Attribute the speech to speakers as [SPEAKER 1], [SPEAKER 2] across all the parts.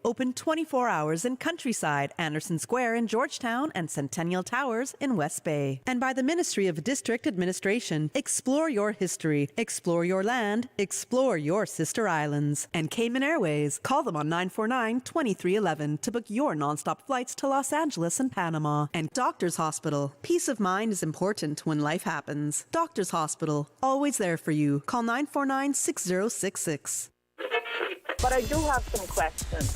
[SPEAKER 1] Open 24 hours in Countryside, Anderson Square in Georgetown, and Centennial Towers in West Bay. And by the Ministry of District Administration, explore your history, explore your land, explore your sister islands. And Cayman Airways, call them on 949-2311 to book your nonstop flights to Los Angeles and Panama. And Doctors Hospital, peace of mind is important when life happens. Doctors Hospital, always there for you. Call 949-6066.
[SPEAKER 2] But I do have some questions.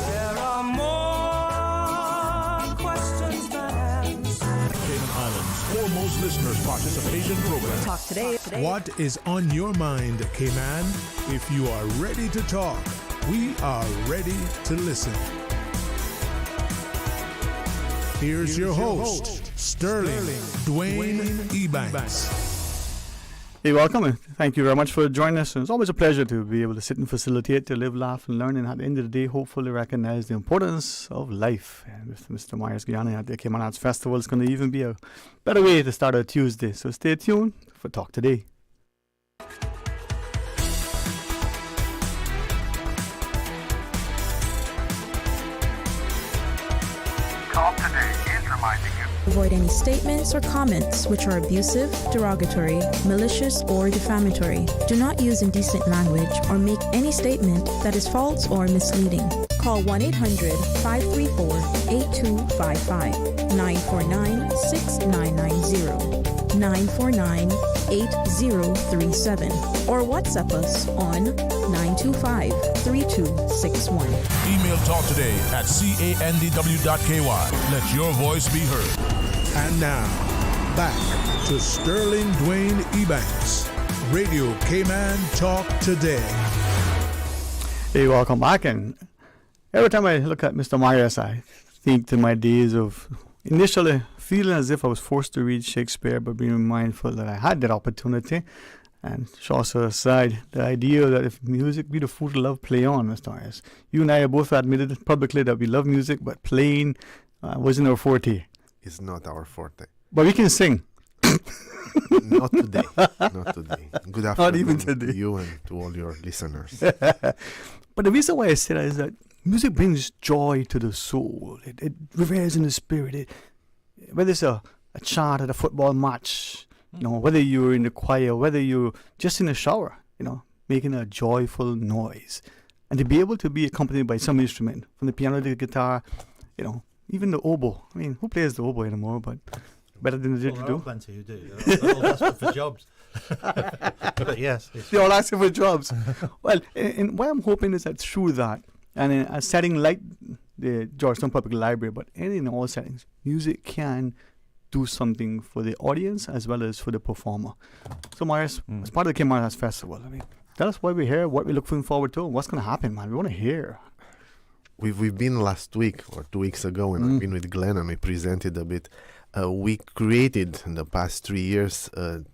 [SPEAKER 3] There are more questions than answers.
[SPEAKER 4] Cayman Islands' foremost listeners participation program.
[SPEAKER 1] Talk today.
[SPEAKER 5] What is on your mind, Cayman? If you are ready to talk, we are ready to listen. Here's your host, Sterling Dwayne Ebanks.
[SPEAKER 6] Hey, welcome and thank you very much for joining us. It's always a pleasure to be able to sit and facilitate, to live, laugh and learn, and at the end of the day hopefully recognize the importance of life. And with Mr. Myers Guyana at the Cayman Arts Festival, it's going to even be a better way to start our Tuesday. So stay tuned for Talk Today.
[SPEAKER 7] Talk Today is reminding you.
[SPEAKER 8] Avoid any statements or comments which are abusive, derogatory, malicious, or defamatory. Do not use indecent language or make any statement that is false or misleading. Call 1-800-534-8255, 949-6990, 949-8037, or WhatsApp us on 925-3261.
[SPEAKER 4] Email Talk Today at candw.ky. Let your voice be heard.
[SPEAKER 5] And now, back to Sterling Dwayne Ebanks, Radio Cayman Talk Today.
[SPEAKER 6] Hey, welcome back. And every time I look at Mr. Myers, I think to my days of initially feeling as if I was forced to read Shakespeare, but being mindful that I had that opportunity. And also aside, the idea that if music be the food love, play on, Mr. Myers. You and I have both admitted publicly that we love music, but playing wasn't our forte.
[SPEAKER 9] It's not our forte.
[SPEAKER 6] But we can sing.
[SPEAKER 9] Not today. Not today. Good afternoon
[SPEAKER 6] Not even today.
[SPEAKER 9] to you and to all your listeners.
[SPEAKER 6] But the reason why I say that is that music brings joy to the soul. It reveres in the spirit. Whether it's a chant at a football match, you know, whether you're in the choir, whether you're just in the shower, you know, making a joyful noise. And to be able to be accompanied by some instrument, from the piano to the guitar, you know, even the oboe. I mean, who plays the oboe anymore, but better than they did to do.
[SPEAKER 10] Plenty who do. They're all desperate for jobs. But yes.
[SPEAKER 6] They're all asking for jobs. Well, and what I'm hoping is that through that, and in a setting like the Georgetown Public Library, but in all settings, music can do something for the audience as well as for the performer. So, Myers, as part of the Cayman Arts Festival, I mean, tell us why we're here, what we're looking forward to, what's going to happen, man. We want to hear.
[SPEAKER 9] We've been last week or 2 weeks ago, and I've been with Glenn, and we presented a bit. We created in the past 3 years an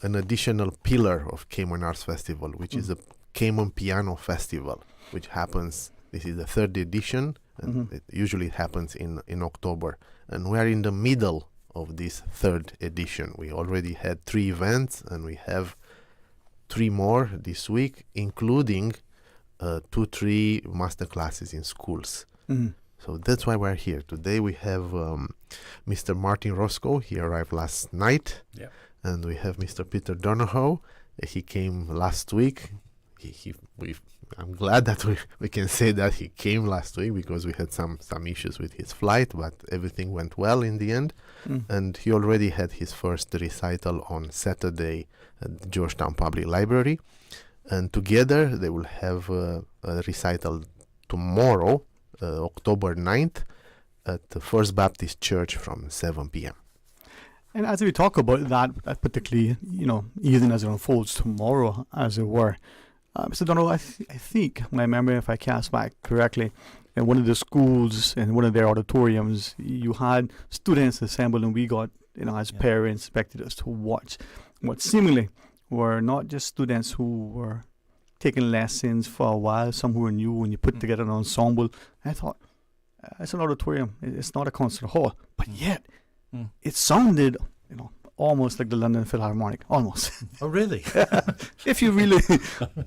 [SPEAKER 9] additional pillar of Cayman Arts Festival, which is a Cayman Piano Festival, which happens. This is the third edition, and it usually happens in October. And we are in the middle of this third edition. We already had 3 events, and we have 3 more this week, including 2-3 master classes in schools. So that's why we're here. Today we have Mr. Martin Roscoe. He arrived last night.
[SPEAKER 10] Yeah.
[SPEAKER 9] And we have Mr. Peter Donahoe. He came last week. I'm glad that we can say that he came last week, because we had some issues with his flight, but everything went well in the end. And he already had his first recital on Saturday at the Georgetown Public Library. And together they will have a recital tomorrow, October 9th, at the First Baptist Church from 7 p.m.
[SPEAKER 6] And as we talk about that particularly, you know, evening as it unfolds tomorrow, as it were, Mr. Donahoe, I think, my memory, if I cast back correctly, in one of the schools, in one of their auditoriums, you had students assembled, and we got, you know, as parents, expected us to watch what seemingly were not just students who were taking lessons for a while, some who were new, when you put together an ensemble. I thought, it's an auditorium, it's not a concert hall, but yet it sounded, you know, almost like the London Philharmonic, almost.
[SPEAKER 10] Oh, really?
[SPEAKER 6] If you really,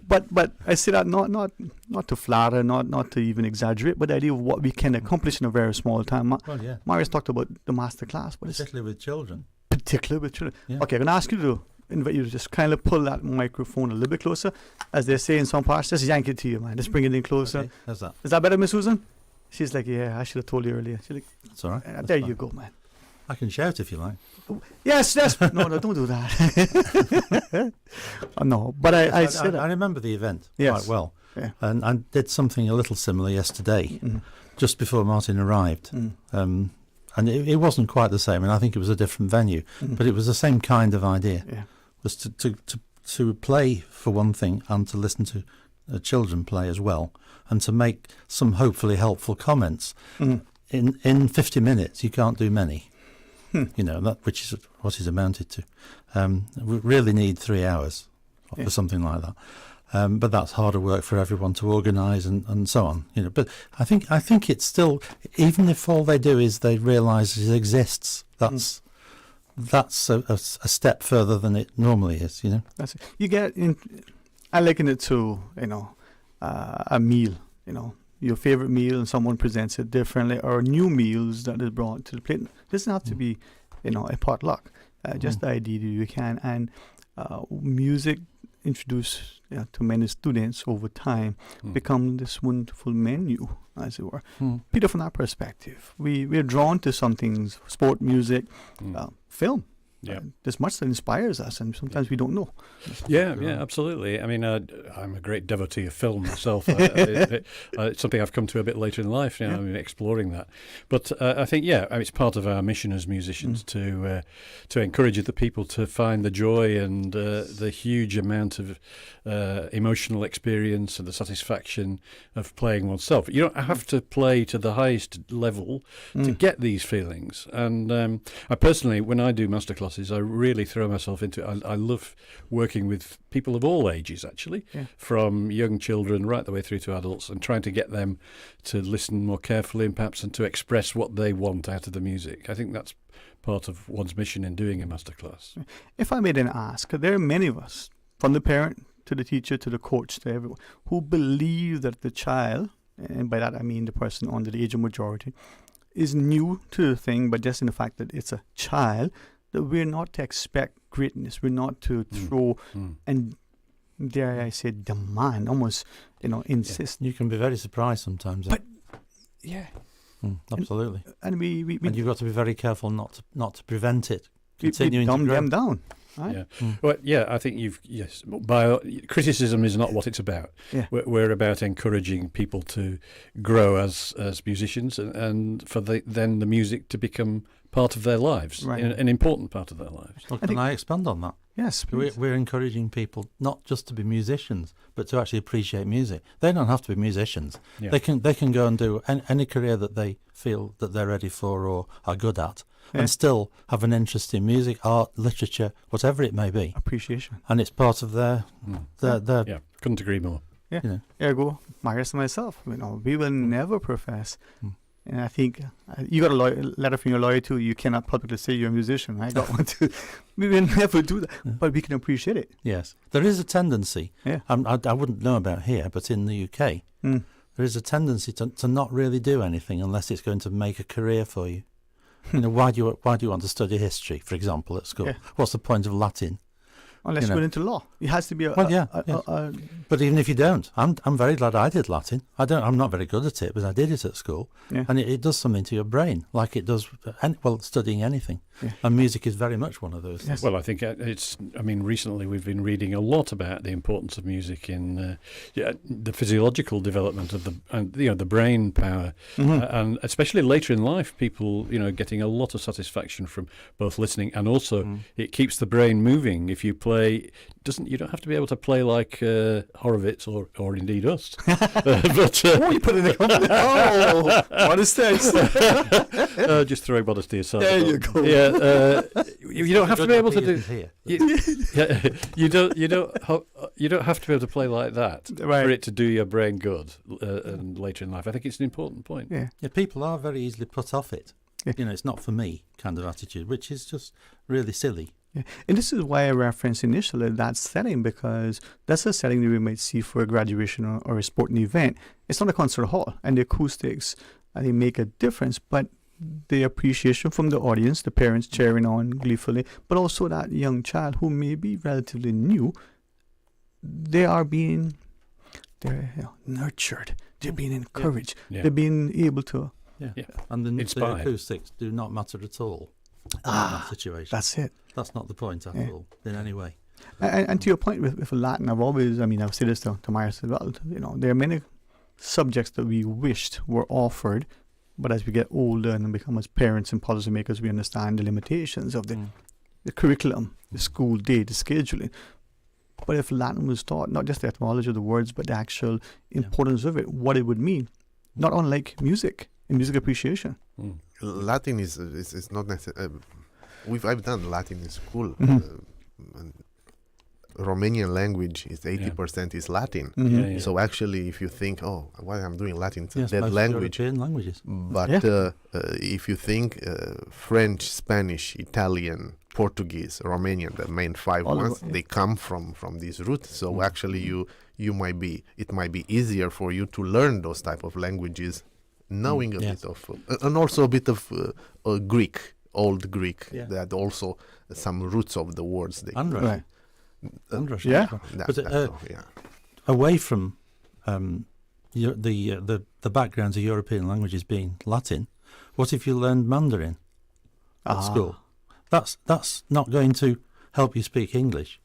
[SPEAKER 6] but I say that not to flatter, not to even exaggerate, but the idea of what we can accomplish in a very small time.
[SPEAKER 10] Well, yeah.
[SPEAKER 6] Marius talked about the master class, but it's
[SPEAKER 10] Particularly with children.
[SPEAKER 6] particular with children.
[SPEAKER 10] Yeah.
[SPEAKER 6] Okay, I'm going to ask you to invite you to just kind of pull that microphone a little bit closer, as they say in some parts. Just yank it to you, man. Just bring it in closer.
[SPEAKER 10] Okay, how's that?
[SPEAKER 6] Is that better, Miss Susan? She's like, yeah, I should have told you earlier. She's like,
[SPEAKER 10] That's all right. That's
[SPEAKER 6] there
[SPEAKER 10] fine.
[SPEAKER 6] you go, man.
[SPEAKER 10] I can shout if you like.
[SPEAKER 6] Yes. No, don't do that. No, but I said
[SPEAKER 10] I remember the event
[SPEAKER 6] Yes.
[SPEAKER 10] quite well.
[SPEAKER 6] Yeah.
[SPEAKER 10] And I did something a little similar yesterday, just before Martin arrived. And it wasn't quite the same, and I think it was a different venue, but it was the same kind of idea.
[SPEAKER 6] Yeah.
[SPEAKER 10] Was to play for one thing and to listen to children play as well, and to make some hopefully helpful comments. In 50 minutes, you can't do many. You know, which is what it's amounted to. We really need 3 hours for something like that. But that's harder work for everyone to organise and so on. You know, but I think it's still, even if all they do is they realise it exists, that's a step further than it normally is. You know,
[SPEAKER 6] that's it. You get in. I liken it to a meal. You know, your favorite meal, and someone presents it differently, or new meals that is brought to the plate. It doesn't have to be, a potluck. Just the idea that you can, and music introduced to many students over time become this wonderful menu, as it were. Peter, from that perspective, we're drawn to some things: sport, music, film.
[SPEAKER 11] Yeah,
[SPEAKER 6] there's much that inspires us, and sometimes we don't know.
[SPEAKER 11] Yeah, absolutely. I mean, I'm a great devotee of film myself. It's something I've come to a bit later in life. I mean, exploring that. But I think, it's part of our mission as musicians to encourage other people to find the joy and the huge amount of emotional experience and the satisfaction of playing oneself. You don't have to play to the highest level to get these feelings. And I personally, when I do masterclasses, I really throw myself into it. I love working with people of all ages, actually, from young children right the way through to adults, and trying to get them to listen more carefully and perhaps and to express what they want out of the music. I think that's part of one's mission in doing a masterclass.
[SPEAKER 6] If I may then ask, there are many of us, from the parent to the teacher to the coach to everyone, who believe that the child, and by that I mean the person under the age of majority, is new to the thing, but just in the fact that it's a child, that we're not to expect greatness. We're not to throw and, dare I say, demand, almost, insist.
[SPEAKER 10] You can be very surprised sometimes.
[SPEAKER 6] But yeah,
[SPEAKER 10] absolutely.
[SPEAKER 6] And we
[SPEAKER 10] and you've got to be very careful not to prevent it
[SPEAKER 6] we
[SPEAKER 10] continuing
[SPEAKER 6] dumb
[SPEAKER 10] to grow.
[SPEAKER 6] them down. Right?
[SPEAKER 11] Yeah. Well, I think criticism is not what it's about.
[SPEAKER 6] Yeah.
[SPEAKER 11] We're about encouraging people to grow as musicians, and for then the music to become part of their lives, an important part of their lives.
[SPEAKER 10] Well, can I expand on that?
[SPEAKER 6] Yes, please.
[SPEAKER 10] We're encouraging people not just to be musicians, but to actually appreciate music. They don't have to be musicians.
[SPEAKER 11] Yeah.
[SPEAKER 10] They can go and do any career that they feel that they're ready for or are good at, and still have an interest in music, art, literature, whatever it may be.
[SPEAKER 6] Appreciation.
[SPEAKER 10] And it's part of their
[SPEAKER 11] Yeah, couldn't agree more.
[SPEAKER 6] Yeah. Ergo, Marius and myself, we will never profess. And I think you got a letter from your lawyer too. You cannot publicly say you're a musician. I got one too. We will never do that, but we can appreciate it.
[SPEAKER 10] Yes, there is a tendency.
[SPEAKER 6] Yeah.
[SPEAKER 10] I wouldn't know about here, but in the UK, there is a tendency to not really do anything unless it's going to make a career for you. Why do you want to study history, for example, at school?
[SPEAKER 6] Yeah.
[SPEAKER 10] What's the point of Latin?
[SPEAKER 6] Unless you go into law, it has to be
[SPEAKER 10] But even if you don't, I'm very glad I did Latin. I'm not very good at it, but I did it at school, and it does something to your brain, like it does. Studying anything, and music is very much one of those.
[SPEAKER 6] Yes.
[SPEAKER 11] Well, I think recently we've been reading a lot about the importance of music in the physiological development of the brain power, and especially later in life, people getting a lot of satisfaction from both listening and also it keeps the brain moving. If you play, you don't have to be able to play like Horowitz or indeed us. But
[SPEAKER 6] you put in the company. Oh, what is that?
[SPEAKER 11] Just throwing modesty aside.
[SPEAKER 6] There you go.
[SPEAKER 11] Yeah, you don't have to be able to do.
[SPEAKER 10] Here.
[SPEAKER 11] You don't have to be able to play like that for it to do your brain good and later in life. I think it's an important point.
[SPEAKER 6] Yeah.
[SPEAKER 10] People are very easily put off it. You know, it's not for me kind of attitude, which is just really silly.
[SPEAKER 6] Yeah. And this is why I referenced initially that setting, because that's a setting that we might see for a graduation or a sporting event. It's not a concert hall, and the acoustics, I think, make a difference, but the appreciation from the audience, the parents cheering on gleefully, but also that young child who may be relatively new, they're nurtured, they're being encouraged, they're being able to...
[SPEAKER 10] And the acoustics do not matter at all in that situation.
[SPEAKER 6] That's it.
[SPEAKER 10] That's not the point at all, in any way.
[SPEAKER 6] And to your point with Latin, I've said this to Myers as well, you know, there are many subjects that we wished were offered, but as we get older and become as parents and policymakers, we understand the limitations of the curriculum, the school day, the scheduling. But if Latin was taught, not just the etymology of the words, but the actual importance of it, what it would mean, not unlike music and music appreciation.
[SPEAKER 9] Latin is not necessary. I've done Latin in school. And Romanian language is 80% is Latin. So actually, if you think, why I'm doing Latin, it's a dead language.
[SPEAKER 10] European languages.
[SPEAKER 9] But if you think French, Spanish, Italian, Portuguese, Romanian, the main 5 ones, they come from these roots. So actually, it might be easier for you to learn those type of languages, knowing a bit of, and also a bit of Greek, old Greek. That also some roots of the words.
[SPEAKER 10] And Russian.
[SPEAKER 9] But
[SPEAKER 10] away from the backgrounds of European languages being Latin, what if you learned Mandarin at school? That's not going to help you speak English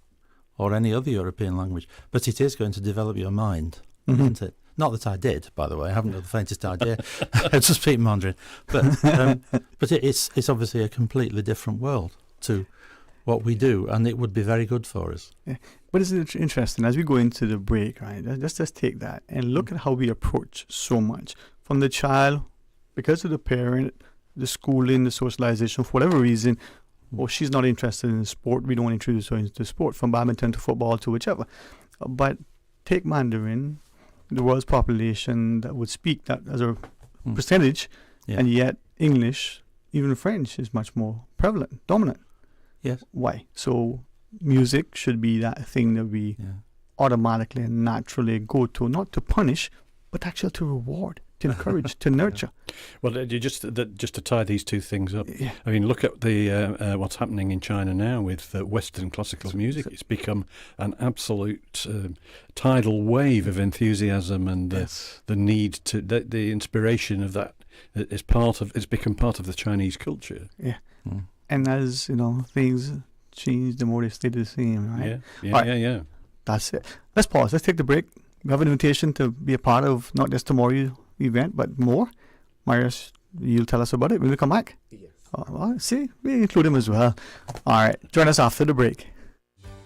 [SPEAKER 10] or any other European language, but it is going to develop your mind, isn't it? Not that I did, by the way. I haven't got the faintest idea how to speak Mandarin, but it's obviously a completely different world to what we do, and it would be very good for us.
[SPEAKER 6] Yeah. But it's interesting, as we go into the break, right, let's just take that and look at how we approach so much. From the child, because of the parent, the schooling, the socialization, for whatever reason, she's not interested in sport, we don't want to introduce her into sport, from badminton to football to whichever. But take Mandarin, the world's population that would speak that as a percentage, and yet English, even French, is much more prevalent, dominant.
[SPEAKER 10] Yes.
[SPEAKER 6] Why? So music should be that thing that we automatically and naturally go to, not to punish, but actually to reward, to encourage, to nurture.
[SPEAKER 11] Well, just to tie these two things up, I mean, look at the what's happening in China now with Western classical music. It's become an absolute tidal wave of enthusiasm, and the need to the inspiration of that is it's become part of the Chinese culture.
[SPEAKER 6] Yeah. And as things change, the more they stay the same, right?
[SPEAKER 11] Yeah.
[SPEAKER 6] That's it. Let's pause. Let's take the break. We have an invitation to be a part of not just tomorrow's event, but more. Marius, you'll tell us about it when we come back?
[SPEAKER 9] Yes.
[SPEAKER 6] Well, see, we include him as well. All right. Join us after the break.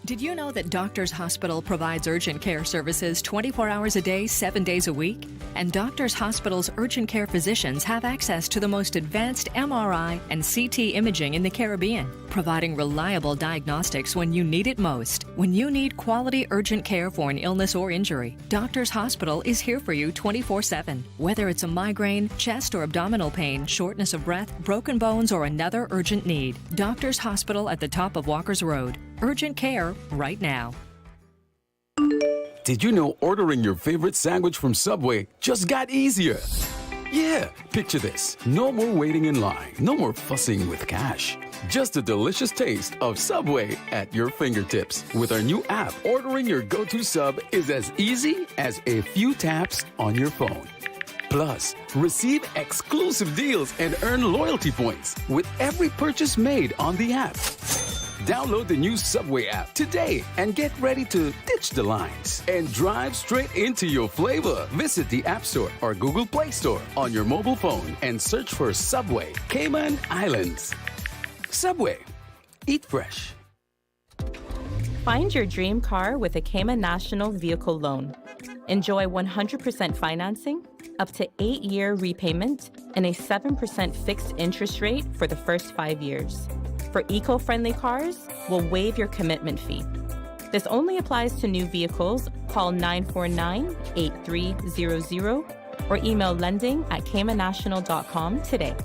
[SPEAKER 12] Did you know that Doctors Hospital provides urgent care services 24 hours a day, 7 days a week? And Doctors Hospital's urgent care physicians have access to the most advanced MRI and CT imaging in the Caribbean, providing reliable diagnostics when you need it most. When you need quality urgent care for an illness or injury, Doctors Hospital is here for you 24/7. Whether it's a migraine, chest or abdominal pain, shortness of breath, broken bones, or another urgent need, Doctors Hospital at the top of Walker's Road. Urgent care right now.
[SPEAKER 13] Did you know ordering your favorite sandwich from Subway just got easier? Yeah, picture this. No more waiting in line. No more fussing with cash. Just a delicious taste of Subway at your fingertips. With our new app, ordering your go-to sub is as easy as a few taps on your phone. Plus, receive exclusive deals and earn loyalty points with every purchase made on the app. Download the new Subway app today and get ready to ditch the lines and drive straight into your flavor. Visit the App Store or Google Play Store on your mobile phone and search for Subway Cayman Islands. Subway. Eat fresh.
[SPEAKER 14] Find your dream car with a Cayman National Vehicle Loan. Enjoy 100% financing, up to 8-year repayment, and a 7% fixed interest rate for the first 5 years. For eco-friendly cars, we'll waive your commitment fee. This only applies to new vehicles. Call 949-8300 or email lending@caymannational.com today.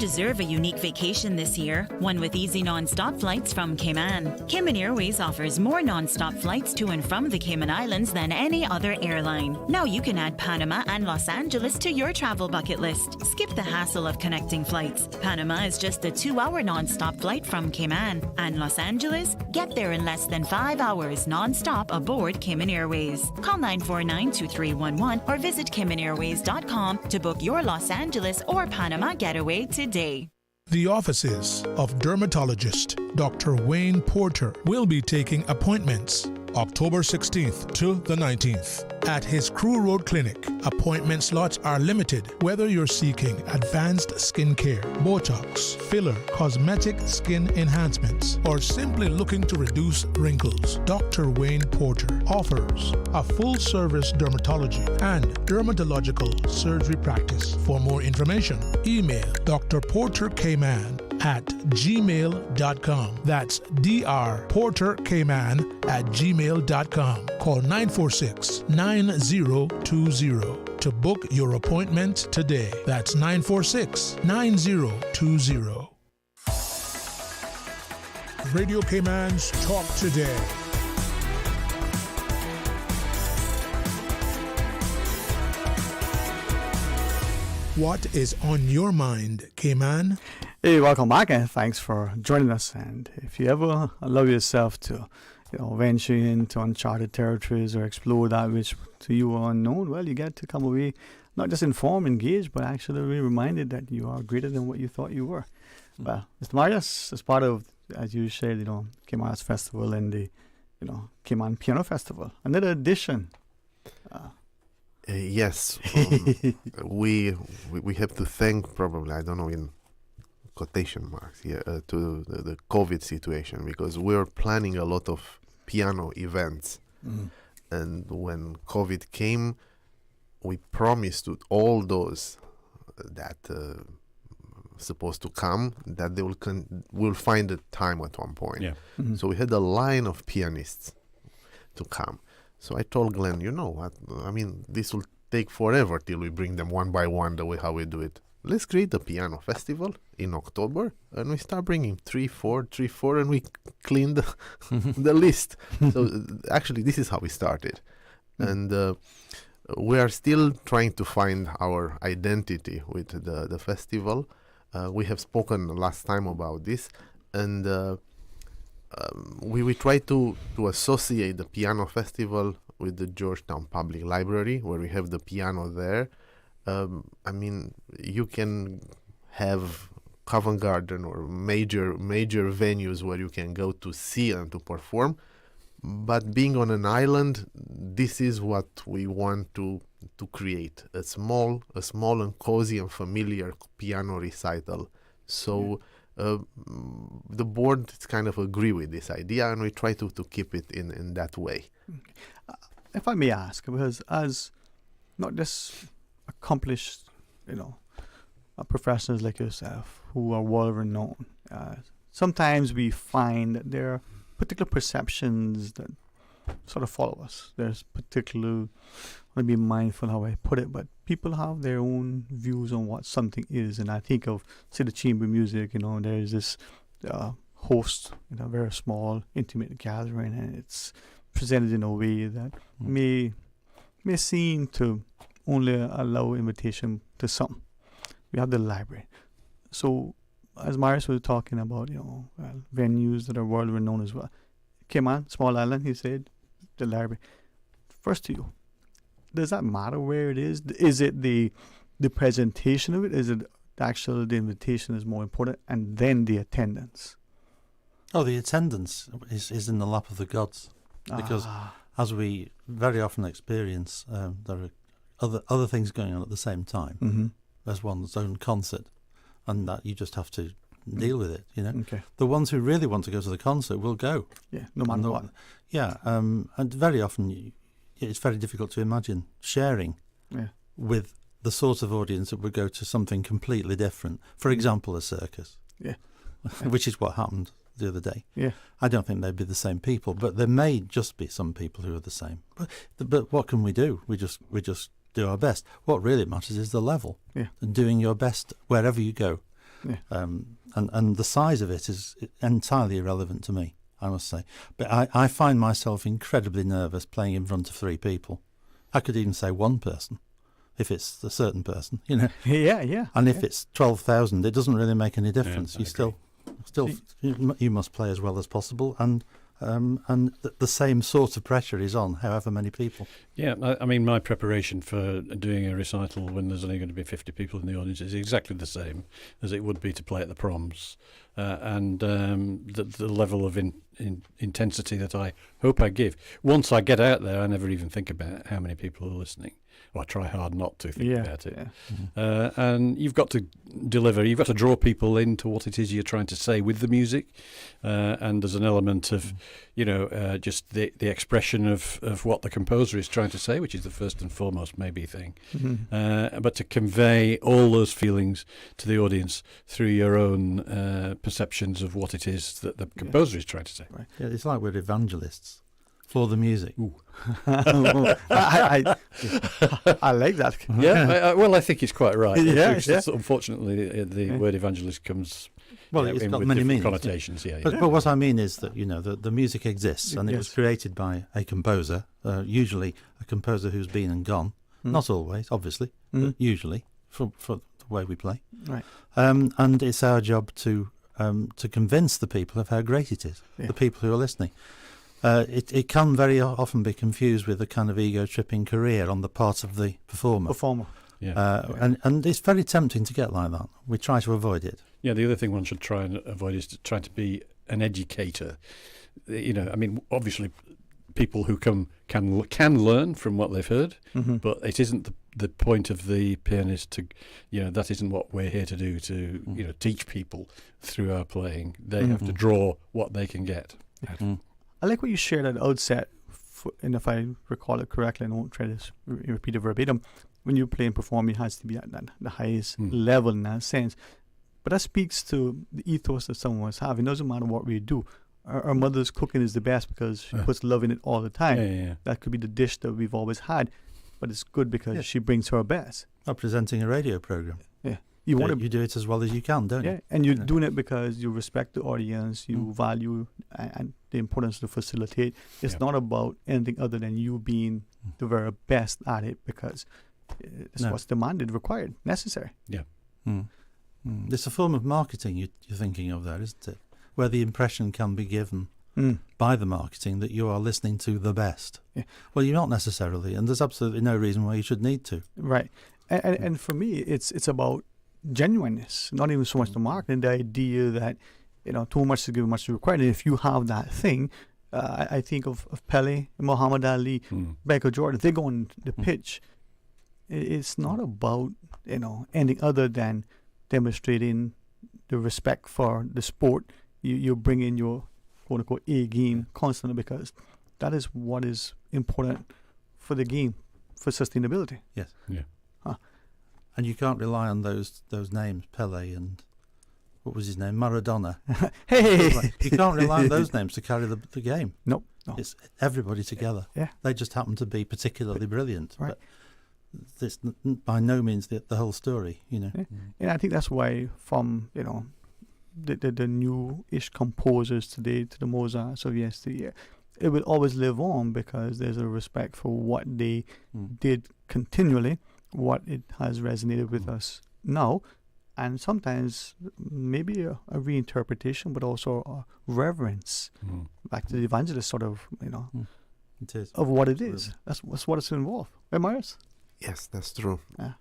[SPEAKER 15] deserve a unique vacation this year, one with easy non-stop flights from Cayman. Cayman Airways offers more non-stop flights to and from the Cayman Islands than any other airline. Now you can add Panama and Los Angeles to your travel bucket list. Skip the hassle of connecting flights. Panama is just a 2-hour non-stop flight from Cayman. And Los Angeles? Get there in less than 5 hours non-stop aboard Cayman Airways. Call 949-2311 or visit CaymanAirways.com to book your Los Angeles or Panama getaway today.
[SPEAKER 5] The offices of dermatologist Dr. Wayne Porter will be taking appointments October 16th to the 19th at his Crew Road Clinic. Appointment slots are limited whether you're seeking advanced skin care, Botox, filler, cosmetic skin enhancements, or simply looking to reduce wrinkles. Dr. Wayne Porter offers a full-service dermatology and dermatological surgery practice. For more information, email Dr. Porter Cayman at gmail.com. That's drportercayman@gmail.com. Call 946-9020 to book your appointment today. That's 946-9020. Radio Cayman's Talk Today. What is on your mind, Cayman?
[SPEAKER 6] Hey, welcome back, and thanks for joining us. And if you ever allow yourself to, venture into uncharted territories or explore that which to you are unknown, well, you get to come away not just informed, engaged, but actually be reminded that you are greater than what you thought you were. Well, Mr. Marius, as part of, as you said, Cayman Arts Festival and the, Cayman Piano Festival, another edition.
[SPEAKER 9] Yes, we have to thank, probably, I don't know, in quotation marks here, to the COVID situation, because we're planning a lot of piano events. And when COVID came, we promised to all those that supposed to come that they will find a time at one point.
[SPEAKER 11] Yeah.
[SPEAKER 9] So we had a line of pianists to come. So I told Glenn, you know what, I mean, this will take forever till we bring them one by one the way how we do it. Let's create a piano festival in October, and we start bringing 3, 4, and we clean the list. So actually, this is how we started. And we are still trying to find our identity with the festival. We have spoken last time about this, and we try to associate the piano festival with the Georgetown Public Library, where we have the piano there. I mean, you can have Covent Garden or major venues where you can go to see and to perform, but being on an island, this is what we want to create: a small and cozy and familiar piano recital. So the board kind of agree with this idea, and we try to keep it in that way.
[SPEAKER 6] If I may ask, because as not just accomplished, professionals like yourself who are well renowned, sometimes we find that there are particular perceptions that sort of follow us. There's particular, I want to be mindful how I put it, but people have their own views on what something is. And I think of, say, the chamber music, there's this host, very small, intimate gathering, and it's presented in a way that may seem to only allow invitation to some. We have the library. So, as Marius was talking about, venues that are world renowned as well. Cayman, small island, he said, the library. First to you, does that matter where it is? Is it the presentation of it? Is it the invitation is more important, and then the attendance?
[SPEAKER 10] Oh, the attendance is in the lap of the gods, because as we very often experience, there are other things going on at the same time.
[SPEAKER 6] Mm-hmm.
[SPEAKER 10] There's one's own concert, and that you just have to deal with it.
[SPEAKER 6] Okay.
[SPEAKER 10] The ones who really want to go to the concert will go.
[SPEAKER 6] Yeah, no matter what.
[SPEAKER 10] Yeah, and very often it's very difficult to imagine sharing with the sort of audience that would go to something completely different. For example, a circus.
[SPEAKER 6] Yeah.
[SPEAKER 10] Which is what happened the other day.
[SPEAKER 6] Yeah.
[SPEAKER 10] I don't think they'd be the same people, but there may just be some people who are the same. But what can we do? We just do our best. What really matters is the level.
[SPEAKER 6] Yeah.
[SPEAKER 10] And doing your best wherever you go. And the size of it is entirely irrelevant to me, I must say. But I find myself incredibly nervous playing in front of 3 people. I could even say one person, if it's a certain person, you know.
[SPEAKER 6] Yeah.
[SPEAKER 10] And if it's 12,000, it doesn't really make any difference.
[SPEAKER 11] Yeah,
[SPEAKER 10] You must play as well as possible, and the same sort of pressure is on however many people.
[SPEAKER 11] Yeah, I mean, my preparation for doing a recital when there's only going to be 50 people in the audience is exactly the same as it would be to play at the proms. And the level of intensity that I hope I give. Once I get out there, I never even think about how many people are listening. Well, I try hard not to think about it. Yeah. And you've got to deliver, you've got to draw people into what it is you're trying to say with the music. And there's an element of, just the expression of what the composer is trying to say, which is the first and foremost maybe thing. But to convey all those feelings to the audience through your own perceptions of what it is that the composer is trying to say.
[SPEAKER 10] Right. Yeah, it's like we're evangelists for the music.
[SPEAKER 6] I like that.
[SPEAKER 11] Yeah, I think it's quite right.
[SPEAKER 6] Yeah.
[SPEAKER 11] Unfortunately, the word evangelist comes
[SPEAKER 10] it's got many meanings,
[SPEAKER 11] connotations. Yeah.
[SPEAKER 10] But what I mean is that the music exists, and it was created by a composer, usually a composer who's been and gone. Not always, obviously, but usually for the way we play.
[SPEAKER 6] Right.
[SPEAKER 10] And it's our job to convince the people of how great it is. The people who are listening. It can very often be confused with a kind of ego-tripping career on the part of the performer. And it's very tempting to get like that. We try to avoid it.
[SPEAKER 11] Yeah, the other thing one should try and avoid is to try to be an educator. I mean, obviously, people who come can learn from what they've heard, but it isn't the point of the pianist to, that isn't what we're here to do, to, teach people through our playing. They have to draw what they can get.
[SPEAKER 6] I like what you shared at the outset, and if I recall it correctly, and I won't try to repeat it verbatim, when you play and perform, it has to be at the highest level in that sense. But that speaks to the ethos that someone must have. It doesn't matter what we do. Our mother's cooking is the best because she puts love in it all the time.
[SPEAKER 11] Yeah.
[SPEAKER 6] That could be the dish that we've always had, but it's good because she brings her best.
[SPEAKER 10] Or presenting a radio program.
[SPEAKER 6] Yeah.
[SPEAKER 10] You do it as well as you can, don't you?
[SPEAKER 6] Yeah, and you're doing it because you respect the audience, you value and the importance to facilitate. It's not about anything other than you being the very best at it, because it's what's demanded, required, necessary.
[SPEAKER 11] Yeah.
[SPEAKER 10] It's a form of marketing you're thinking of there, isn't it? Where the impression can be given by the marketing that you are listening to the best.
[SPEAKER 6] Yeah.
[SPEAKER 10] Well, you're not necessarily, and there's absolutely no reason why you should need to.
[SPEAKER 6] Right. And for me, it's about genuineness, not even so much the marketing, the idea that, too much is given, much is required. And if you have that thing, I think of Pele, Muhammad Ali, Michael Jordan, they go on the pitch. It's not about, anything other than demonstrating the respect for the sport. You bring in your quote unquote A game constantly, because that is what is important for the game, for sustainability.
[SPEAKER 10] Yes.
[SPEAKER 11] Yeah.
[SPEAKER 10] And you can't rely on those names, Pele and what was his name, Maradona.
[SPEAKER 6] Hey,
[SPEAKER 10] you can't rely on those names to carry the game.
[SPEAKER 6] No.
[SPEAKER 10] It's everybody together.
[SPEAKER 6] Yeah.
[SPEAKER 10] They just happen to be particularly brilliant.
[SPEAKER 6] Right.
[SPEAKER 10] But it's by no means the whole story,
[SPEAKER 6] Yeah. And I think that's why from, the new-ish composers today to the Mozarts of yesteryear, it will always live on because there's a respect for what they did continually, what it has resonated with us now, and sometimes maybe a reinterpretation, but also a reverence back to the evangelist sort of,
[SPEAKER 10] it is.
[SPEAKER 6] of what it is. That's what it's involved. Right, Marius?
[SPEAKER 9] Yes, that's true.
[SPEAKER 6] Yeah.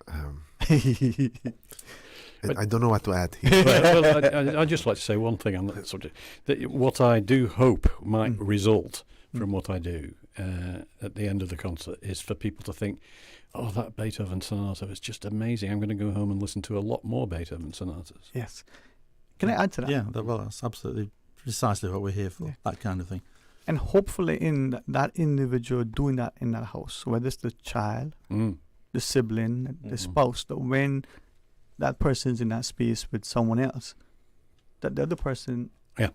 [SPEAKER 9] I don't know what to add here.
[SPEAKER 11] Well, I'd just like to say one thing on that subject. That what I do hope might result from what I do at the end of the concert is for people to think, oh, that Beethoven sonata was just amazing. I'm going to go home and listen to a lot more Beethoven sonatas.
[SPEAKER 6] Yes. Can I add to that?
[SPEAKER 10] Yeah, that's absolutely precisely what we're here for, that kind of thing.
[SPEAKER 6] And hopefully in that individual doing that in that house, whether it's the child, the sibling, the spouse, that when that person's in that space with someone else, that the other person...
[SPEAKER 11] Yeah.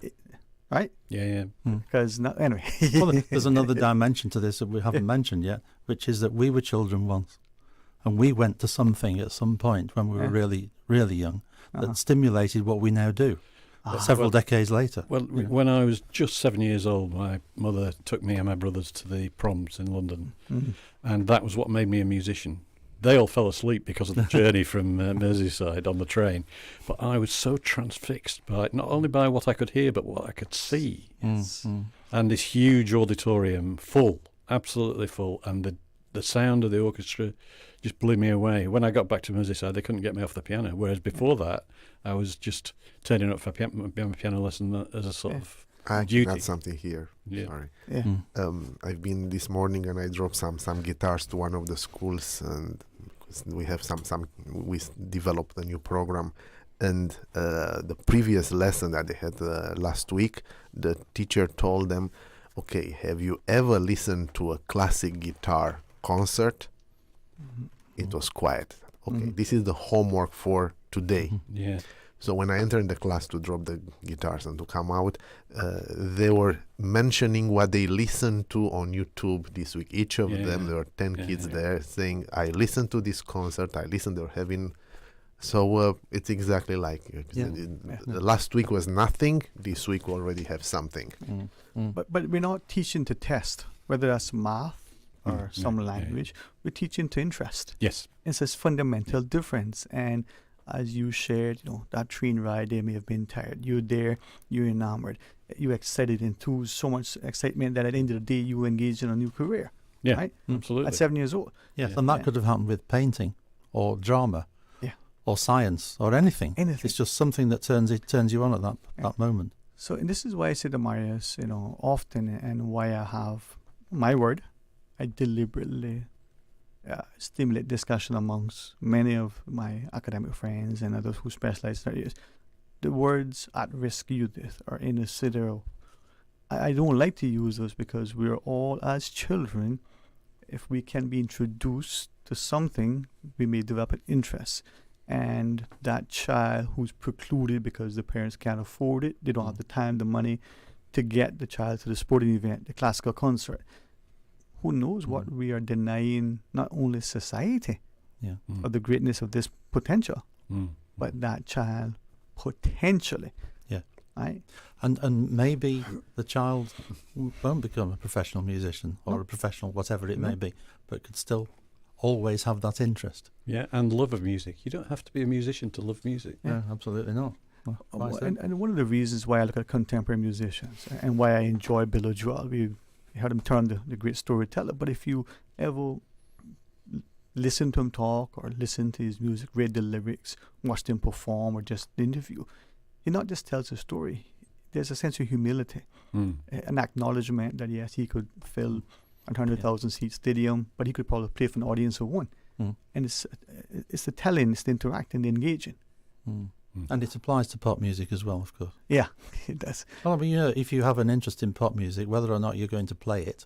[SPEAKER 6] Right?
[SPEAKER 11] Yeah.
[SPEAKER 6] Because, anyway.
[SPEAKER 10] Well, there's another dimension to this that we haven't mentioned yet, which is that we were children once. And we went to something at some point when we were really, really young. that stimulated what we now do several decades later.
[SPEAKER 11] Well, when I was just 7 years old, my mother took me and my brothers to the proms in London, and that was what made me a musician. They all fell asleep because of the journey from Merseyside on the train, but I was so transfixed by not only by what I could hear, but what I could see. And this huge auditorium, full, absolutely full, and the sound of the orchestra just blew me away. When I got back to Merseyside, they couldn't get me off the piano, whereas before that, I was just turning up for piano lesson as a sort of
[SPEAKER 9] I
[SPEAKER 11] duty.
[SPEAKER 9] can add something here.
[SPEAKER 11] Yeah.
[SPEAKER 9] Sorry.
[SPEAKER 6] Yeah.
[SPEAKER 9] I've been this morning and I dropped some guitars to one of the schools, and we have we developed a new program. And the previous lesson that they had last week, the teacher told them, okay, have you ever listened to a classic guitar concert? It was quiet. Okay, this is the homework for today.
[SPEAKER 11] Yeah.
[SPEAKER 9] So when I entered the class to drop the guitars and to come out, they were mentioning what they listened to on YouTube this week. Each of them, there were 10 kids there saying, I listened to this concert, they were having... So it's exactly like the last week was nothing. This week we already have something.
[SPEAKER 6] But we're not teaching to test, whether that's math or some language. We're teaching to interest.
[SPEAKER 11] Yes.
[SPEAKER 6] It's this fundamental difference. And as you shared, that train ride, they may have been tired. You're there, you're enamored, you're excited, into so much excitement that at the end of the day you engage in a new career.
[SPEAKER 11] Yeah,
[SPEAKER 6] right?
[SPEAKER 11] absolutely.
[SPEAKER 6] At 7 years old.
[SPEAKER 10] Yes, and that could have happened with painting or drama. Or science, or anything. It's just something that turns you on at that moment.
[SPEAKER 6] So, and this is why I say to Marius, often, and why I have my word, I deliberately stimulate discussion amongst many of my academic friends and others who specialize in areas. The words at-risk youth or inner city, I don't like to use those because we're all, as children, if we can be introduced to something, we may develop an interest. And that child who's precluded because the parents can't afford it, they don't have the time, the money to get the child to the sporting event, the classical concert. Who knows what we are denying, not only society of the greatness of this potential, but that child potentially.
[SPEAKER 10] Yeah.
[SPEAKER 6] Right?
[SPEAKER 10] And maybe the child won't become a professional musician or a professional whatever it may be, but could still always have that interest.
[SPEAKER 11] Yeah, and love of music. You don't have to be a musician to love music.
[SPEAKER 10] Yeah, absolutely not.
[SPEAKER 6] And one of the reasons why I look at contemporary musicians and why I enjoy Billy Joel, we heard him termed the great storyteller, but if you ever listen to him talk or listen to his music, read the lyrics, watch him perform or just the interview, he not just tells a story. There's a sense of humility, an acknowledgement that yes, he could fill 100,000 seat stadium, but he could probably play for an audience of one. And it's the telling, it's the interacting, the engaging.
[SPEAKER 10] And it applies to pop music as well, of course.
[SPEAKER 6] Yeah, it does.
[SPEAKER 10] Well, I mean, if you have an interest in pop music, whether or not you're going to play it,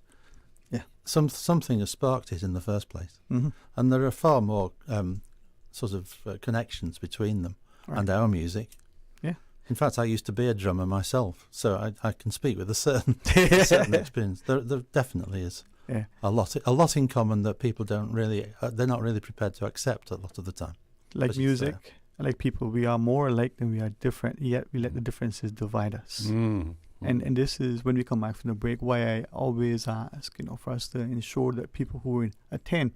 [SPEAKER 10] something has sparked it in the first place. And there are far more connections between them and our music. Yeah. In fact, I used to be a drummer myself, so I can speak with a certain experience. There definitely is.
[SPEAKER 6] Yeah.
[SPEAKER 10] A lot in common that people don't really, they're not really prepared to accept a lot of the time.
[SPEAKER 6] Like music, like people, we are more alike than we are different, yet we let the differences divide us. And this is, when we come back from the break, why I always ask, for us to ensure that people who attend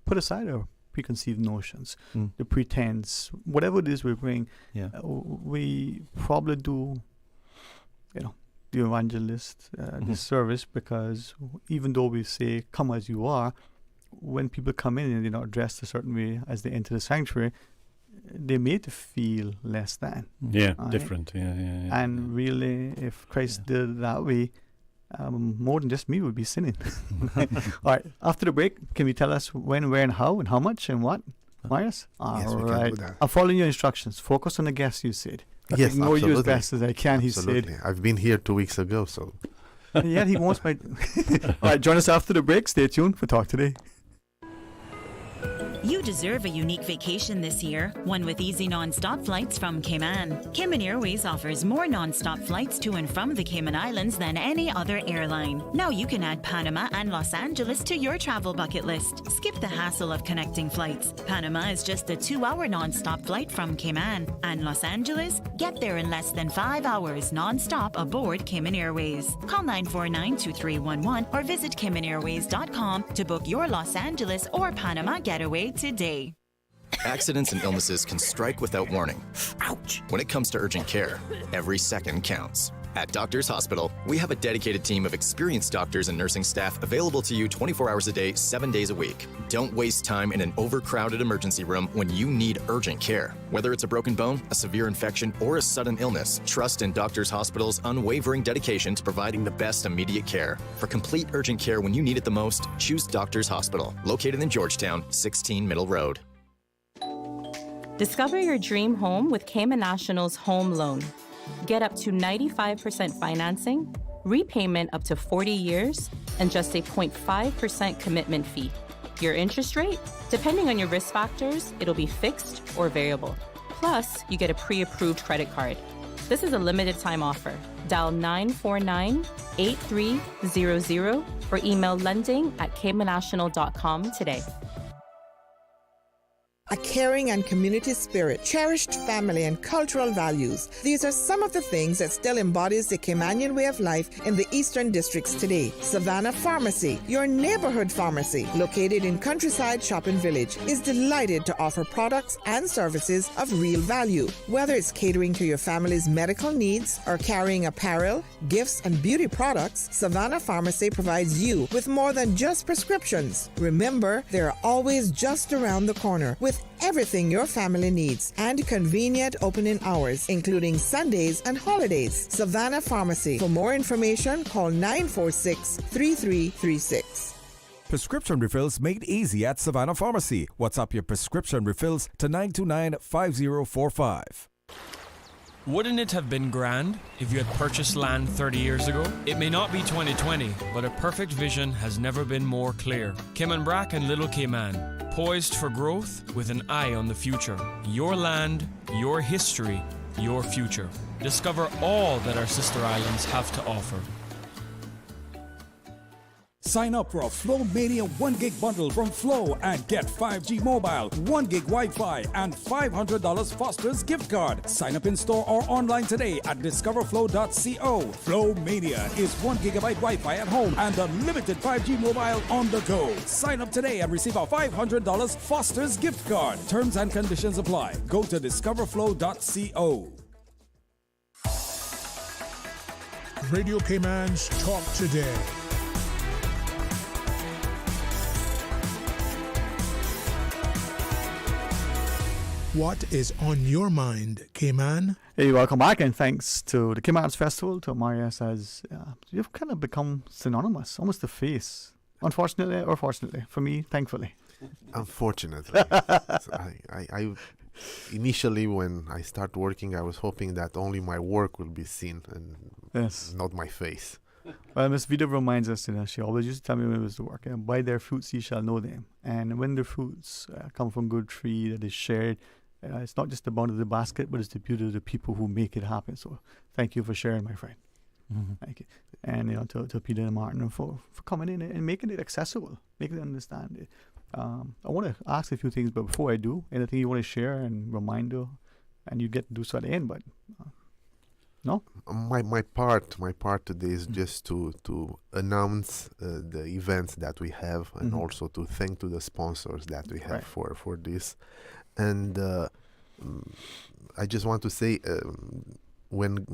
[SPEAKER 6] put aside our preconceived notions, the pretense, whatever it is we bring. We probably do, the evangelist this service, because even though we say come as you are, when people come in and they're not dressed a certain way as they enter the sanctuary, they're made to feel less than.
[SPEAKER 11] Different.
[SPEAKER 6] And really, if Christ did it that way, more than just me would be sinning. All right, after the break, can you tell us when, where, and how much and what, Marius?
[SPEAKER 9] Yes, we
[SPEAKER 6] right.
[SPEAKER 9] can do that.
[SPEAKER 6] I'm following your instructions. Focus on the guest, you said.
[SPEAKER 9] Yes,
[SPEAKER 6] ignore
[SPEAKER 9] absolutely.
[SPEAKER 6] you as best as I can,
[SPEAKER 9] Absolutely.
[SPEAKER 6] he said.
[SPEAKER 9] I've been here 2 weeks ago, so...
[SPEAKER 6] And yet he wants my... All right, join us after the break. Stay tuned for Talk Today.
[SPEAKER 15] You deserve a unique vacation this year, one with easy non-stop flights from Cayman. Cayman Airways offers more non-stop flights to and from the Cayman Islands than any other airline. Now you can add Panama and Los Angeles to your travel bucket list. Skip the hassle of connecting flights. Panama is just a 2-hour non-stop flight from Cayman. And Los Angeles? Get there in less than 5 hours non-stop aboard Cayman Airways. Call 949-2311 or visit CaymanAirways.com to book your Los Angeles or Panama getaway today.
[SPEAKER 16] Accidents and illnesses can strike without warning. Ouch! When it comes to urgent care, every second counts. At Doctors Hospital, we have a dedicated team of experienced doctors and nursing staff available to you 24 hours a day, 7 days a week. Don't waste time in an overcrowded emergency room when you need urgent care. Whether it's a broken bone, a severe infection, or a sudden illness, trust in Doctors Hospital's unwavering dedication to providing the best immediate care. For complete urgent care when you need it the most, choose Doctors Hospital, located in Georgetown, 16 Middle Road.
[SPEAKER 14] Discover your dream home with Cayman National's home loan. Get up to 95% financing, repayment up to 40 years, and just a 0.5% commitment fee. Your interest rate? Depending on your risk factors, it'll be fixed or variable. Plus, you get a pre-approved credit card. This is a limited time offer. Dial 949-8300 or email lending@caymannational.com today.
[SPEAKER 17] A caring and community spirit, cherished family and cultural values. These are some of the things that still embodies the Caymanian way of life in the Eastern Districts today. Savannah Pharmacy, your neighborhood pharmacy, located in Countryside Shopping Village, is delighted to offer products and services of real value. Whether it's catering to your family's medical needs or carrying apparel, gifts, and beauty products, Savannah Pharmacy provides you with more than just prescriptions. Remember, they're always just around the corner with everything your family needs and convenient opening hours, including Sundays and holidays. Savannah Pharmacy. For more information, call 946-3336.
[SPEAKER 18] Prescription refills made easy at Savannah Pharmacy. WhatsApp your prescription refills to 929-5045.
[SPEAKER 19] Wouldn't it have been grand if you had purchased land 30 years ago? It may not be 2020, but a perfect vision has never been more clear. Cayman Brac and Little Cayman, poised for growth with an eye on the future. Your land, your history, your future. Discover all that our sister islands have to offer.
[SPEAKER 20] Sign up for a Flow Mania 1 gig bundle from Flow and get 5G mobile, 1 gig Wi-Fi, and $500 Foster's gift card. Sign up in store or online today at discoverflow.co. Flow Mania is 1 gigabyte Wi-Fi at home and unlimited 5G mobile on the go. Sign up today and receive a $500 Foster's gift card. Terms and conditions apply. Go to discoverflow.co.
[SPEAKER 5] Radio Cayman's Talk Today. What is on your mind, Cayman?
[SPEAKER 6] Hey, welcome back, and thanks to the Cayman Arts Festival, to Marius, as you've kind of become synonymous, almost the face. Unfortunately, or fortunately, for me, thankfully.
[SPEAKER 9] Unfortunately. So I initially, when I start working, I was hoping that only my work will be seen and not my face.
[SPEAKER 6] Well, Miss Vida reminds us, she always used to tell me when it was to work, by their fruits ye shall know them. And when the fruits come from good tree that is shared, it's not just the bounty of the basket, but it's the beauty of the people who make it happen. So thank you for sharing, my friend.
[SPEAKER 10] Mm-hmm.
[SPEAKER 6] Thank you. And to Peter and Martin for coming in and making it accessible, making it understand it. I want to ask a few things, but before I do, anything you want to share and remind you, and you get to do so at the end, but no?
[SPEAKER 9] My part today is just to announce the events that we have, and also to thank to the sponsors that we have for this. And I just want to say, when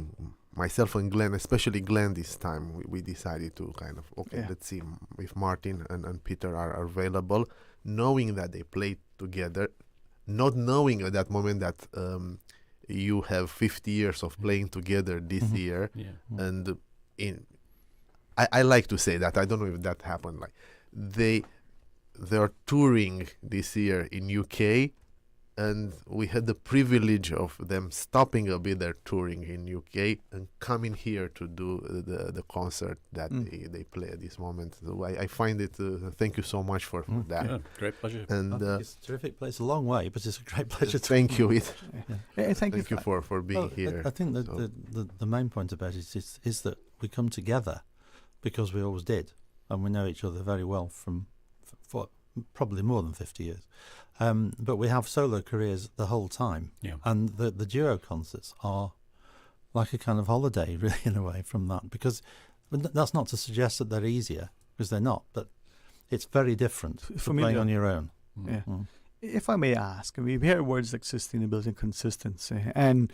[SPEAKER 9] myself and Glenn, especially Glenn this time, we decided to kind of, let's see if Martin and Peter are available, knowing that they played together, not knowing at that moment that you have 50 years of playing together this year. And I like to say that, I don't know if that happened, like they're touring this year in UK, and we had the privilege of them stopping a bit their touring in UK and coming here to do the concert that they play at this moment. So I find it, thank you so much for that.
[SPEAKER 11] Yeah, great pleasure.
[SPEAKER 9] And
[SPEAKER 10] it's a terrific place, a long way, but it's a great pleasure.
[SPEAKER 9] Thank you.
[SPEAKER 10] Thank
[SPEAKER 9] you for being here.
[SPEAKER 10] I think that the main point about it is that we come together because we always did, and we know each other very well for probably more than 50 years. But we have solo careers the whole time.
[SPEAKER 11] Yeah.
[SPEAKER 10] And the duo concerts are like a kind of holiday, really, in a way, from that. Because that's not to suggest that they're easier, because they're not. But it's very different from playing on your own.
[SPEAKER 6] Yeah. If I may ask, we hear words like sustainability and consistency. And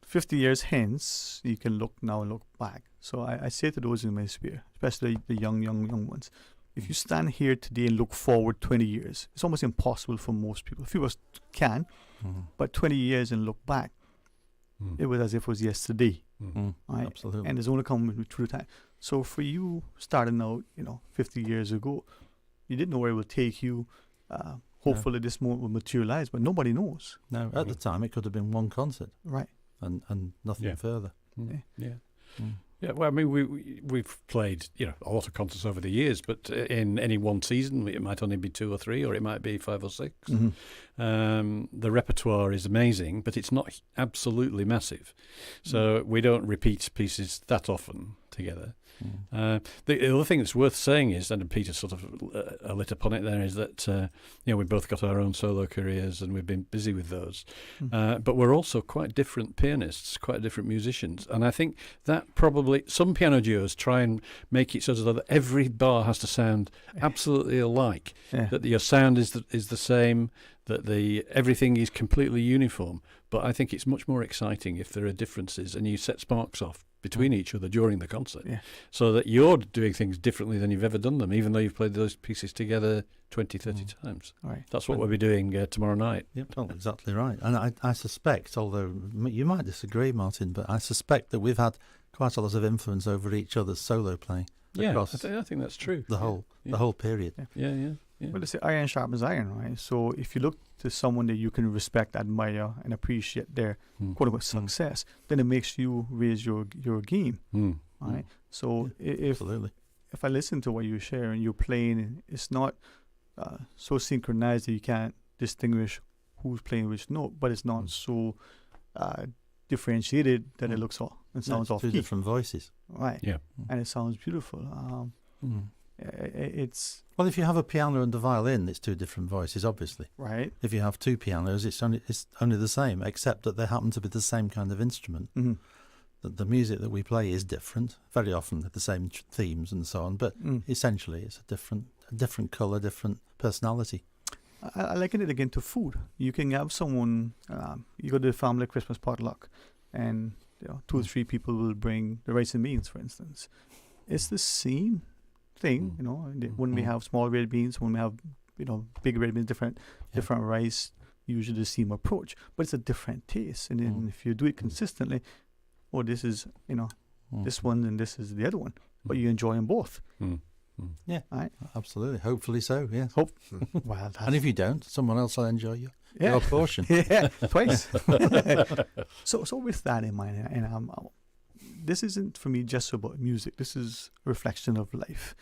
[SPEAKER 6] 50 years hence, you can look now and look back. So I say to those in my sphere, especially the young ones, if you stand here today and look forward 20 years, it's almost impossible for most people. A few of us can, but 20 years and look back, it was as if it was yesterday. Right?
[SPEAKER 10] Absolutely.
[SPEAKER 6] And it's only come through time. So for you starting out, 50 years ago, you didn't know where it would take you. Hopefully this moment will materialize, but nobody knows.
[SPEAKER 10] No, at the time it could have been one concert.
[SPEAKER 6] Right.
[SPEAKER 10] And nothing further.
[SPEAKER 11] Yeah. Yeah, well, I mean, we've played, a lot of concerts over the years, but in any one season, it might only be 2 or 3, or it might be 5 or 6. The repertoire is amazing, but it's not absolutely massive. So we don't repeat pieces that often together. The other thing that's worth saying is, and Peter sort of lit upon it there, is that we've both got our own solo careers and we've been busy with those, but we're also quite different pianists, quite different musicians, and I think that probably some piano duos try and make it so that every bar has to sound absolutely alike, that your sound is the same, that everything is completely uniform. But I think it's much more exciting if there are differences and you set sparks off between each other during the concert, so that you're doing things differently than you've ever done them, even though you've played those pieces together 20, 30 times.
[SPEAKER 6] Right.
[SPEAKER 11] That's what we'll be doing tomorrow night.
[SPEAKER 10] Yep, well, exactly right. And I suspect, although you might disagree, Martin, but I suspect that we've had quite a lot of influence over each other's solo playing.
[SPEAKER 11] Yeah, I think that's true.
[SPEAKER 10] The whole period.
[SPEAKER 11] Yeah.
[SPEAKER 6] Well, they say iron sharpens iron, right? So if you look to someone that you can respect, admire, and appreciate their quote-unquote success, then it makes you raise your game, right? So if I listen to what you share and you're playing, it's not so synchronized that you can't distinguish who's playing which note, but it's not so differentiated that it looks all and sounds off key.
[SPEAKER 10] 2 different voices,
[SPEAKER 6] right?
[SPEAKER 11] Yeah,
[SPEAKER 6] and it sounds beautiful. It's
[SPEAKER 10] well, if you have a piano and a violin, it's 2 different voices, obviously.
[SPEAKER 6] Right.
[SPEAKER 10] If you have 2 pianos, it's only the same, except that they happen to be the same kind of instrument. The music that we play is different, very often the same themes and so on, but essentially it's a different colour, different personality.
[SPEAKER 6] I liken it again to food. You can have someone, you go to the family Christmas potluck, and 2 or 3 people will bring the rice and beans, for instance. It's the same thing, when we have small red beans, when we have big red beans, different rice, usually the same approach, but it's a different taste. And then if you do it consistently, this is this one and this is the other one, but you enjoy them both.
[SPEAKER 10] Yeah,
[SPEAKER 6] right.
[SPEAKER 10] Absolutely. Hopefully so. Yes.
[SPEAKER 6] Well,
[SPEAKER 10] and if you don't, someone else will enjoy your portion.
[SPEAKER 6] Yeah, twice. So with that in mind, and this isn't for me just about music. This is a reflection of life,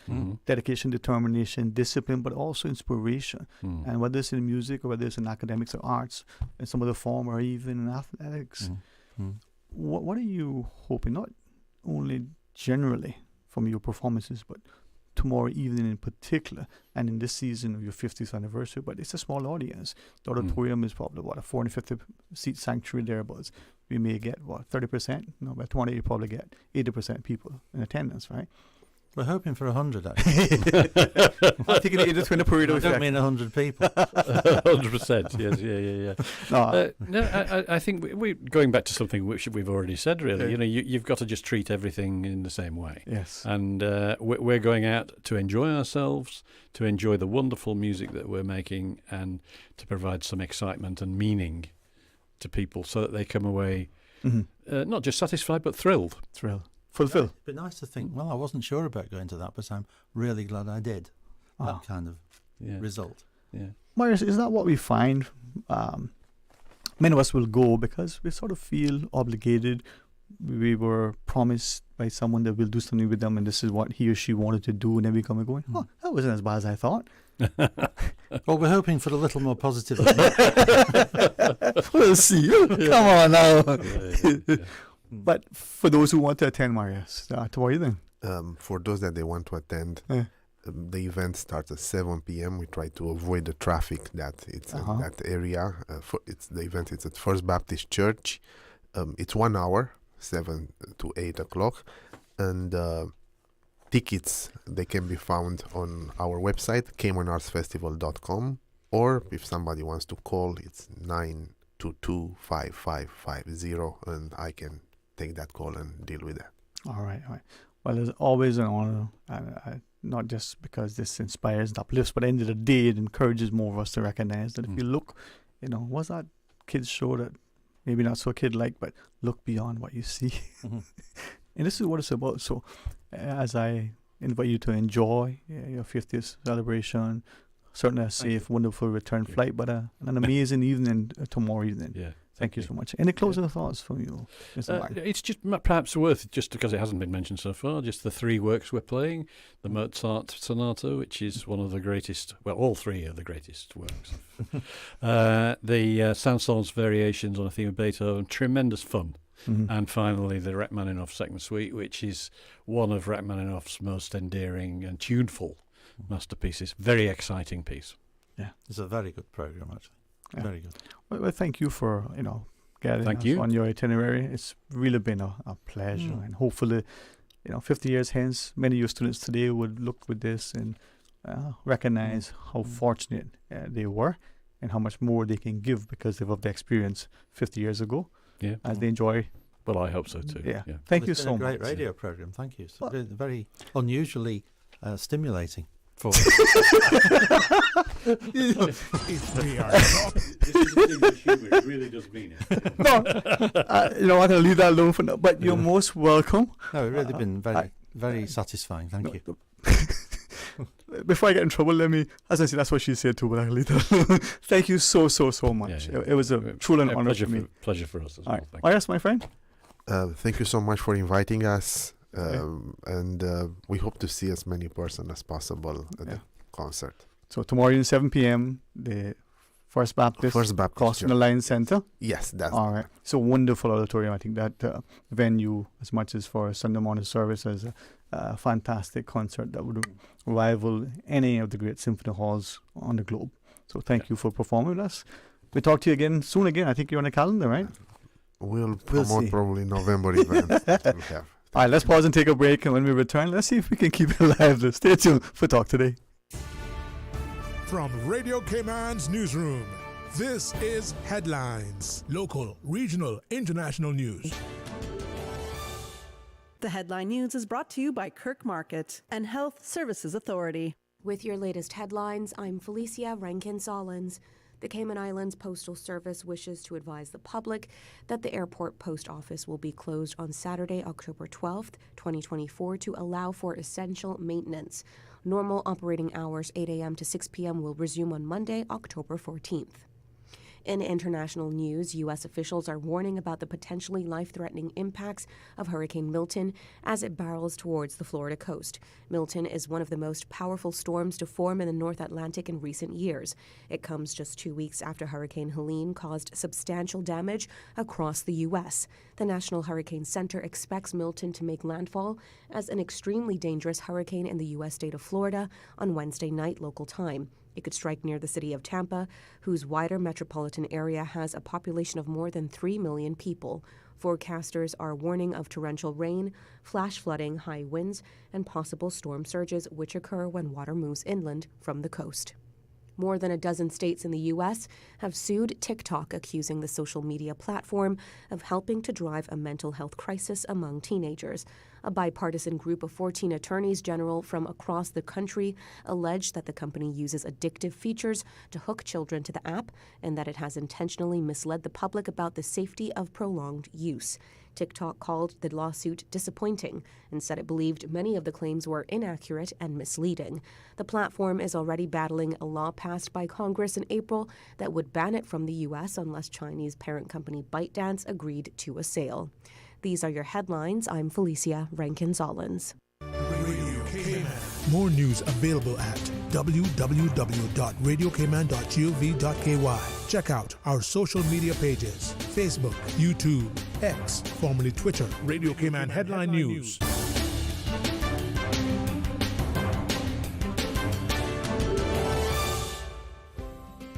[SPEAKER 6] dedication, determination, discipline, but also inspiration. And whether it's in music or whether it's in academics or arts, in some other form, or even in athletics, what are you hoping? Not only generally from your performances, but tomorrow evening in particular, and in this season of your 50th anniversary, but it's a small audience. The auditorium is probably, a 450 seat sanctuary thereabouts. We may get, 30%? No, by 20 you probably get 80% people in attendance, right?
[SPEAKER 10] We're hoping for 100, actually.
[SPEAKER 6] I think it is 20 period of
[SPEAKER 10] I don't mean 100 people.
[SPEAKER 11] 100%, yes, yeah. I think we're going back to something which we've already said, really. You've got to just treat everything in the same way.
[SPEAKER 6] Yes.
[SPEAKER 11] And we're going out to enjoy ourselves, to enjoy the wonderful music that we're making, and to provide some excitement and meaning to people so that they come away not just satisfied, but thrilled.
[SPEAKER 6] Fulfill.
[SPEAKER 10] It'd be nice to think, well, I wasn't sure about going to that, but I'm really glad I did. That kind of result.
[SPEAKER 11] Yeah.
[SPEAKER 6] Marius, is that what we find many of us will go because we sort of feel obligated. We were promised by someone that we'll do something with them, and this is what he or she wanted to do, and then we come and going, oh, that wasn't as bad as I thought.
[SPEAKER 10] Well, we're hoping for a little more positive.
[SPEAKER 6] We'll see. Come on now. But for those who want to attend, Marius, what are you then?
[SPEAKER 9] For those that they want to attend, the event starts at 7 p.m. We try to avoid the traffic that it's in that area. The event is at First Baptist Church. It's 1 hour, 7 to 8 o'clock, and tickets, they can be found on our website, caymanartsfestival.com, or if somebody wants to call, it's 922-5550, and I can take that call and deal with that. All right.
[SPEAKER 6] Well, it's always an honor, not just because this inspires and uplifts, but at the end of the day, it encourages more of us to recognize that if you look, what's that kids show that maybe not so kid-like, but look beyond what you see. And this is what it's about. So as I invite you to enjoy your 50th celebration, certainly a safe, wonderful return flight, but an amazing evening tomorrow evening. Yeah. Thank you so much. Any closing thoughts from you, Mr. Martin?
[SPEAKER 11] It's just perhaps worth, just because it hasn't been mentioned so far, just the three works we're playing. The Mozart Sonata, which is one of the greatest, well, all three are the greatest works. The Saint-Saëns variations on a theme of Beethoven, tremendous fun. And finally, the Rachmaninoff Second Suite, which is one of Rachmaninoff's most endearing and tuneful masterpieces. Very exciting piece.
[SPEAKER 10] Yeah, it's a very good program, actually. Yeah. Very good.
[SPEAKER 6] Well, thank you for getting us on your itinerary. It's really been a pleasure, and hopefully, 50 years hence, many of your students today would look with this and recognize how fortunate they were and how much more they can give because of the experience 50 years ago. Yeah, as they enjoy.
[SPEAKER 11] Well, I hope so too.
[SPEAKER 6] Yeah, thank you so much.
[SPEAKER 10] Great radio program. Thank you. It's very unusually stimulating. For
[SPEAKER 11] This is English humor. It really does mean it.
[SPEAKER 6] No, I'm going to leave that alone for now. But you're most welcome.
[SPEAKER 10] No, it's really been very satisfying. Thank you.
[SPEAKER 6] Before I get in trouble, let me, as I said, that's what she said too, but I'll leave that alone. Thank you so much. Yeah. It was a true and honor for me.
[SPEAKER 11] Pleasure for us as well.
[SPEAKER 6] Yes, my friend.
[SPEAKER 9] Thank you so much for inviting us. And we hope to see as many persons as possible at the concert.
[SPEAKER 6] So tomorrow at 7 p.m., the First Baptist Crossing the Line Center.
[SPEAKER 9] Yes, that's
[SPEAKER 6] all right. It's a wonderful auditorium. I think that venue, as much as for a Sunday morning service, is a fantastic concert that would rival any of the great symphony halls on the globe. So thank you for performing with us. We'll talk to you again soon. I think you're on the calendar, right?
[SPEAKER 9] We'll promote probably November events that we'll have.
[SPEAKER 6] All right, let's pause and take a break, and when we return, let's see if we can keep it alive. Stay tuned for Talk Today.
[SPEAKER 5] From Radio Cayman's newsroom, this is Headlines. Local, regional, international news.
[SPEAKER 1] The Headline News is brought to you by Kirk Market and Health Services Authority.
[SPEAKER 21] With your latest headlines, I'm Felicia Rankin-Solins. The Cayman Islands Postal Service wishes to advise the public that the airport post office will be closed on Saturday, October 12th, 2024, to allow for essential maintenance. Normal operating hours, 8 a.m. to 6 p.m., will resume on Monday, October 14th. In international news, U.S. officials are warning about the potentially life-threatening impacts of Hurricane Milton as it barrels towards the Florida coast. Milton is one of the most powerful storms to form in the North Atlantic in recent years. It comes just 2 weeks after Hurricane Helene caused substantial damage across the U.S. The National Hurricane Center expects Milton to make landfall as an extremely dangerous hurricane in the U.S. state of Florida on Wednesday night local time. It could strike near the city of Tampa, whose wider metropolitan area has a population of more than 3 million people. Forecasters are warning of torrential rain, flash flooding, high winds, and possible storm surges, which occur when water moves inland from the coast. More than a dozen states in the U.S. have sued TikTok, accusing the social media platform of helping to drive a mental health crisis among teenagers. A bipartisan group of 14 attorneys general from across the country allege that the company uses addictive features to hook children to the app and that it has intentionally misled the public about the safety of prolonged use. TikTok called the lawsuit disappointing and said it believed many of the claims were inaccurate and misleading. The platform is already battling a law passed by Congress in April that would ban it from the U.S. unless Chinese parent company ByteDance agreed to a sale. These are your headlines. I'm Felicia Rankin-Zollins.
[SPEAKER 5] More news available at www.radiocayman.gov.ky. Check out our social media pages: Facebook, YouTube, X, formerly Twitter, Radio Cayman Headline News.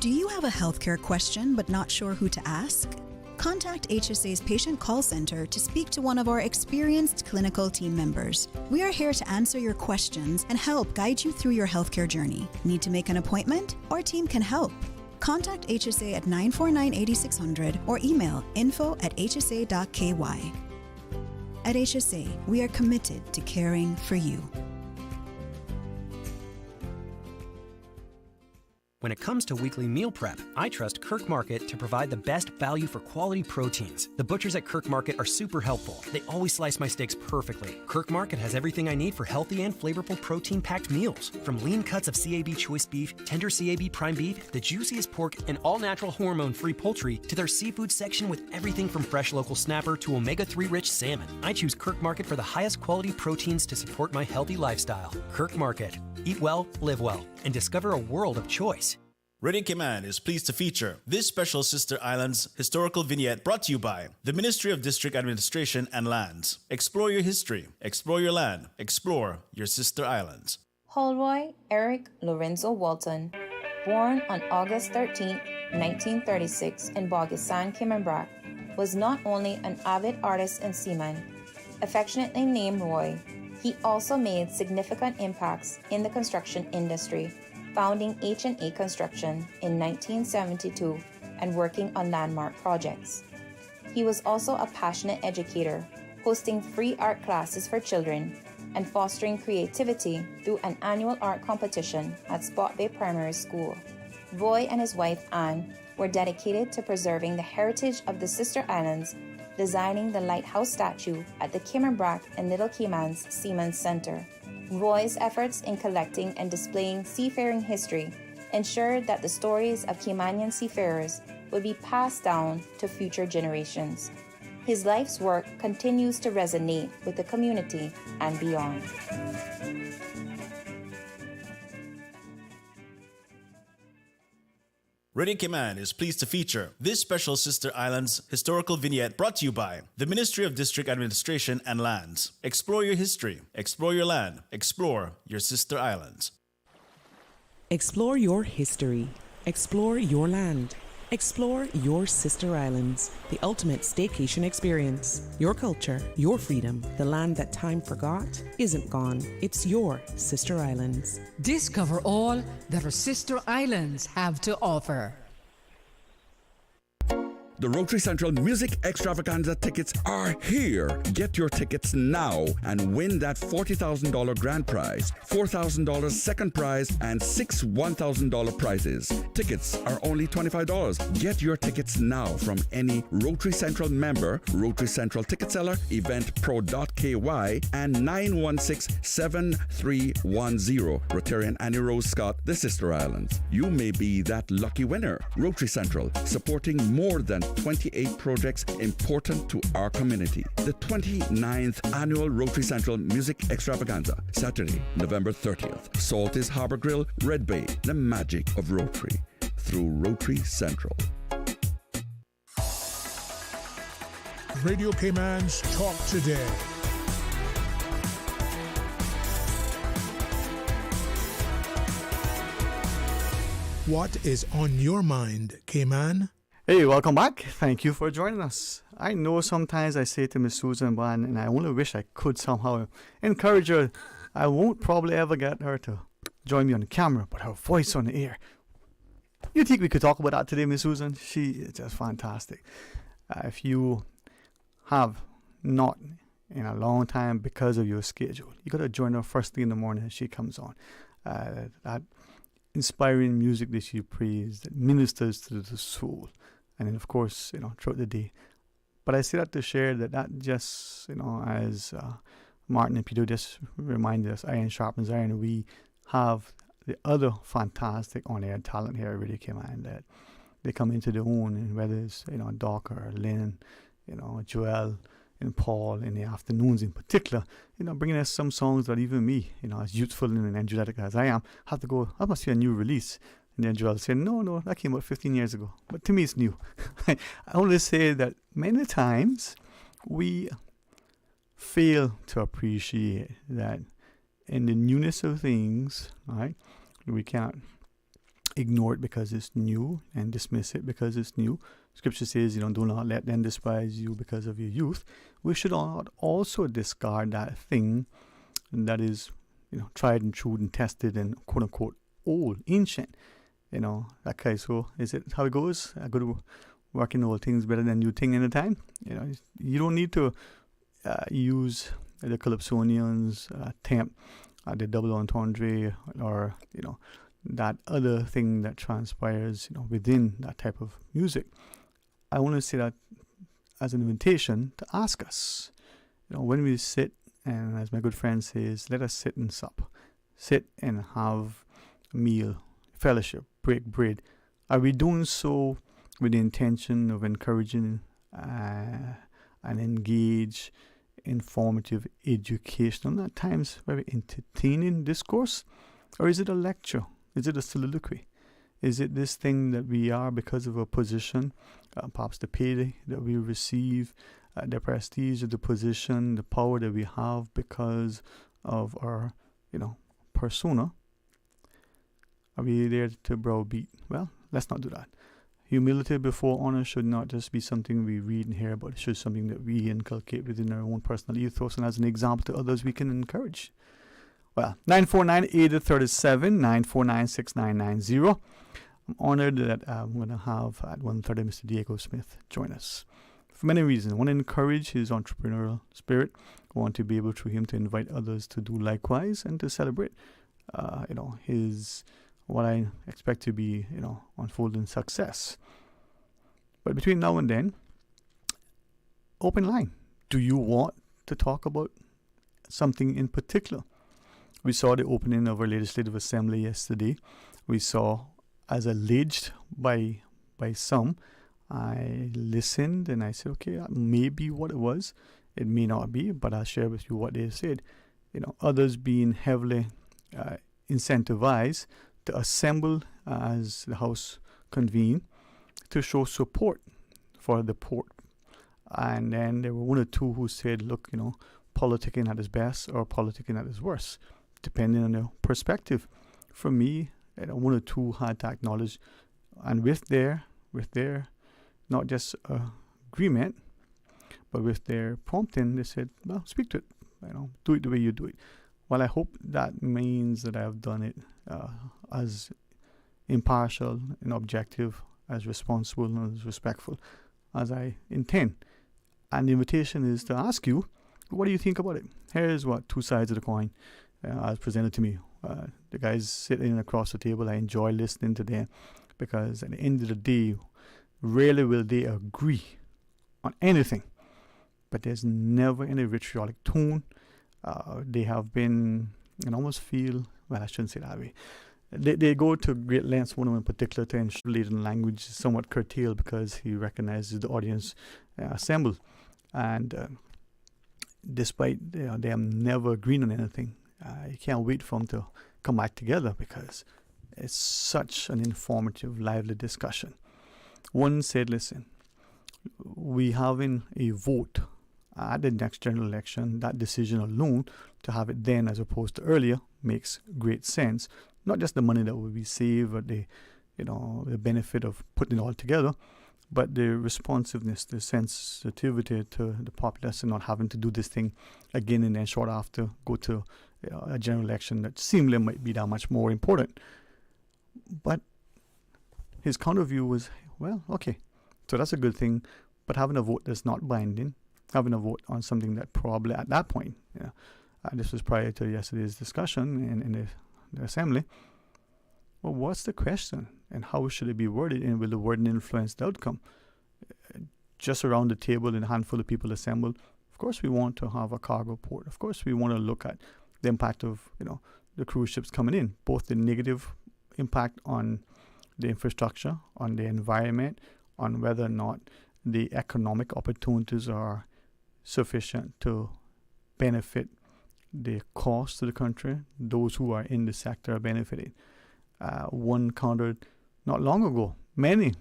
[SPEAKER 2] Do you have a healthcare question but not sure who to ask? Contact HSA's Patient Call Center to speak to one of our experienced clinical team members. We are here to answer your questions and help guide you through your healthcare journey. Need to make an appointment? Our team can help. Contact HSA at 949-8600 or email info@hsa.ky. At HSA, we are committed to caring for you.
[SPEAKER 22] When it comes to weekly meal prep, I trust Kirk Market to provide the best value for quality proteins. The butchers at Kirk Market are super helpful. They always slice my steaks perfectly. Kirk Market has everything I need for healthy and flavorful protein-packed meals. From lean cuts of CAB choice beef, tender CAB prime beef, the juiciest pork, and all-natural hormone-free poultry, to their seafood section with everything from fresh local snapper to omega-3 rich salmon. I choose Kirk Market for the highest quality proteins to support my healthy lifestyle. Kirk Market. Eat well, live well, and discover a world of choice.
[SPEAKER 23] Radio Cayman is pleased to feature this special Sister Islands historical vignette brought to you by the Ministry of District Administration and Lands. Explore your history, explore your land, explore your Sister Islands.
[SPEAKER 24] Holroy Eric Lorenzo Walton, born on August 13, 1936 in Bogasan, Cayman, was not only an avid artist and seaman, affectionately named Roy. He also made significant impacts in the construction industry, founding H&A Construction in 1972 and working on landmark projects. He was also a passionate educator, hosting free art classes for children and fostering creativity through an annual art competition at Spot Bay Primary School. Roy and his wife Anne were dedicated to preserving the heritage of the Sister Islands, designing the lighthouse statue at the Cayman Brac and Little Cayman's Seamen's Center. Roy's efforts in collecting and displaying seafaring history ensured that the stories of Caymanian seafarers would be passed down to future generations. His life's work continues to resonate with the community and beyond.
[SPEAKER 23] Radio Cayman is pleased to feature this special Sister Islands historical vignette brought to you by the Ministry of District Administration and Lands. Explore your history, explore your land, explore your Sister Islands.
[SPEAKER 25] Explore your history, explore your land, explore your Sister Islands, the ultimate staycation experience. Your culture, your freedom, the land that time forgot isn't gone. It's your Sister Islands.
[SPEAKER 26] Discover all that our Sister Islands have to offer.
[SPEAKER 27] The Rotary Central Music Extravaganza tickets are here. Get your tickets now and win that $40,000 grand prize, $4,000 second prize, and 6 $1,000 prizes. Tickets are only $25. Get your tickets now from any Rotary Central member, Rotary Central ticket seller, eventpro.ky, and 916-7310. Rotarian Annie Rose Scott, the Sister Islands. You may be that lucky winner. Rotary Central, supporting more than 28 projects important to our community. The 29th Annual Rotary Central Music Extravaganza, Saturday, November 30th. Salty's Harbor Grill, Red Bay, the magic of Rotary, through Rotary Central.
[SPEAKER 5] Radio Cayman's Talk Today. What is on your mind, Cayman?
[SPEAKER 6] Hey, welcome back. Thank you for joining us. I know sometimes I say to Miss Susan Bond, and I only wish I could somehow encourage her. I won't probably ever get her to join me on the camera, but her voice on the air. You think we could talk about that today, Miss Susan? She is just fantastic. If you have not in a long time because of your schedule, you got to join her first thing in the morning as she comes on. That inspiring music that she plays, that ministers to the soul. And then, of course, throughout the day. But I say that to share that just, as Martin and Peter just reminded us, iron sharpens iron. We have the other fantastic on-air talent here at Radio Cayman that they come into their own, and whether it's, Doc or Lynn, Joel and Paul in the afternoons in particular, bringing us some songs that even me, as youthful and energetic as I am, have to go, that must be a new release. And then Joel said, no, that came out 15 years ago. But to me, it's new. I only say that many times we fail to appreciate that in the newness of things, right, we can't ignore it because it's new and dismiss it because it's new. Scripture says, do not let them despise you because of your youth. We should not also discard that thing that is, tried and true and tested and quote unquote old, ancient. Okay, so is it how it goes? I go to work in old things better than new thing in a time. You don't need to use the Calypsonians temp, the double entendre, or that other thing that transpires within that type of music. I want to say that as an invitation to ask us, when we sit, and as my good friend says, let us sit and sup, sit and have a meal, fellowship, break bread. Are we doing so with the intention of encouraging and engage informative, educational, at times very entertaining discourse? Or is it a lecture? Is it a soliloquy? Is it this thing that we are because of a position, perhaps the pay that we receive, the prestige of the position, the power that we have because of our, persona? Are we there to browbeat? Well, let's not do that. Humility before honor should not just be something we read and hear, but it should be something that we inculcate within our own personal ethos, and as an example to others we can encourage. Well, 949-8037, 949-6990. I'm honored that I'm going to have at 1:30 Mr. Diego Smith join us. For many reasons. I want to encourage his entrepreneurial spirit. I want to be able through him to invite others to do likewise and to celebrate, his what I expect to be, unfolding success. But between now and then, open line. Do you want to talk about something in particular? We saw the opening of our Legislative Assembly yesterday. We saw, as alleged by some, I listened and I said, okay, that may be what it was. It may not be, but I'll share with you what they said. Others being heavily incentivized to assemble as the House convened to show support for the port. And then there were one or two who said, look, politicking at its best or politicking at its worst, depending on their perspective. For me, one or two had to acknowledge, and with their not just agreement, but with their prompting, they said, well, speak to it, do it the way you do it. Well, I hope that means that I have done it as impartial and objective, as responsible and as respectful as I intend. And the invitation is to ask you, what do you think about it? Here's two sides of the coin as presented to me. The guys sitting across the table, I enjoy listening to them because at the end of the day, rarely will they agree on anything. But there's never any vitriolic tone. They have been, and almost feel, well, I shouldn't say that way. They go to great lengths, one of them in particular, to ensure the language is somewhat curtailed because he recognizes the audience assembled. And despite them never agreeing on anything, you can't wait for them to come back together because it's such an informative, lively discussion. One said, listen, we having a vote at the next general election, that decision alone, to have it then as opposed to earlier, makes great sense. Not just the money that will be saved or the benefit of putting it all together, but the responsiveness, the sensitivity to the populace and not having to do this thing again and then short after go to a general election that seemingly might be that much more important. But his counter view was, well, okay, so that's a good thing, but having a vote that's not binding, having a vote on something that probably at that point, this was prior to yesterday's discussion in the assembly. Well, what's the question and how should it be worded, and will the wording influence the outcome? just around the table and a handful of people assembled. Of course, we want to have a cargo port. Of course, we want to look at the impact of, the cruise ships coming in, both the negative impact on the infrastructure, on the environment, on whether or not the economic opportunities are sufficient to benefit the cost to the country. Those who are in the sector are benefiting. One counted not long ago, many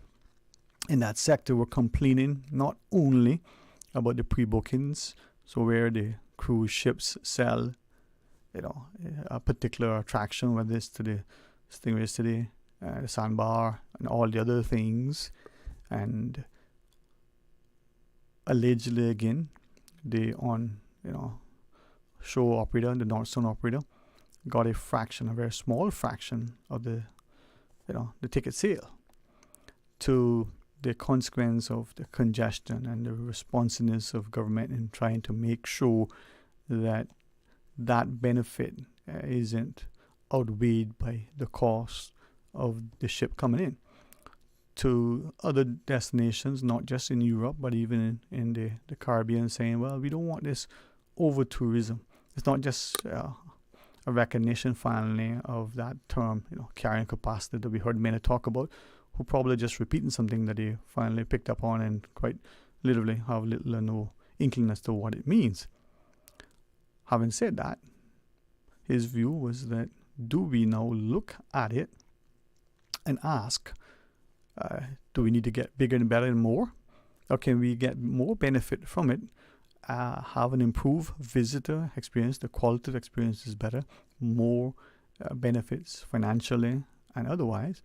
[SPEAKER 6] in that sector were complaining not only about the pre-bookings, so where the cruise ships sell, a particular attraction, whether it's to the Stingray City, the Sandbar, and all the other things, and allegedly again, the show operator, the Northstone operator, got a very small fraction of the ticket sale, to the consequence of the congestion and the responsiveness of government in trying to make sure that benefit isn't outweighed by the cost of the ship coming in to other destinations, not just in Europe, but even in the Caribbean, saying, well, we don't want this over-tourism. It's not just a recognition, finally, of that term, carrying capacity that we heard many talk about, who probably just repeating something that they finally picked up on and quite literally have little or no inkling as to what it means. Having said that, his view was that, do we now look at it and ask, do we need to get bigger and better and more? Or can we get more benefit from it, have an improved visitor experience, the quality of experience is better, more benefits financially and otherwise,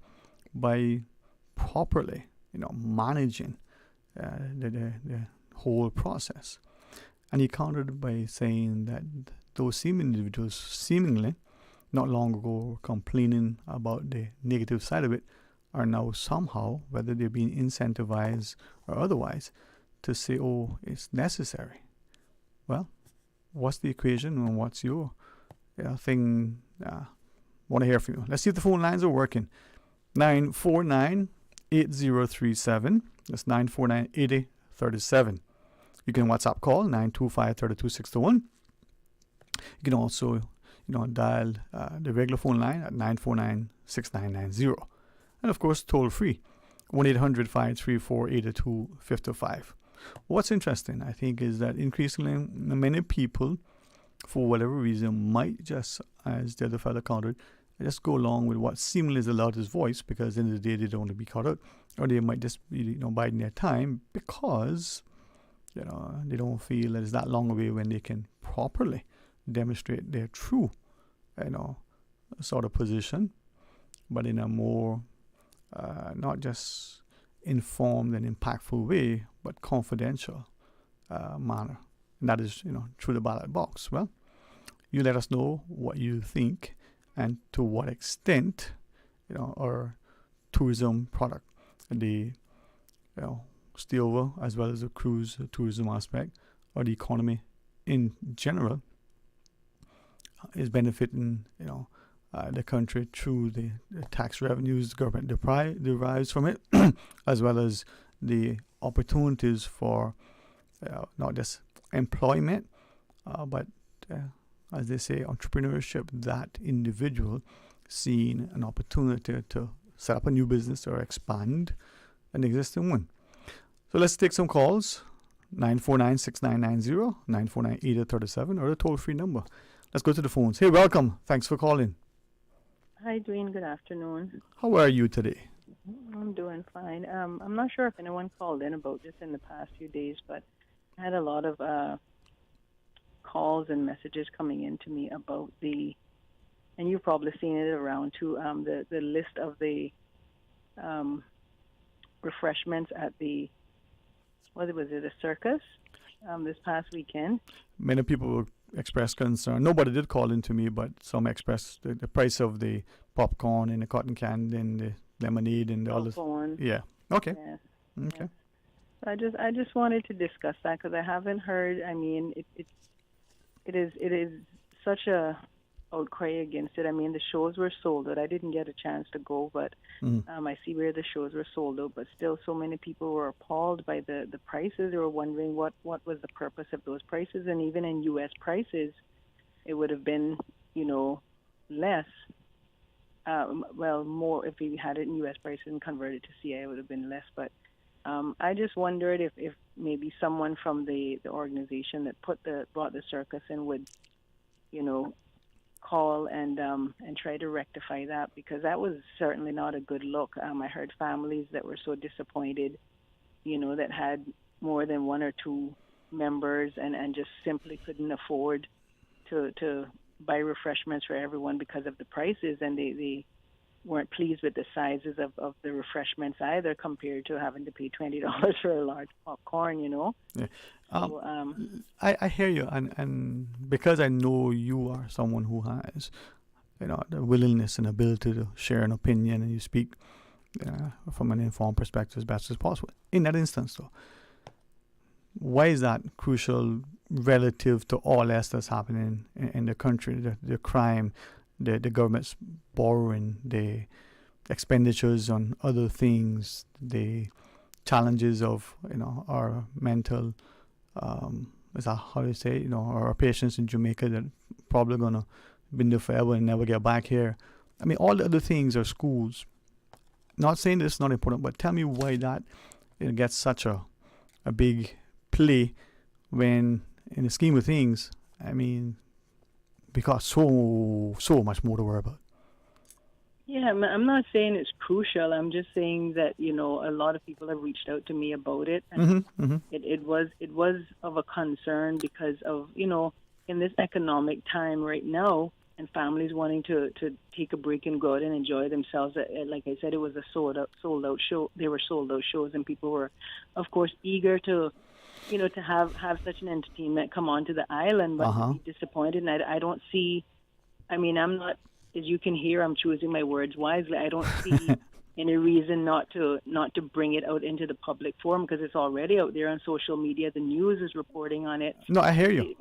[SPEAKER 6] by properly, managing the whole process. And he countered by saying that those same individuals seemingly not long ago were complaining about the negative side of it are now somehow, whether they're being incentivized or otherwise, to say, oh, it's necessary. Well, what's the equation and what's your thing? Want to hear from you. Let's see if the phone lines are working. 949-8037. That's 949-8037. You can WhatsApp call 925-32621. You can also, dial the regular phone line at 949-6990. And of course, toll free, 1-800-534-8255. What's interesting, I think, is that increasingly many people, for whatever reason, might just, as the other fellow countered, just go along with what seemingly is the loudest voice, because at the end of the day, they don't want to be caught out. Or they might just be, biding their time because, they don't feel that it's that long away when they can properly demonstrate their true, sort of position, but in a more, not just informed and impactful way, but confidential manner. And that is, through the ballot box. Well, you let us know what you think and to what extent, our tourism product, the, stay over as well as the cruise tourism aspect, or the economy in general, is benefiting, the country through the tax revenues the government derives from it, as well as the opportunities for not just employment, but as they say, entrepreneurship, that individual seeing an opportunity to set up a new business or expand an existing one. So let's take some calls. 949-6990, 949-8037, or a toll-free number. Let's go to the phones. Hey, welcome. Thanks for calling.
[SPEAKER 3] Hi, Dwayne. Good afternoon.
[SPEAKER 6] How are you today?
[SPEAKER 3] I'm doing fine. I'm not sure if anyone called in about this in the past few days, but I had a lot of calls and messages coming in to me about and you've probably seen it around too, the list of the refreshments at the, what was it, a circus this past weekend.
[SPEAKER 6] Many people expressed concern. Nobody did call in to me, but some expressed the price of the popcorn and the cotton candy and the lemonade and all this. Yeah. Okay.
[SPEAKER 3] Yeah.
[SPEAKER 6] Okay.
[SPEAKER 3] Yeah. I just wanted to discuss that because I haven't heard. I mean, it is such a outcry against it. I mean, the shows were sold out. I didn't get a chance to go, but I see where the shows were sold out. But still, so many people were appalled by the prices. They were wondering what was the purpose of those prices. And even in U.S. prices, it would have been, less. Well, more if we had it in U.S. prices and converted to CA, it would have been less. But I just wondered if maybe someone from the organization that brought the circus in would, call and try to rectify that, because that was certainly not a good look. I heard families that were so disappointed, that had more than one or two members and just simply couldn't afford to buy refreshments for everyone because of the prices, and they weren't pleased with the sizes of the refreshments either, compared to having to pay $20 for a large popcorn,
[SPEAKER 6] Yeah.
[SPEAKER 3] So,
[SPEAKER 6] I hear you, and because I know you are someone who has, the willingness and ability to share an opinion, and you speak from an informed perspective as best as possible. In that instance, though, why is that crucial relative to all else that's happening in the country? The crime, the government's borrowing, the expenditures on other things, the challenges of our mental, is that how you say, our patients in Jamaica that probably gonna been there forever and never get back here. I mean, all the other things are schools. Not saying that it's not important, but tell me why that gets such a big play when, in the scheme of things, I mean, because so much more to worry about.
[SPEAKER 3] Yeah, I'm not saying it's crucial. I'm just saying that a lot of people have reached out to me about it, and it was of a concern because of in this economic time right now, and families wanting to take a break and go out and enjoy themselves. Like I said, it was a sold out show. They were sold out shows, and people were, of course, eager to to have such an entertainment come onto the island, but to be disappointed. And I don't see. I mean, I'm not. As you can hear, I'm choosing my words wisely. I don't see any reason not to bring it out into the public forum, because it's already out there on social media. The news is reporting on it.
[SPEAKER 6] No, I hear you.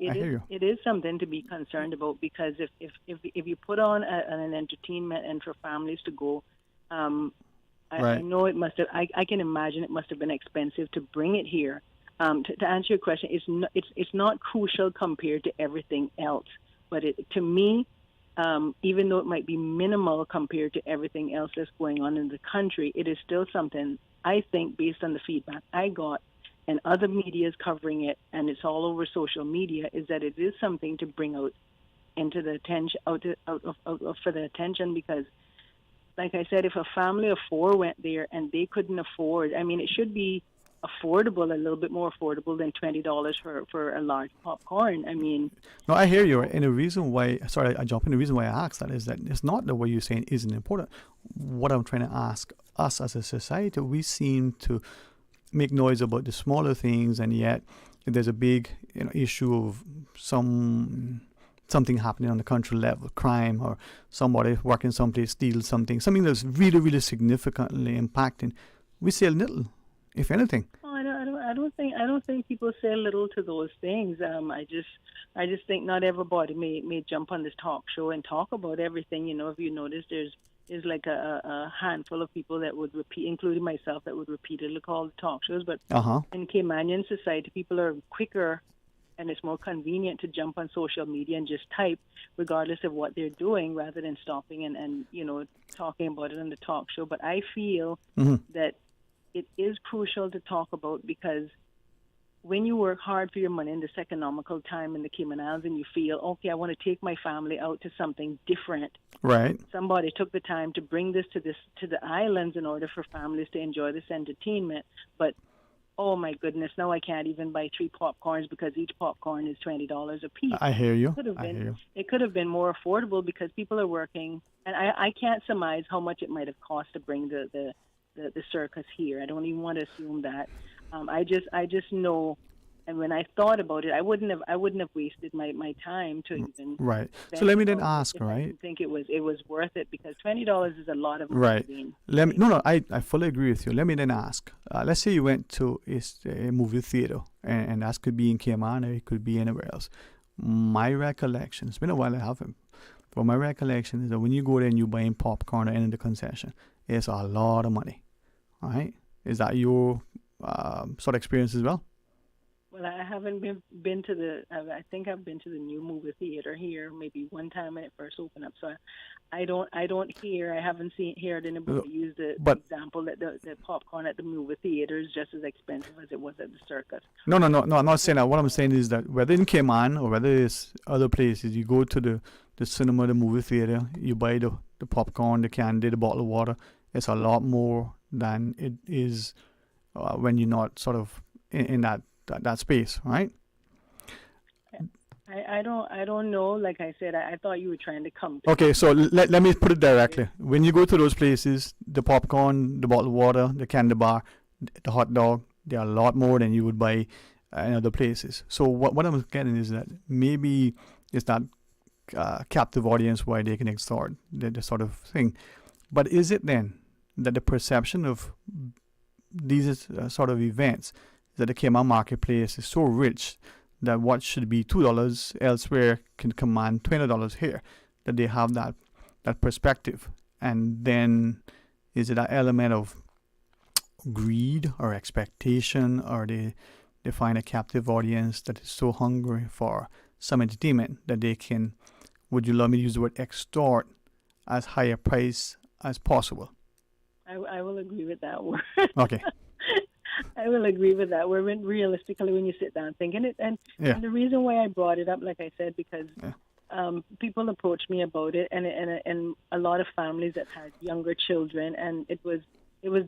[SPEAKER 3] It is something to be concerned about, because if you put on an entertainment and for families to go, I know it must have. I can imagine it must have been expensive to bring it here. To answer your question, it's not crucial compared to everything else, but to me. Even though it might be minimal compared to everything else that's going on in the country, it is still something, I think, based on the feedback I got and other media is covering it, and it's all over social media, is that it is something to bring out into the attention, for the attention, because, like I said, if a family of four went there and they couldn't afford, I mean, it should be affordable, a little bit more affordable than $20 for a large popcorn. I mean,
[SPEAKER 6] no, I hear you. And the reason why, sorry, I jump in. The reason why I ask that is that it's not the way you're saying isn't important. What I'm trying to ask us as a society, we seem to make noise about the smaller things, and yet there's a big issue of something happening on the country level, crime, or somebody working someplace steals something that's really, really significantly impacting. We say little, if anything.
[SPEAKER 3] Oh, I don't think people say little to those things. I just think not everybody may jump on this talk show and talk about everything. If you notice, there's like a handful of people that would repeat, including myself, that would repeatedly call the talk shows. But in Caymanian society, people are quicker, and it's more convenient to jump on social media and just type, regardless of what they're doing, rather than stopping and talking about it on the talk show. But I feel that it is crucial to talk about, because when you work hard for your money in this economical time in the Cayman Islands, and you feel, okay, I want to take my family out to something different.
[SPEAKER 6] Right.
[SPEAKER 3] Somebody took the time to bring this to the islands in order for families to enjoy this entertainment. But oh my goodness, now I can't even buy 3 popcorns because each popcorn is $20 a piece.
[SPEAKER 6] I hear you.
[SPEAKER 3] It could have been more affordable, because people are working, and I can't surmise how much it might have cost to bring the circus here. I don't even want to assume that. I just know, and when I thought about it, I wouldn't have wasted my time to even.
[SPEAKER 6] Right. So let me then ask, right?
[SPEAKER 3] I think it was worth it, because $20 is a lot of money.
[SPEAKER 6] Right. I fully agree with you. Let me then ask. Let's say you went to a movie theater, and that could be in Cayman, or it could be anywhere else. My recollection, it's been a while I haven't from my recollection, is that when you go there and you buying popcorn or any of the concession, it's a lot of money. All right? Is that your sort of experience as well?
[SPEAKER 3] Well, I haven't been to the. I think I've been to the new movie theater here maybe one time when it first opened up. So I haven't heard anybody use the example that the popcorn at the movie theater is just as expensive as it was at the circus.
[SPEAKER 6] No. I'm not saying that. What I'm saying is that whether in Cayman or whether it's other places, you go to the cinema, the movie theater, you buy the popcorn, the candy, the bottle of water. It's a lot more than it is when you're not sort of in that space, right?
[SPEAKER 3] I don't know. Like I said, I thought you were trying to come.
[SPEAKER 6] Okay, so let me put it directly. When you go to those places, the popcorn, the bottled water, the candy bar, the hot dog, they're a lot more than you would buy in other places. So what I'm getting is that maybe it's that captive audience why they can extort the sort of thing. But is it then that the perception of these sort of events, that the Cayman marketplace is so rich that what should be $2 elsewhere can command $20 here, that they have that perspective? And then is it an element of greed or expectation, or they find a captive audience that is so hungry for some entertainment that they can, would you allow me to use the word extort, as high a price as possible?
[SPEAKER 3] I will agree with that word.
[SPEAKER 6] Okay.
[SPEAKER 3] I will agree with that. We're realistically, when you sit down thinking it, and the reason why I brought it up, like I said, because people approached me about it, and a lot of families that had younger children, and it was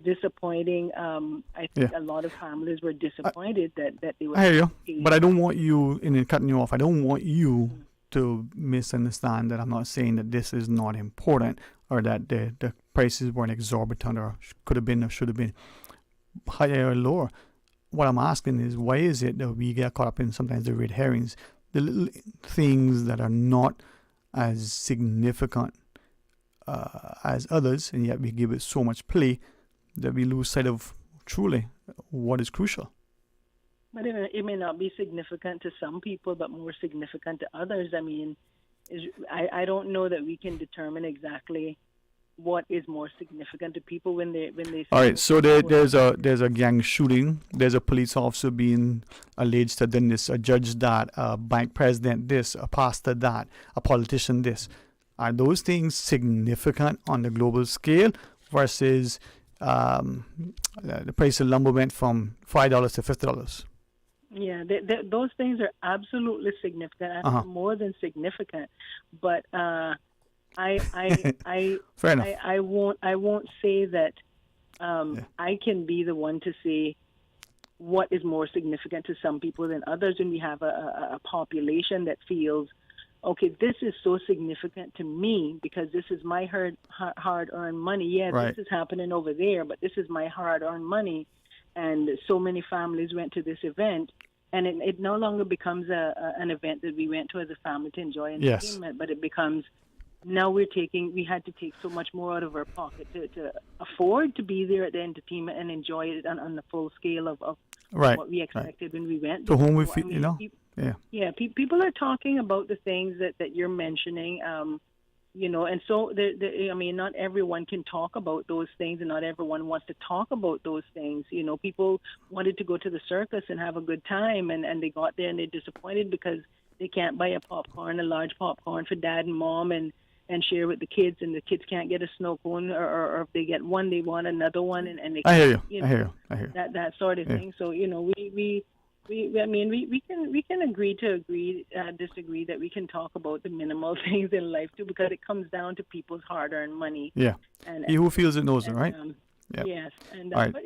[SPEAKER 3] disappointing. I think a lot of families were disappointed that they were.
[SPEAKER 6] I hear you, but I don't want you, in cutting you off, I don't want you to misunderstand that I'm not saying that this is not important, or that the prices weren't exorbitant, or could have been or should have been higher or lower. What I'm asking is, why is it that we get caught up in sometimes the red herrings, the little things that are not as significant as others, and yet we give it so much play that we lose sight of truly what is crucial?
[SPEAKER 3] But it may not be significant to some people, but more significant to others. I mean, I don't know that we can determine exactly what is more significant to people when they.
[SPEAKER 6] All right, so there's a gang shooting. There's a police officer being alleged to have done this, a judge that, a bank president this, a pastor that, a politician this. Are those things significant on the global scale versus the price of lumber went from $5 to $50?
[SPEAKER 3] Yeah, those things are absolutely significant, more than significant. But
[SPEAKER 6] Fair enough.
[SPEAKER 3] I won't say that I can be the one to say what is more significant to some people than others, and we have a population that feels, okay, this is so significant to me because this is my hard-earned money. Yeah,
[SPEAKER 6] right.
[SPEAKER 3] This is happening over there, but this is my hard-earned money. And so many families went to this event, and it no longer becomes an event that we went to as a family to enjoy entertainment, but it becomes, now we had to take so much more out of our pocket to afford to be there at the entertainment and enjoy it on the full scale of what we expected when we went.
[SPEAKER 6] To whom we
[SPEAKER 3] so,
[SPEAKER 6] feel,
[SPEAKER 3] people are talking about the things that you're mentioning, and so not everyone can talk about those things, and not everyone wants to talk about those things. People wanted to go to the circus and have a good time, and they got there and they're disappointed because they can't buy a large popcorn for dad and mom and share with the kids, and the kids can't get a snow cone, or if they get one, they want another one, and they
[SPEAKER 6] I hear
[SPEAKER 3] can't,
[SPEAKER 6] you. I hear you.
[SPEAKER 3] That sort of thing. So we can agree to disagree that we can talk about the minimal things in life too, because it comes down to people's hard-earned money.
[SPEAKER 6] Yeah. He who feels it knows it, right?
[SPEAKER 3] Yes. And
[SPEAKER 6] right.
[SPEAKER 3] But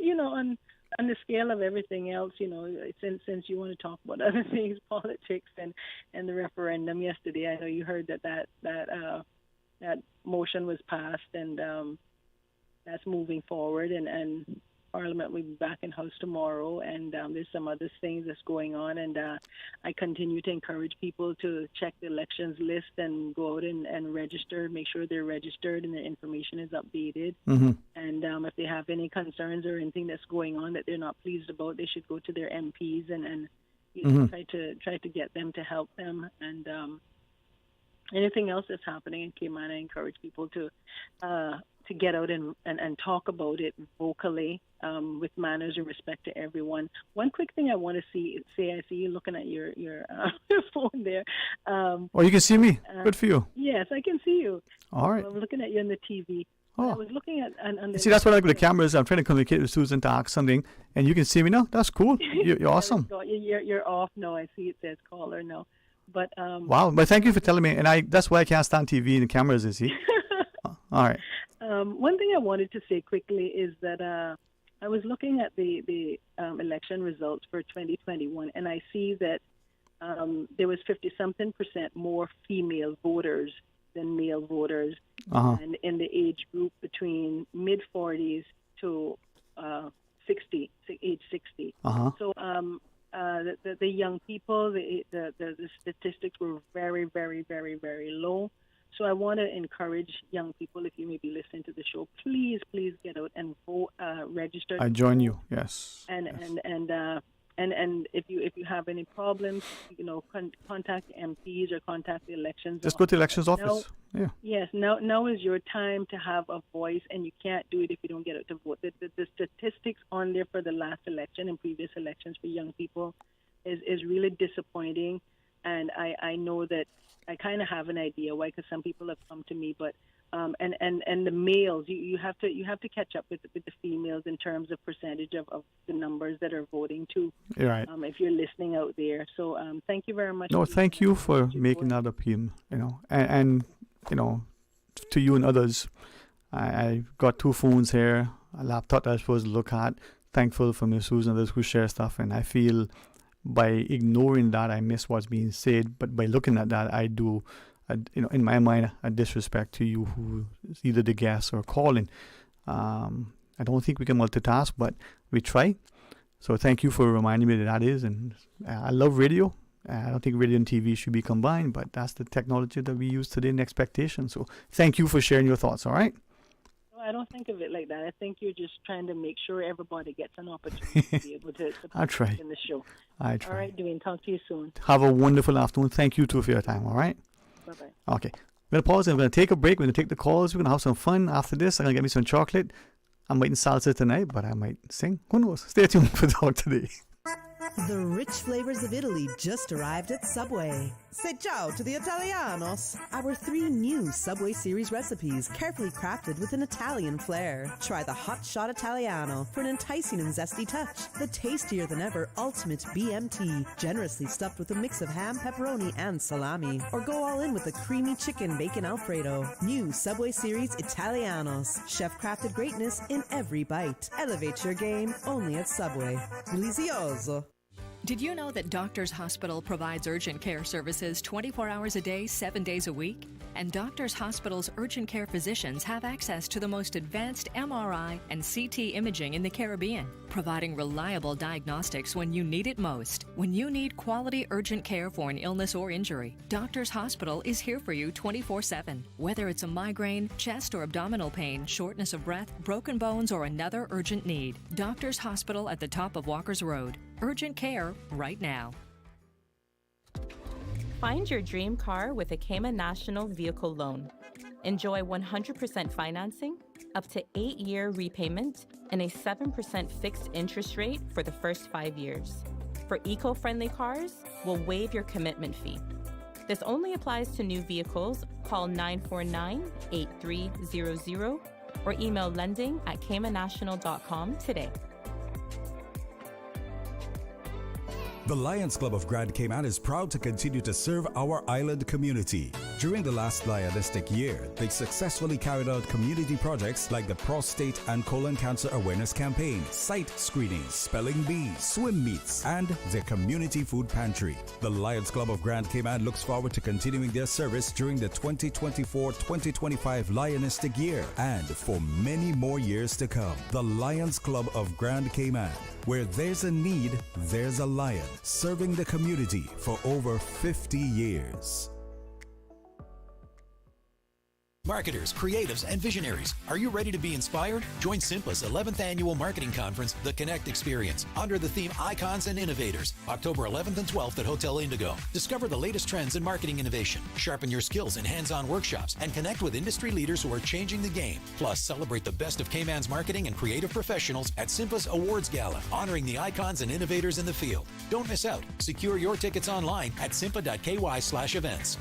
[SPEAKER 3] on the scale of everything else, since you want to talk about other things, politics and the referendum yesterday, I know you heard that motion was passed, and that's moving forward, and Parliament will be back in House tomorrow, and there's some other things that's going on, and I continue to encourage people to check the elections list and go out and register, make sure they're registered and their information is updated.
[SPEAKER 6] Mm-hmm.
[SPEAKER 3] And if they have any concerns or anything that's going on that they're not pleased about, they should go to their MPs and
[SPEAKER 6] mm-hmm.
[SPEAKER 3] try to get them to help them. And anything else that's happening in Cayman, I encourage people to get out and talk about it vocally, with manners and respect to everyone. One quick thing I want to say, I see you looking at your phone there.
[SPEAKER 6] Oh, you can see me. Good for you.
[SPEAKER 3] Yes, I can see you.
[SPEAKER 6] All right.
[SPEAKER 3] I'm looking at you on the TV.
[SPEAKER 6] Oh.
[SPEAKER 3] I was looking at.
[SPEAKER 6] See, that's what I like with the cameras. I'm trying to communicate with Susan to ask something, and you can see me now. That's cool. You're awesome.
[SPEAKER 3] You're off now. I see it says caller now. But
[SPEAKER 6] wow. But thank you for telling me. And that's why I can't stand TV and the cameras, you see. All right.
[SPEAKER 3] One thing I wanted to say quickly is that I was looking at the election results for 2021, and I see that there was 50-something% more female voters than male voters, and in the age group between mid-40s to 60, age 60. So the young people, the statistics were very, very, very, very low. So I want to encourage young people, if you may be listening to the show, please get out and vote, register.
[SPEAKER 6] I join you. Yes.
[SPEAKER 3] And if you have any problems, contact MPs or contact the elections.
[SPEAKER 6] Just go to the elections office. Yeah.
[SPEAKER 3] Yes. Now is your time to have a voice, and you can't do it if you don't get out to vote. The statistics on there for the last election and previous elections for young people is really disappointing, and I know that I kind of have an idea why, because some people have come to me, but and the males, you have to catch up with the females in terms of percentage of the numbers that are voting too.
[SPEAKER 6] You're right.
[SPEAKER 3] If you're listening out there, so thank you very much.
[SPEAKER 6] No, thank you for making that appeal. And to you and others, I got 2 phones here, a laptop that I was supposed to look at. Thankful for Miss Susan and others who share stuff, and I feel by ignoring that I miss what's being said, but by looking at that I do. In my mind, a disrespect to you who is either the guest or calling. I don't think we can multitask, but we try. So thank you for reminding me that is. And I love radio. I don't think radio and TV should be combined, but that's the technology that we use today in expectation. So thank you for sharing your thoughts, all right?
[SPEAKER 3] No, I don't think of it like that. I think you're just trying to make sure everybody gets an opportunity to be able to
[SPEAKER 6] participate
[SPEAKER 3] in the show.
[SPEAKER 6] I try.
[SPEAKER 3] All right, Dwayne, talk to you soon.
[SPEAKER 6] Have a wonderful afternoon. Thank you too for your time, all right?
[SPEAKER 3] Bye-bye.
[SPEAKER 6] Okay. We're going to pause and we're going to take a break. We're going to take the calls. We're going to have some fun after this. I'm going to get me some chocolate. I'm eating salsa tonight, but I might sing. Who knows? Stay tuned for Talk Today.
[SPEAKER 1] The rich flavors of Italy just arrived at Subway. Say ciao to the Italianos. Our 3 new Subway series recipes, carefully crafted with an Italian flair. Try the Hot Shot Italiano for an enticing and zesty touch. The tastier than ever Ultimate BMT, generously stuffed with a mix of ham, pepperoni, and salami. Or go all in with the creamy chicken bacon Alfredo. New Subway series Italianos. Chef-crafted greatness in every bite. Elevate your game only at Subway. Delizioso.
[SPEAKER 4] Did you know that Doctors Hospital provides urgent care services 24 hours a day, 7 days a week? And Doctors Hospital's urgent care physicians have access to the most advanced MRI and CT imaging in the Caribbean, providing reliable diagnostics when you need it most. When you need quality urgent care for an illness or injury, Doctors Hospital is here for you 24/7. Whether it's a migraine, chest or abdominal pain, shortness of breath, broken bones, or another urgent need, Doctors Hospital at the top of Walker's Road. Urgent care right now.
[SPEAKER 14] Find your dream car with a Cayman National Vehicle Loan. Enjoy 100% financing, up to 8-year repayment, and a 7% fixed interest rate for the first 5 years. For eco-friendly cars, we'll waive your commitment fee. This only applies to new vehicles. Call 949-8300 or email lending@caymannational.com today.
[SPEAKER 18] The Lions Club of Grand Cayman is proud to continue to serve our island community. During the last Lionistic year, they successfully carried out community projects like the Prostate and Colon Cancer Awareness Campaign, site screenings, spelling bees, swim meets, and their community food pantry. The Lions Club of Grand Cayman looks forward to continuing their service during the 2024-2025 Lionistic year and for many more years to come. The Lions Club of Grand Cayman. Where there's a need, there's a lion, serving the community for over 50 years.
[SPEAKER 7] Marketers, creatives, and visionaries, are you ready to be inspired? Join SIMPA's 11th annual marketing conference, The Connect Experience, under the theme Icons and Innovators, October 11th and 12th at Hotel Indigo. Discover the latest trends in marketing innovation, sharpen your skills in hands-on workshops, and connect with industry leaders who are changing the game. Plus, celebrate the best of Cayman's marketing and creative professionals at SIMPA's Awards Gala, honoring the icons and innovators in the field. Don't miss out. Secure your tickets online at simpa.ky/events.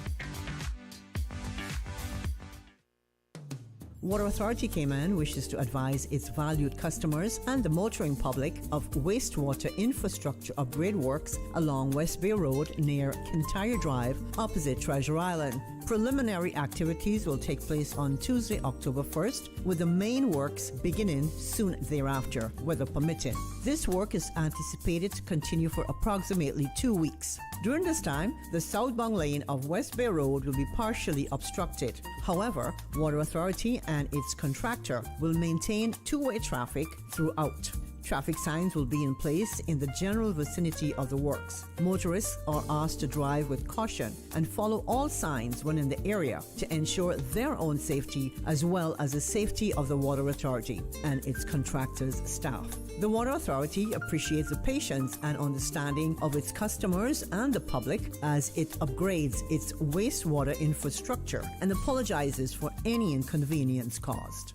[SPEAKER 8] Water Authority Cayman wishes to advise its valued customers and the motoring public of wastewater infrastructure upgrade works along West Bay Road near Kintyre Drive, opposite Treasure Island. Preliminary activities will take place on Tuesday, October 1st, with the main works beginning soon thereafter, weather permitting. This work is anticipated to continue for approximately 2 weeks. During this time, the southbound lane of West Bay Road will be partially obstructed. However, Water Authority and its contractor will maintain two-way traffic throughout. Traffic signs will be in place in the general vicinity of the works. Motorists are asked to drive with caution and follow all signs when in the area to ensure their own safety as well as the safety of the Water Authority and its contractors' staff. The Water Authority appreciates the patience and understanding of its customers and the public as it upgrades its wastewater infrastructure and apologizes for any inconvenience caused.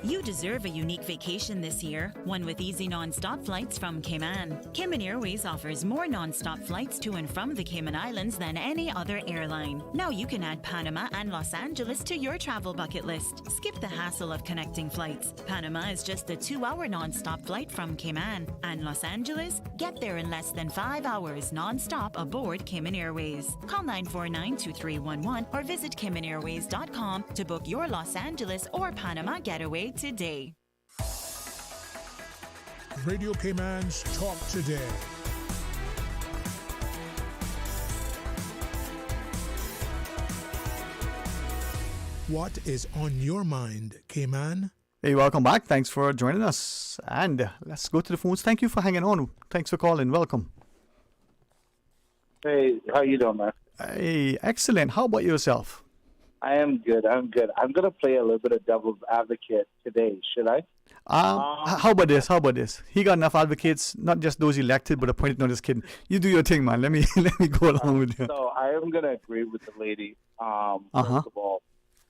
[SPEAKER 12] You deserve a unique vacation this year, one with easy non-stop flights from Cayman. Cayman Airways offers more non-stop flights to and from the Cayman Islands than any other airline. Now you can add Panama and Los Angeles to your travel bucket list. Skip the hassle of connecting flights. Panama is just a 2-hour non-stop flight from Cayman. And Los Angeles? Get there in less than 5 hours non-stop aboard Cayman Airways. Call 949-2311 or visit CaymanAirways.com to book your Los Angeles or Panama getaway today.
[SPEAKER 5] Radio Cayman's Talk Today. What is on your mind, Cayman?
[SPEAKER 6] Hey, welcome back. Thanks for joining us. And let's go to the phones. Thank you for hanging on. Thanks for calling. Welcome.
[SPEAKER 13] Hey, how you doing, man?
[SPEAKER 6] Hey, excellent. How about yourself?
[SPEAKER 13] I am good. I'm good. I'm going to play a little bit of devil's advocate today. Should I?
[SPEAKER 6] How about this? He got enough advocates, not just those elected, but appointed. No, just kidding. You do your thing, man. Let me go along with you.
[SPEAKER 13] So I am going to agree with the lady, first of all.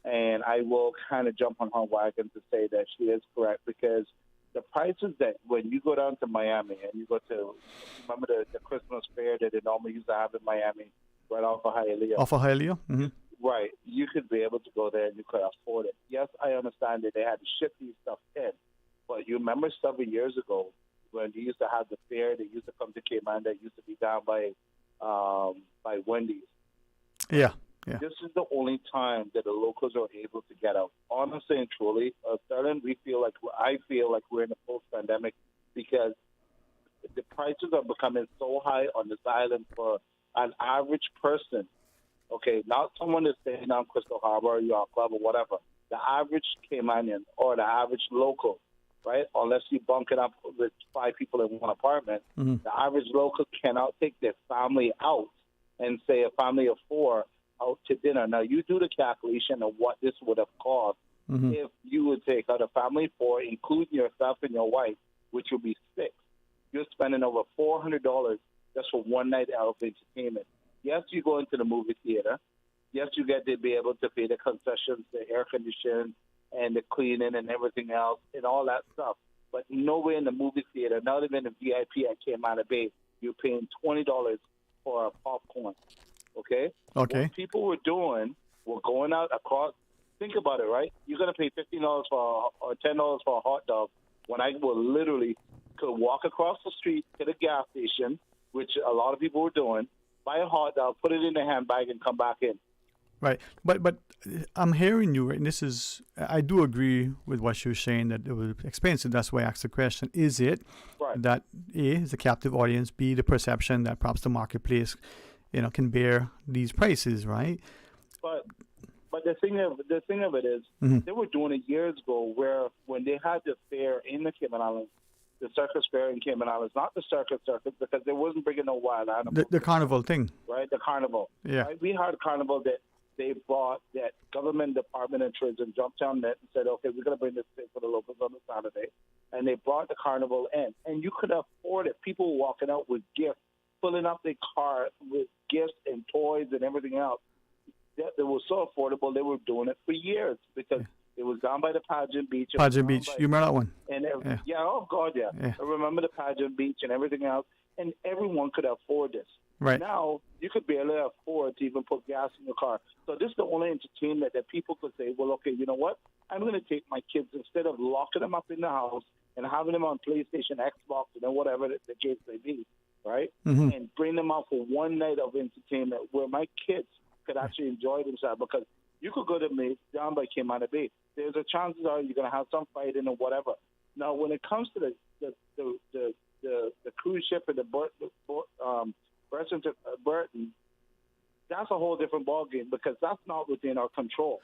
[SPEAKER 13] And I will kind of jump on her wagon to say that she is correct, because the prices that when you go down to Miami and you go to, remember the Christmas fair that they normally used to have in Miami, right off of Hialeah?
[SPEAKER 6] Off of Hialeah? Mm-hmm.
[SPEAKER 13] Right. You could be able to go there and you could afford it. Yes, I understand that they had to ship these stuff in. But you remember several years ago when you used to have the fair, they used to come to Cayman that used to be down by Wendy's.
[SPEAKER 6] Yeah.
[SPEAKER 13] This is the only time that the locals are able to get out. Honestly and truly, Sterling, I feel like we're in a post-pandemic because the prices are becoming so high on this island for an average person. Okay, not someone that's staying on Crystal Harbor or Yacht Club or whatever. The average Caymanian or the average local, right? Unless you bunk it up with 5 people in one apartment, the average local cannot take their family out and say a family of 4 out to dinner. Now, you do the calculation of what this would have cost if you would take out a family of 4, including yourself and your wife, which would be 6. You're spending over $400 just for one night out of entertainment. Yes, you go into the movie theater. Yes, you get to be able to pay the concessions, the air conditioning, and the cleaning and everything else and all that stuff. But nowhere in the movie theater, not even the VIP at Cayman Bay, you're paying $20 for a popcorn. Okay? What people were doing were going out across. Think about it, right? You're going to pay $15 or $10 for a hot dog when I will literally could walk across the street to the gas station, which a lot of people were doing, buy a hot dog, put it in the handbag, and come back in.
[SPEAKER 6] Right. But I'm hearing you, right? And this is, I do agree with what you're saying, that it was expensive. That's why I asked the question. Is it that A, is a captive audience, B, the perception that perhaps the marketplace can bear these prices, right?
[SPEAKER 13] But the thing of it is, they were doing it years ago, where when they had the fair in the Cayman Islands, the circus fair in Cayman Islands, not the circus, because they wasn't bringing no wild animals.
[SPEAKER 6] The carnival thing.
[SPEAKER 13] Right, the carnival.
[SPEAKER 6] Yeah.
[SPEAKER 13] Right? We had a carnival that they brought that government department of tourism jumped on it and said, okay, we're going to bring this thing for the locals on the Saturday. And they brought the carnival in. And you could afford it. People were walking out with gifts, filling up their car with gifts and toys and everything else. That was so affordable, they were doing it for years because it was down by the Pageant Beach.
[SPEAKER 6] Pageant Beach, you remember that one?
[SPEAKER 13] And oh God, yeah. I remember the Pageant Beach and everything else, and everyone could afford this.
[SPEAKER 6] Right.
[SPEAKER 13] Now, you could barely afford to even put gas in your car. So this is the only entertainment that people could say, well, okay, you know what? I'm going to take my kids, instead of locking them up in the house and having them on PlayStation, Xbox, and whatever the case may be, right?
[SPEAKER 6] Mm-hmm.
[SPEAKER 13] And bring them out for one night of entertainment where my kids could actually enjoy themselves, because you could go to me down by Cayman Bay. There's a chances are you're going to have some fighting or whatever. Now, when it comes to the cruise ship and the Burton, that's a whole different ballgame, because that's not within our control.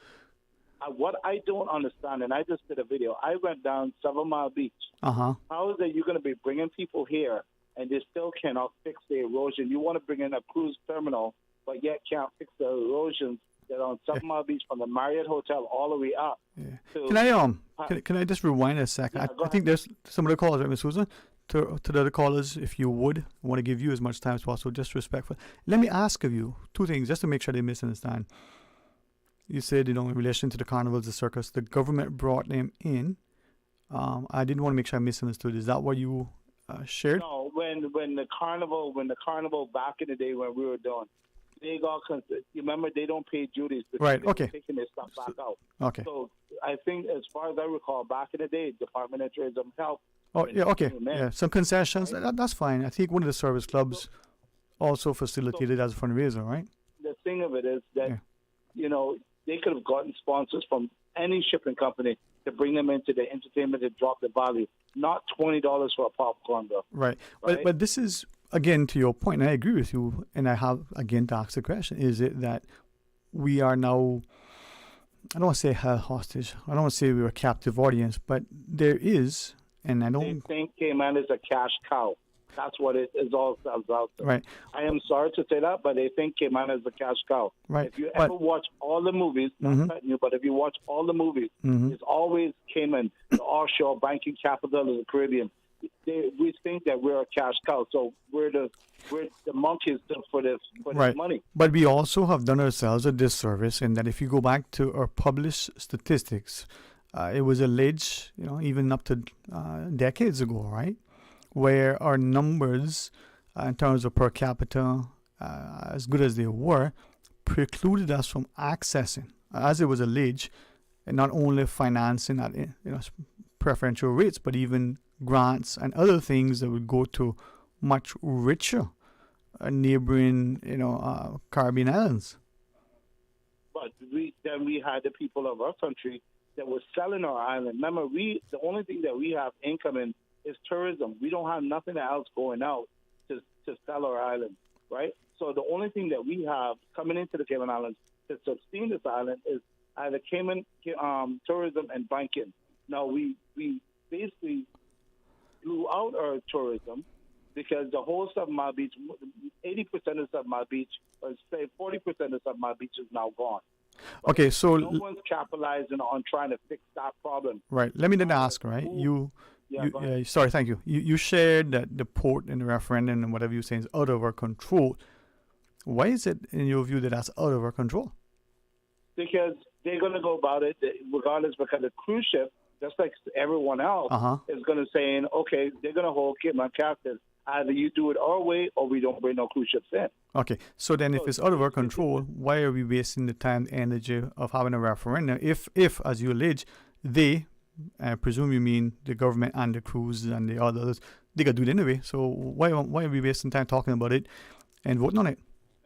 [SPEAKER 13] What I don't understand, and I just did a video, I went down 7 Mile Beach.
[SPEAKER 6] Uh-huh.
[SPEAKER 13] How is it you're going to be bringing people here and they still cannot fix the erosion? You want to bring in a cruise terminal, but yet can't fix the erosions that are on 7 Mile Beach from the Marriott Hotel all the way up.
[SPEAKER 6] Yeah. Can I just rewind a second? I think there's some of the callers, right, Ms. Susan? To the other callers, if you would, I want to give you as much time as possible, just respectful. Let me ask of you 2 things, just to make sure they misunderstand. You said, in relation to the carnivals, the circus, the government brought them in. I didn't want to make sure I misunderstood. Is that what you shared?
[SPEAKER 13] No, when the carnival back in the day when we were doing, they got, you remember, they don't pay duties.
[SPEAKER 6] Right.
[SPEAKER 13] They're
[SPEAKER 6] Okay.
[SPEAKER 13] taking their stuff back out.
[SPEAKER 6] Okay.
[SPEAKER 13] So I think, as far as I recall, back in the day, Department of Tourism helped.
[SPEAKER 6] Oh, yeah, okay. Yeah, some concessions. That's fine. I think one of the service clubs also facilitated as a fundraiser, right?
[SPEAKER 13] The thing of it is that, they could have gotten sponsors from any shipping company to bring them into the entertainment and drop the value, not $20 for a popcorn, though.
[SPEAKER 6] Right. But this is, again, to your point, and I agree with you, and I have, again, to ask the question, is it that we are now, I don't want to say held hostage, I don't want to say we're a captive audience, but there is, and I don't...
[SPEAKER 13] They think Cayman is a cash cow. That's what it is all about.
[SPEAKER 6] Right.
[SPEAKER 13] I am sorry to say that, but they think Cayman is a cash cow.
[SPEAKER 6] Right.
[SPEAKER 13] If you ever watch all the movies, not cutting you, but if you watch all the movies, it's always Cayman, the offshore banking capital of the Caribbean. We think that we're a cash cow, so we're the monkeys for this money.
[SPEAKER 6] But we also have done ourselves a disservice in that if you go back to our published statistics, it was alleged, even up to decades ago, right, where our numbers in terms of per capita, as good as they were, precluded us from accessing, as it was alleged, and not only financing at preferential rates, but even grants and other things that would go to much richer neighboring, Caribbean islands.
[SPEAKER 13] But we had the people of our country that were selling our island. Remember, the only thing that we have income in is tourism. We don't have nothing else going out to sell our island, right? So the only thing that we have coming into the Cayman Islands to sustain this island is either Cayman tourism and banking. Now, we basically blew out our tourism because the whole 7 Mile Beach, 80% of 7 Mile Beach, or say 40% of 7 Mile Beach is now gone.
[SPEAKER 6] Okay, so...
[SPEAKER 13] No one's capitalizing on trying to fix that problem.
[SPEAKER 6] Right. Let me then ask, right? Sorry, thank you. You shared that the port and the referendum and whatever you're saying is out of our control. Why is it, in your view, that that's out of our control?
[SPEAKER 13] Because they're going to go about it regardless, because the cruise ship, just like everyone else, is going to say, okay, they're going to hold Cayman captive. Either you do it our way or we don't bring no cruise ships in.
[SPEAKER 6] Okay, so then if it's out of our control, why are we wasting the time and energy of having a referendum if as you allege, they, I presume you mean the government and the cruises and the others, they got to do it anyway. So why are we wasting time talking about it and voting on it?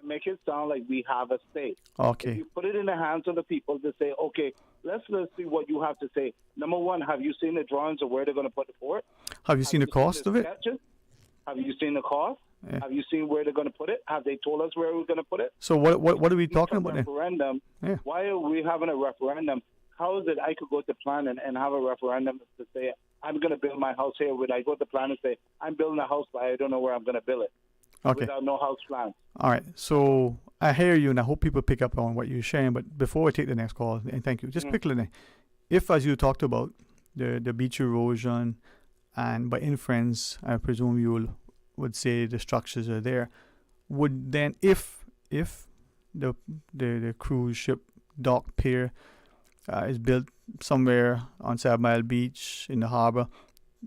[SPEAKER 13] Make it sound like we have a say.
[SPEAKER 6] Okay.
[SPEAKER 13] If you put it in the hands of the people to say, okay, let's see what you have to say. Number one, have you seen the drawings of where they're going to put the port?
[SPEAKER 6] Have you seen the cost of it?
[SPEAKER 13] Sketches? Have you seen the cost?
[SPEAKER 6] Yeah.
[SPEAKER 13] Have you seen where they're going to put it? Have they told us where we're going to put it?
[SPEAKER 6] So what are we talking about then?
[SPEAKER 13] Referendum. Yeah. Why are we having a referendum? How is it I could go to plan and have a referendum to say, I'm going to build my house here? Would I go to plan and say, I'm building a house, but I don't know where I'm going to build it?
[SPEAKER 6] Okay.
[SPEAKER 13] Without no house plan.
[SPEAKER 6] All right. So I hear you, and I hope people pick up on what you're sharing. But before I take the next call, and thank you, just quickly, if, as you talked about, the beach erosion, and by inference, I presume you would say the structures are there, would then, if the cruise ship dock pier is built somewhere on 7 Mile Beach in the harbor,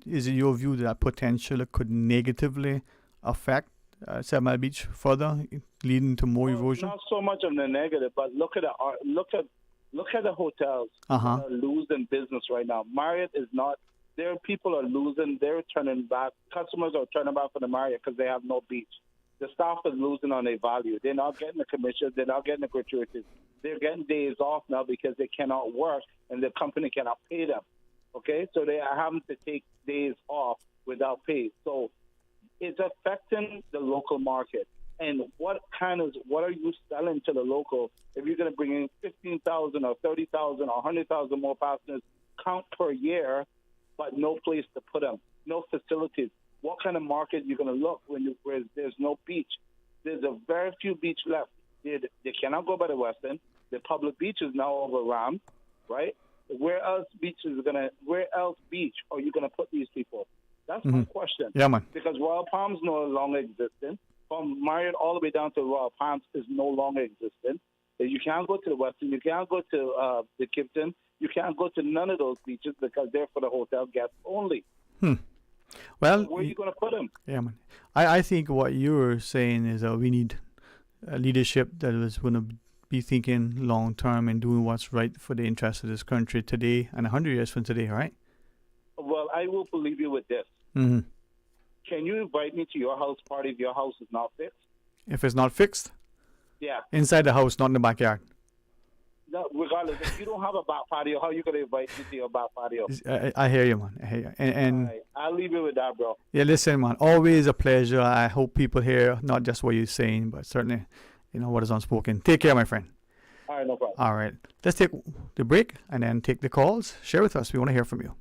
[SPEAKER 6] is it your view that potentially could negatively affect 7 Mile Beach further, leading to more erosion?
[SPEAKER 13] Not so much of the negative, but look at the hotels that are losing business right now. Marriott is not. Their people are losing. They're turning back. Customers are turning back for the Marriott because they have no beach. The staff is losing on their value. They're not getting the commissions. They're not getting the gratuities. They're getting days off now because they cannot work and the company cannot pay them. Okay, so they are having to take days off without pay. So it's affecting the local market. And what are you selling to the local if you're going to bring in 15,000 or 30,000 or 100,000 more passengers count per year, but no place to put them, no facilities? What kind of market you're going to look where there's no beach? There's a very few beach left. They cannot go by the West End. The public beach is now overrun, right? Where else beach are you going to put these people? That's my question.
[SPEAKER 6] Yeah, man.
[SPEAKER 13] Because Royal Palms no longer existent. From Marriott all the way down to Royal Palms is no longer existent. You can't go to the Westin. You can't go to the Kimpton. You can't go to none of those beaches because they're for the hotel guests only.
[SPEAKER 6] Well,
[SPEAKER 13] where are you going to put them?
[SPEAKER 6] Yeah, man. I think what you're saying is we need a leadership that is going to be thinking long term and doing what's right for the interests of this country today and 100 years from today, right?
[SPEAKER 13] Well, I will believe you with this.
[SPEAKER 6] Mm-hmm.
[SPEAKER 13] Can you invite me to your house party if your house is not fixed?
[SPEAKER 6] If it's not fixed?
[SPEAKER 13] Yeah.
[SPEAKER 6] Inside the house, not in the backyard.
[SPEAKER 13] No, regardless, if you don't have a back patio, how are you going to invite me to your back patio?
[SPEAKER 6] I hear you, man. I hear you. And
[SPEAKER 13] right. I'll leave you with that, bro.
[SPEAKER 6] Yeah, listen, man. Always a pleasure. I hope people hear not just what you're saying, but certainly, what is unspoken. Take care, my friend.
[SPEAKER 13] All right, no problem.
[SPEAKER 6] All right. Let's take the break and then take the calls. Share with us. We want to hear from you.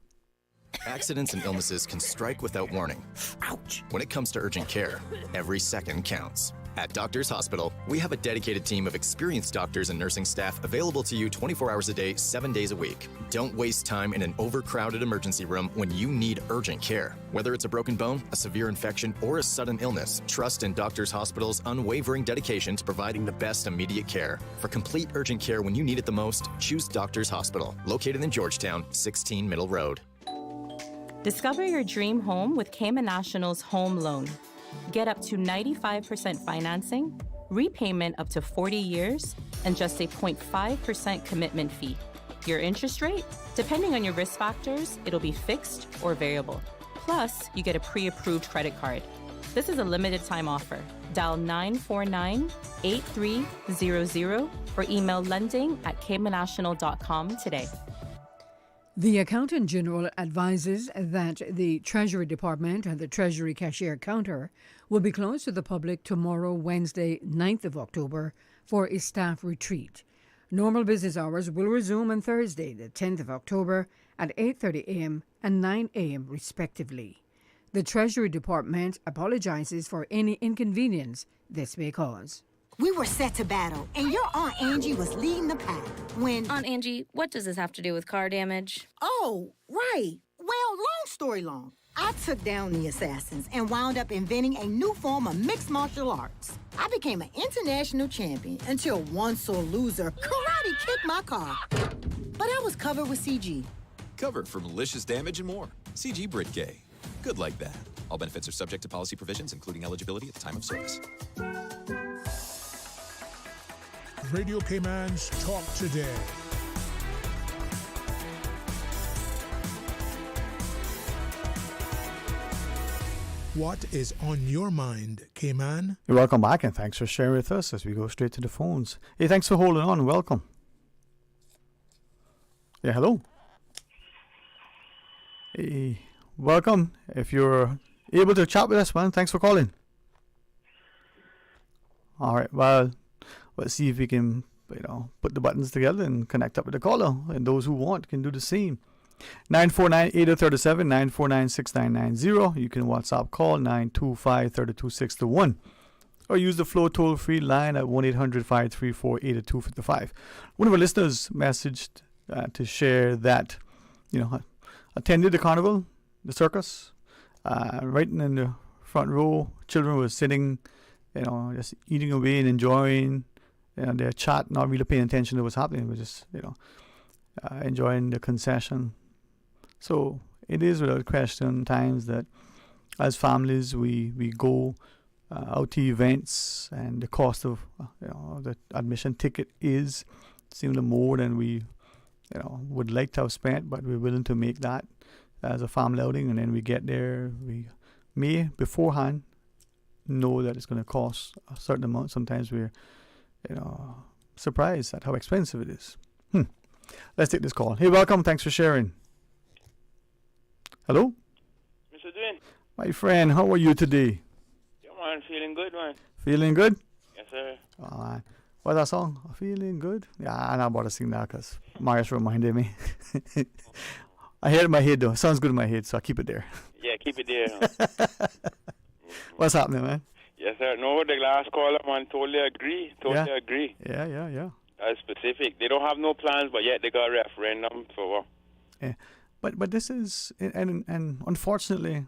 [SPEAKER 10] Accidents and illnesses can strike without warning. Ouch! When it comes to urgent care, every second counts. At Doctors Hospital, we have a dedicated team of experienced doctors and nursing staff available to you 24 hours a day, 7 days a week. Don't waste time in an overcrowded emergency room when you need urgent care. Whether it's a broken bone, a severe infection, or a sudden illness, trust in Doctors Hospital's unwavering dedication to providing the best immediate care. For complete urgent care when you need it the most, choose Doctors Hospital, located in Georgetown, 16 Middle Road.
[SPEAKER 14] Discover your dream home with Cayman National's home loan. Get up to 95% financing, repayment up to 40 years, and just a 0.5% commitment fee. Your interest rate? Depending on your risk factors, it'll be fixed or variable. Plus, you get a pre-approved credit card. This is a limited time offer. Dial 949-8300 or email lending@caymannational.com today.
[SPEAKER 26] The Accountant General advises that the Treasury Department and the Treasury Cashier Counter will be closed to the public tomorrow, Wednesday, 9th of October, for a staff retreat. Normal business hours will resume on Thursday, the 10th of October, at 8:30 a.m. and 9 a.m. respectively. The Treasury Department apologizes for any inconvenience this may cause.
[SPEAKER 11] We were set to battle, and your Aunt Angie was leading the pack when...
[SPEAKER 15] Aunt Angie, what does this have to do with car damage?
[SPEAKER 11] Oh, right. Well, long story long. I took down the assassins and wound up inventing a new form of mixed martial arts. I became an international champion until one sore loser karate kicked my car. But I was covered with CG.
[SPEAKER 16] Covered for malicious damage and more. CG Britgay. Good like that. All benefits are subject to policy provisions, including eligibility at the time of service.
[SPEAKER 5] Radio Cayman's Talk Today. What is on your mind, Cayman?
[SPEAKER 6] You're welcome back, and thanks for sharing with us as we go straight to the phones. Hey, thanks for holding on. Welcome. Yeah, hello. Hey, welcome. If you're able to chat with us, man, thanks for calling. All right, well, let's see if we can, put the buttons together and connect up with the caller. And those who want can do the same. 949-8037, 949-6990. You can WhatsApp call 925-32621. or use the Flow toll-free line at 1-800-534-8255. One of our listeners messaged to share that, attended the carnival, the circus, right in the front row. Children were sitting, just eating away and enjoying their chat, not really paying attention to what's happening. We're just, enjoying the concession. So it is without question times that as families we go out to events, and the cost of the admission ticket is similar more than we would like to have spent, but we're willing to make that as a family outing, and then we get there, we may beforehand know that it's going to cost a certain amount. Sometimes we're surprised at how expensive it is. Let's take this call. Hey, welcome. Thanks for sharing. Hello?
[SPEAKER 2] Mr. Dwayne.
[SPEAKER 6] My friend, how are you today?
[SPEAKER 2] Yeah, man, feeling good, man.
[SPEAKER 6] Feeling good?
[SPEAKER 2] Yes, sir.
[SPEAKER 6] Oh, man. What's that song? Feeling good? Yeah, I'm not about to sing that because Marius reminded me. I hear it in my head, though. It sounds good in my head, so I keep it there.
[SPEAKER 2] Yeah, keep it there.
[SPEAKER 6] What's happening, man?
[SPEAKER 2] Yes, sir. No, the last caller, man, totally agree. Totally agree.
[SPEAKER 6] Yeah.
[SPEAKER 2] That's specific. They don't have no plans, but yet they got a referendum for what?
[SPEAKER 6] Yeah. But this is, and unfortunately,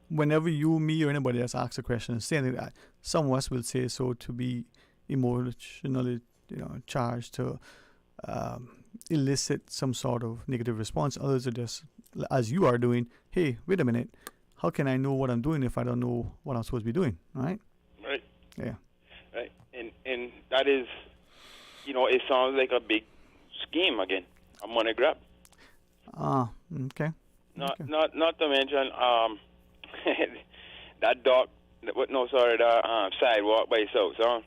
[SPEAKER 6] whenever you, me, or anybody else asks a question, saying that, some of us will say so to be emotionally, charged to elicit some sort of negative response. Others are just, as you are doing, hey, wait a minute, how can I know what I'm doing if I don't know what I'm supposed to be doing, right?
[SPEAKER 2] Right.
[SPEAKER 6] Yeah.
[SPEAKER 2] Right. And that is, it sounds like a big scheme again, a money grab.
[SPEAKER 6] Okay.
[SPEAKER 2] Not to mention that dock. The sidewalk by South, huh?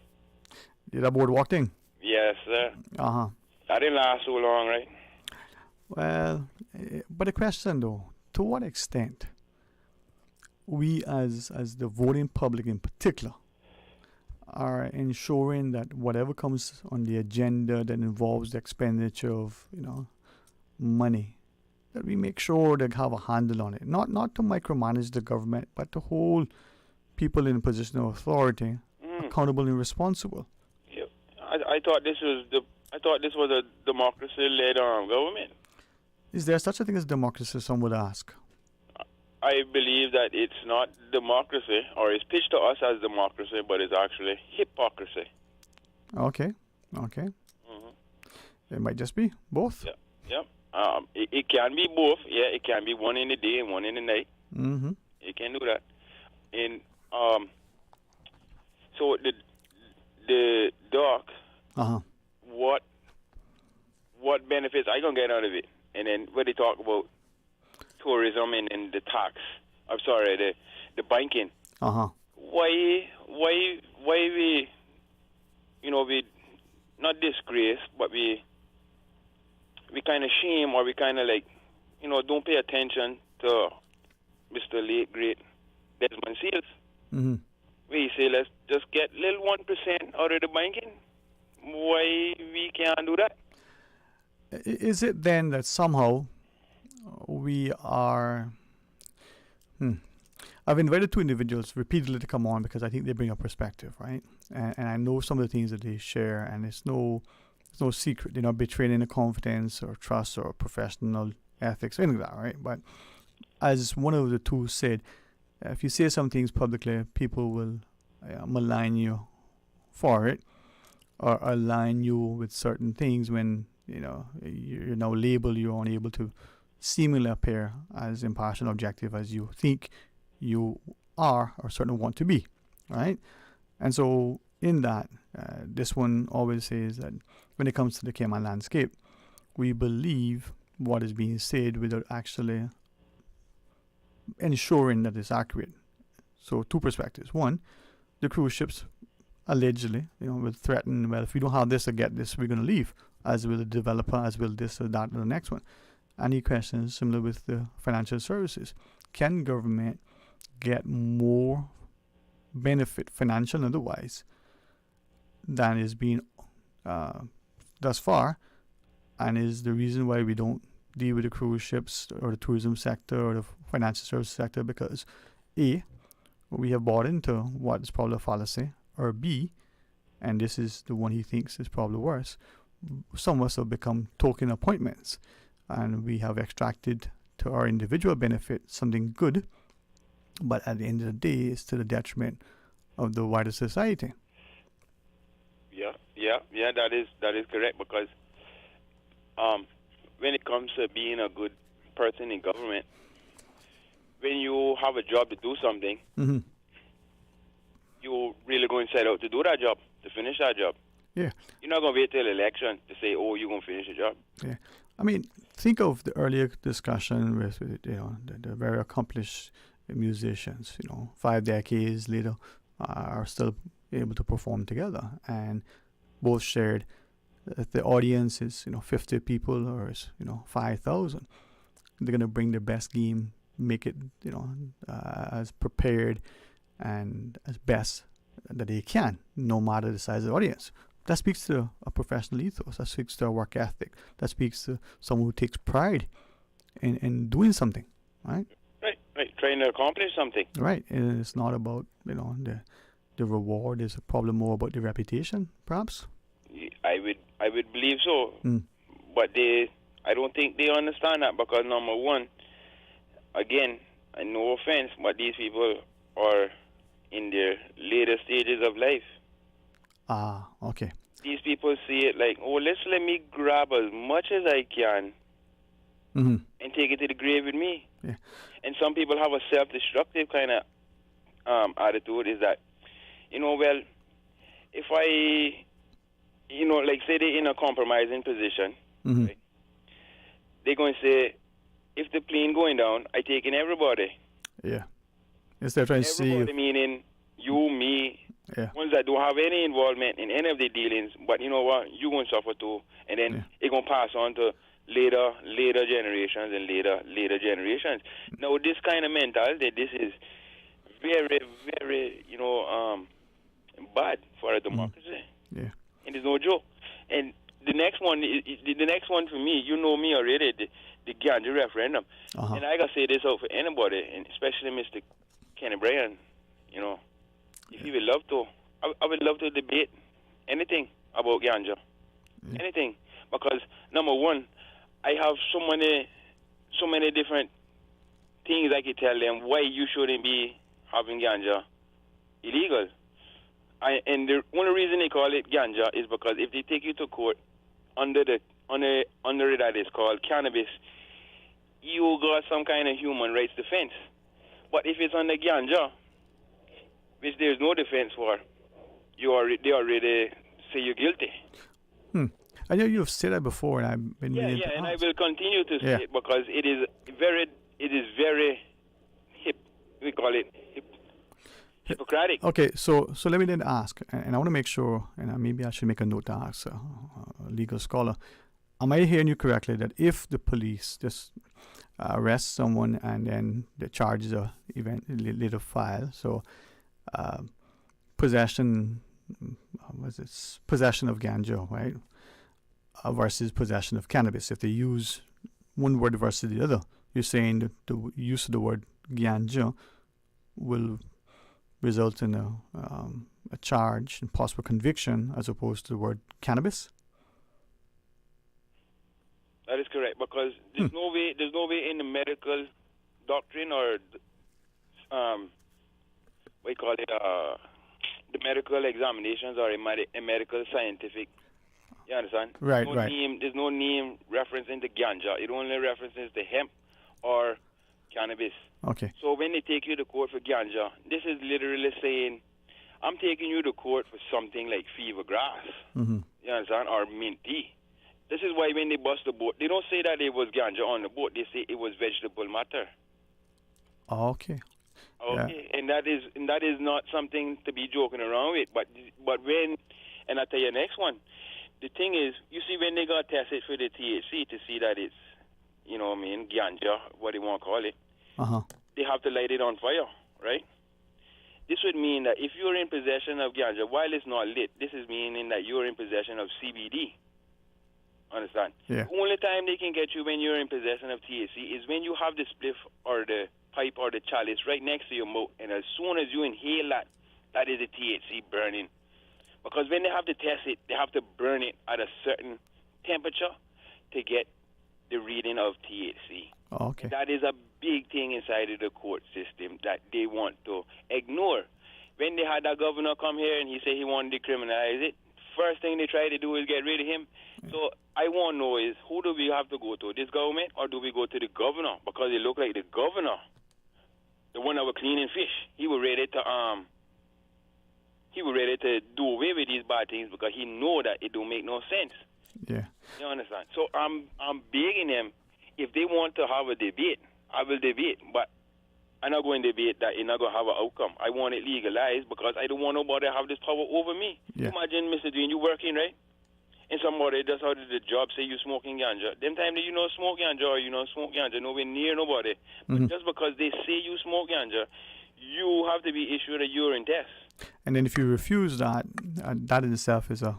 [SPEAKER 6] Yeah, that boardwalk thing.
[SPEAKER 2] Yes, sir. That didn't last so long, right?
[SPEAKER 6] Well, but the question though, to what extent we as the voting public in particular are ensuring that whatever comes on the agenda that involves the expenditure of money, that we make sure they have a handle on it. Not to micromanage the government, but to hold people in a position of authority accountable and responsible.
[SPEAKER 2] Yep. I thought this was a democracy-led government.
[SPEAKER 6] Is there such a thing as democracy? Some would ask.
[SPEAKER 2] I believe that it's not democracy, or it's pitched to us as democracy, but it's actually hypocrisy.
[SPEAKER 6] Okay. It might just be both.
[SPEAKER 2] Yep. It can be both. Yeah, it can be one in the day and one in the night.
[SPEAKER 6] Mm-hmm.
[SPEAKER 2] It can do that. And so the doc, what benefits I gonna get out of it? And then when they talk about tourism and the tax, the banking. Why we we not disgrace, but we kind of shame, or we kind of don't pay attention to Mr. late great Desmond Seals.
[SPEAKER 6] Mm-hmm.
[SPEAKER 2] We say let's just get little 1% out of the banking. Why we can't do that?
[SPEAKER 6] Is it then that somehow we are... I've invited two individuals repeatedly to come on because I think they bring a perspective, right? And I know some of the things that they share, and it's no secret. They're not betraying any confidence or trust or professional ethics or anything like that, right? But as one of the two said, if you say some things publicly, people will malign you for it, or align you with certain things when you're now labeled, you're unable to seemingly appear as impartial and objective as you think you are or certainly want to be, right? And so in that, this one always says that when it comes to the Cayman landscape, we believe what is being said without actually ensuring that it's accurate. So two perspectives. One, the cruise ships allegedly, will threaten, well, if we don't have this or get this, we're going to leave, as will the developer, as will this or that or the next one. Any questions similar with the financial services? Can government get more benefit, financial and otherwise, than is being thus far, and is the reason why we don't deal with the cruise ships or the tourism sector or the financial services sector? Because A, we have bought into what is probably a fallacy, or B, and this is the one he thinks is probably worse, some of us have become token appointments, and we have extracted to our individual benefit something good, but at the end of the day, it's to the detriment of the wider society.
[SPEAKER 2] Yeah, that is correct, because when it comes to being a good person in government, when you have a job to do something, you really going to set out to do that job, to finish that job.
[SPEAKER 6] Yeah.
[SPEAKER 2] You're not going to wait till election to say, oh, you're going to finish the job.
[SPEAKER 6] Yeah. I mean, think of the earlier discussion with the very accomplished musicians, 5 decades later, are still able to perform together, and both shared that the audience is 50 people or is 5,000. They're going to bring their best game, make it as prepared and as best that they can, no matter the size of the audience. That speaks to a professional ethos. That speaks to a work ethic. That speaks to someone who takes pride in doing something, right?
[SPEAKER 2] Right. Trying to accomplish something.
[SPEAKER 6] Right. And it's not about the reward. It's probably more about the reputation, perhaps.
[SPEAKER 2] I would believe so, but I don't think they understand that, because number one, again, and no offense, but these people are in their later stages of life.
[SPEAKER 6] Ah, okay.
[SPEAKER 2] These people see it like, oh, let me grab as much as I can and take it to the grave with me.
[SPEAKER 6] Yeah.
[SPEAKER 2] And some people have a self-destructive kind of attitude, is that, well, if I, like say they're in a compromising position, right? They're going to say, if the plane going down, I take in everybody.
[SPEAKER 6] Yeah. Instead of trying to see
[SPEAKER 2] everybody, meaning you, me, ones that don't have any involvement in any of the dealings, but you know what, you're going to suffer too, and then it's going to pass on to later generations and later generations. Now, this kind of mentality, this is very, very, bad for a democracy.
[SPEAKER 6] Yeah.
[SPEAKER 2] And there's no joke. And the next one for me, you know me already, the Ganja referendum. And I gotta say this out for anybody, and especially Mr. Kenny Bryan, if he would love to, I would love to debate anything about Ganja. Anything. Because number one, I have so many different things I could tell them why you shouldn't be having Ganja illegal. And the only reason they call it Ganja is because if they take you to court under it that is called cannabis, you got some kind of human rights defense. But if it's under Ganja, which there's no defense for, they already say you're guilty.
[SPEAKER 6] I know you've said that before, and I've been meaning to
[SPEAKER 2] and
[SPEAKER 6] ask.
[SPEAKER 2] I will continue to say it, because it is very hip. We call it Hippocratic.
[SPEAKER 6] Okay, so let me then ask, and I want to make sure, and maybe I should make a note to ask a legal scholar. Am I hearing you correctly that if the police just arrest someone and then the charges are later filed, so possession of ganja, right, versus possession of cannabis, if they use one word versus the other, you're saying that the use of the word ganja will result in a charge and possible conviction as opposed to the word cannabis?
[SPEAKER 2] That is correct, because there's no way in the medical doctrine or what you call it, the medical examinations or a medical scientific. You understand?
[SPEAKER 6] Right.
[SPEAKER 2] There's no name referencing the ganja. It only references the hemp or cannabis.
[SPEAKER 6] Okay.
[SPEAKER 2] So when they take you to court for ganja, this is literally saying, I'm taking you to court for something like fever grass. You understand? Or mint tea. This is why when they bust the boat, they don't say that it was ganja on the boat. They say it was vegetable matter.
[SPEAKER 6] Okay.
[SPEAKER 2] Okay, and that is not something to be joking around with. But when, and I'll tell you the next one. The thing is, you see, when they got tested for the THC to see that it's, ganja, what they want to call it, they have to light it on fire, right? This would mean that if you're in possession of ganja, while it's not lit, this is meaning that you're in possession of CBD. Understand?
[SPEAKER 6] Yeah.
[SPEAKER 2] The only time they can get you when you're in possession of THC is when you have the spliff or the pipe or the chalice right next to your mouth, and as soon as you inhale that, that is the THC burning. Because when they have to test it, they have to burn it at a certain temperature to get the reading of THC.
[SPEAKER 6] Oh, okay.
[SPEAKER 2] And that is a big thing inside of the court system that they want to ignore. When they had that governor come here and he said he wanted to decriminalize it, first thing they try to do is get rid of him. Yeah. So I want to know is, who do we have to go to, this government, or do we go to the governor? Because it looked like the governor, the one that was cleaning fish, he was ready to do away with these bad things because he know that it don't make no sense.
[SPEAKER 6] Yeah.
[SPEAKER 2] You understand? So I'm begging them, if they want to have a debate, I will debate, but I'm not going to debate that it's not going to have an outcome. I want it legalized because I don't want nobody to have this power over me.
[SPEAKER 6] Yeah.
[SPEAKER 2] Imagine, Mr. Dwayne, you working, right? And somebody does out of the job say you smoking ganja. Them time that you know smoke ganja or you know smoke ganja, nowhere near nobody.
[SPEAKER 6] Mm-hmm.
[SPEAKER 2] But just because they say you smoke ganja, you have to be issued a urine test.
[SPEAKER 6] And then if you refuse that, that in itself is an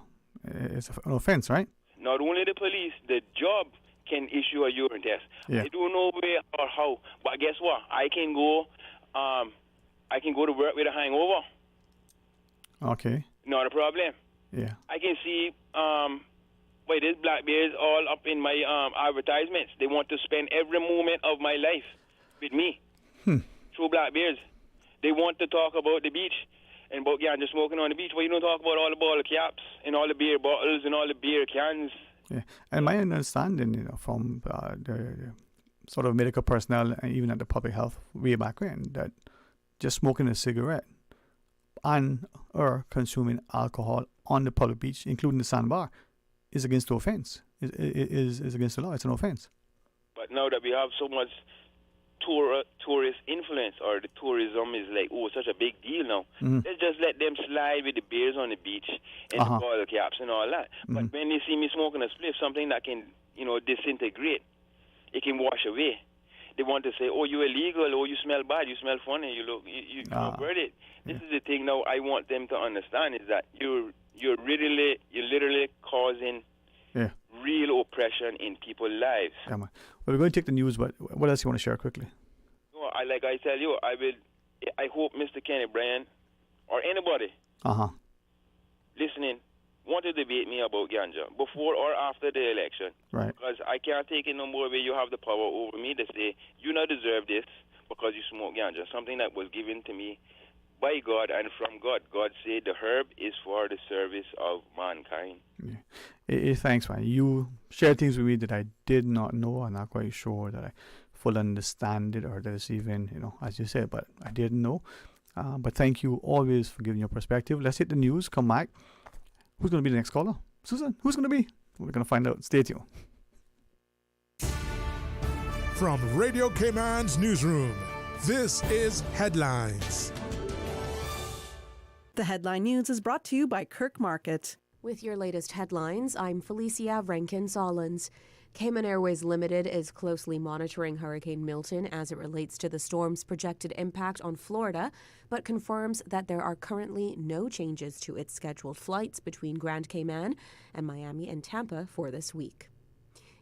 [SPEAKER 6] offense, right?
[SPEAKER 2] Not only the police, the job can issue a urine test.
[SPEAKER 6] Yeah.
[SPEAKER 2] I don't know where or how, but guess what? I can go to work with a hangover.
[SPEAKER 6] Okay.
[SPEAKER 2] Not a problem.
[SPEAKER 6] Yeah.
[SPEAKER 2] I can see there's black bears all up in my advertisements. They want to spend every moment of my life with me. Through black bears. They want to talk about the beach and about ganja smoking on the beach, but you don't talk about all the bottle caps and all the beer bottles and all the beer cans.
[SPEAKER 6] Yeah, and my understanding, from the sort of medical personnel and even at the public health way back when, that just smoking a cigarette and or consuming alcohol on the public beach, including the sandbar, is against the offense. Is against the law. It's an offense.
[SPEAKER 2] But now that we have so much tourist influence, or the tourism is like, such a big deal now.
[SPEAKER 6] Mm-hmm.
[SPEAKER 2] Let's just let them slide with the beers on the beach and the bottle caps and all that.
[SPEAKER 6] Mm-hmm.
[SPEAKER 2] But when they see me smoking a spliff, something that can, disintegrate, it can wash away. They want to say, you're illegal, you smell bad, you smell funny, you perverted. This is the thing now I want them to understand, is that you're literally causing real oppression in people's lives.
[SPEAKER 6] Yeah, man. Well, we're going to take the news, but what else you want to share quickly?
[SPEAKER 2] Like I tell you, I hope Mr. Kenny Bryan or anybody listening want to debate me about ganja before or after the election.
[SPEAKER 6] Right.
[SPEAKER 2] Because I can't take it no more where you have the power over me to say, you not deserve this because you smoke ganja, something that was given to me by God and from God. God said the herb is for the service of mankind.
[SPEAKER 6] Yeah. Thanks, man. You shared things with me that I did not know. I'm not quite sure that I fully understand it or that it's even, as you said, but I didn't know. But thank you always for giving your perspective. Let's hit the news. Come back. Who's going to be the next caller? Susan, who's going to be? We're going to find out. Stay tuned.
[SPEAKER 5] From Radio Cayman's newsroom, this is Headlines.
[SPEAKER 1] The Headline News is brought to you by Kirk Market.
[SPEAKER 9] With your latest headlines, I'm Felicia Rankin-Zollins. Cayman Airways Limited is closely monitoring Hurricane Milton as it relates to the storm's projected impact on Florida, but confirms that there are currently no changes to its scheduled flights between Grand Cayman and Miami and Tampa for this week.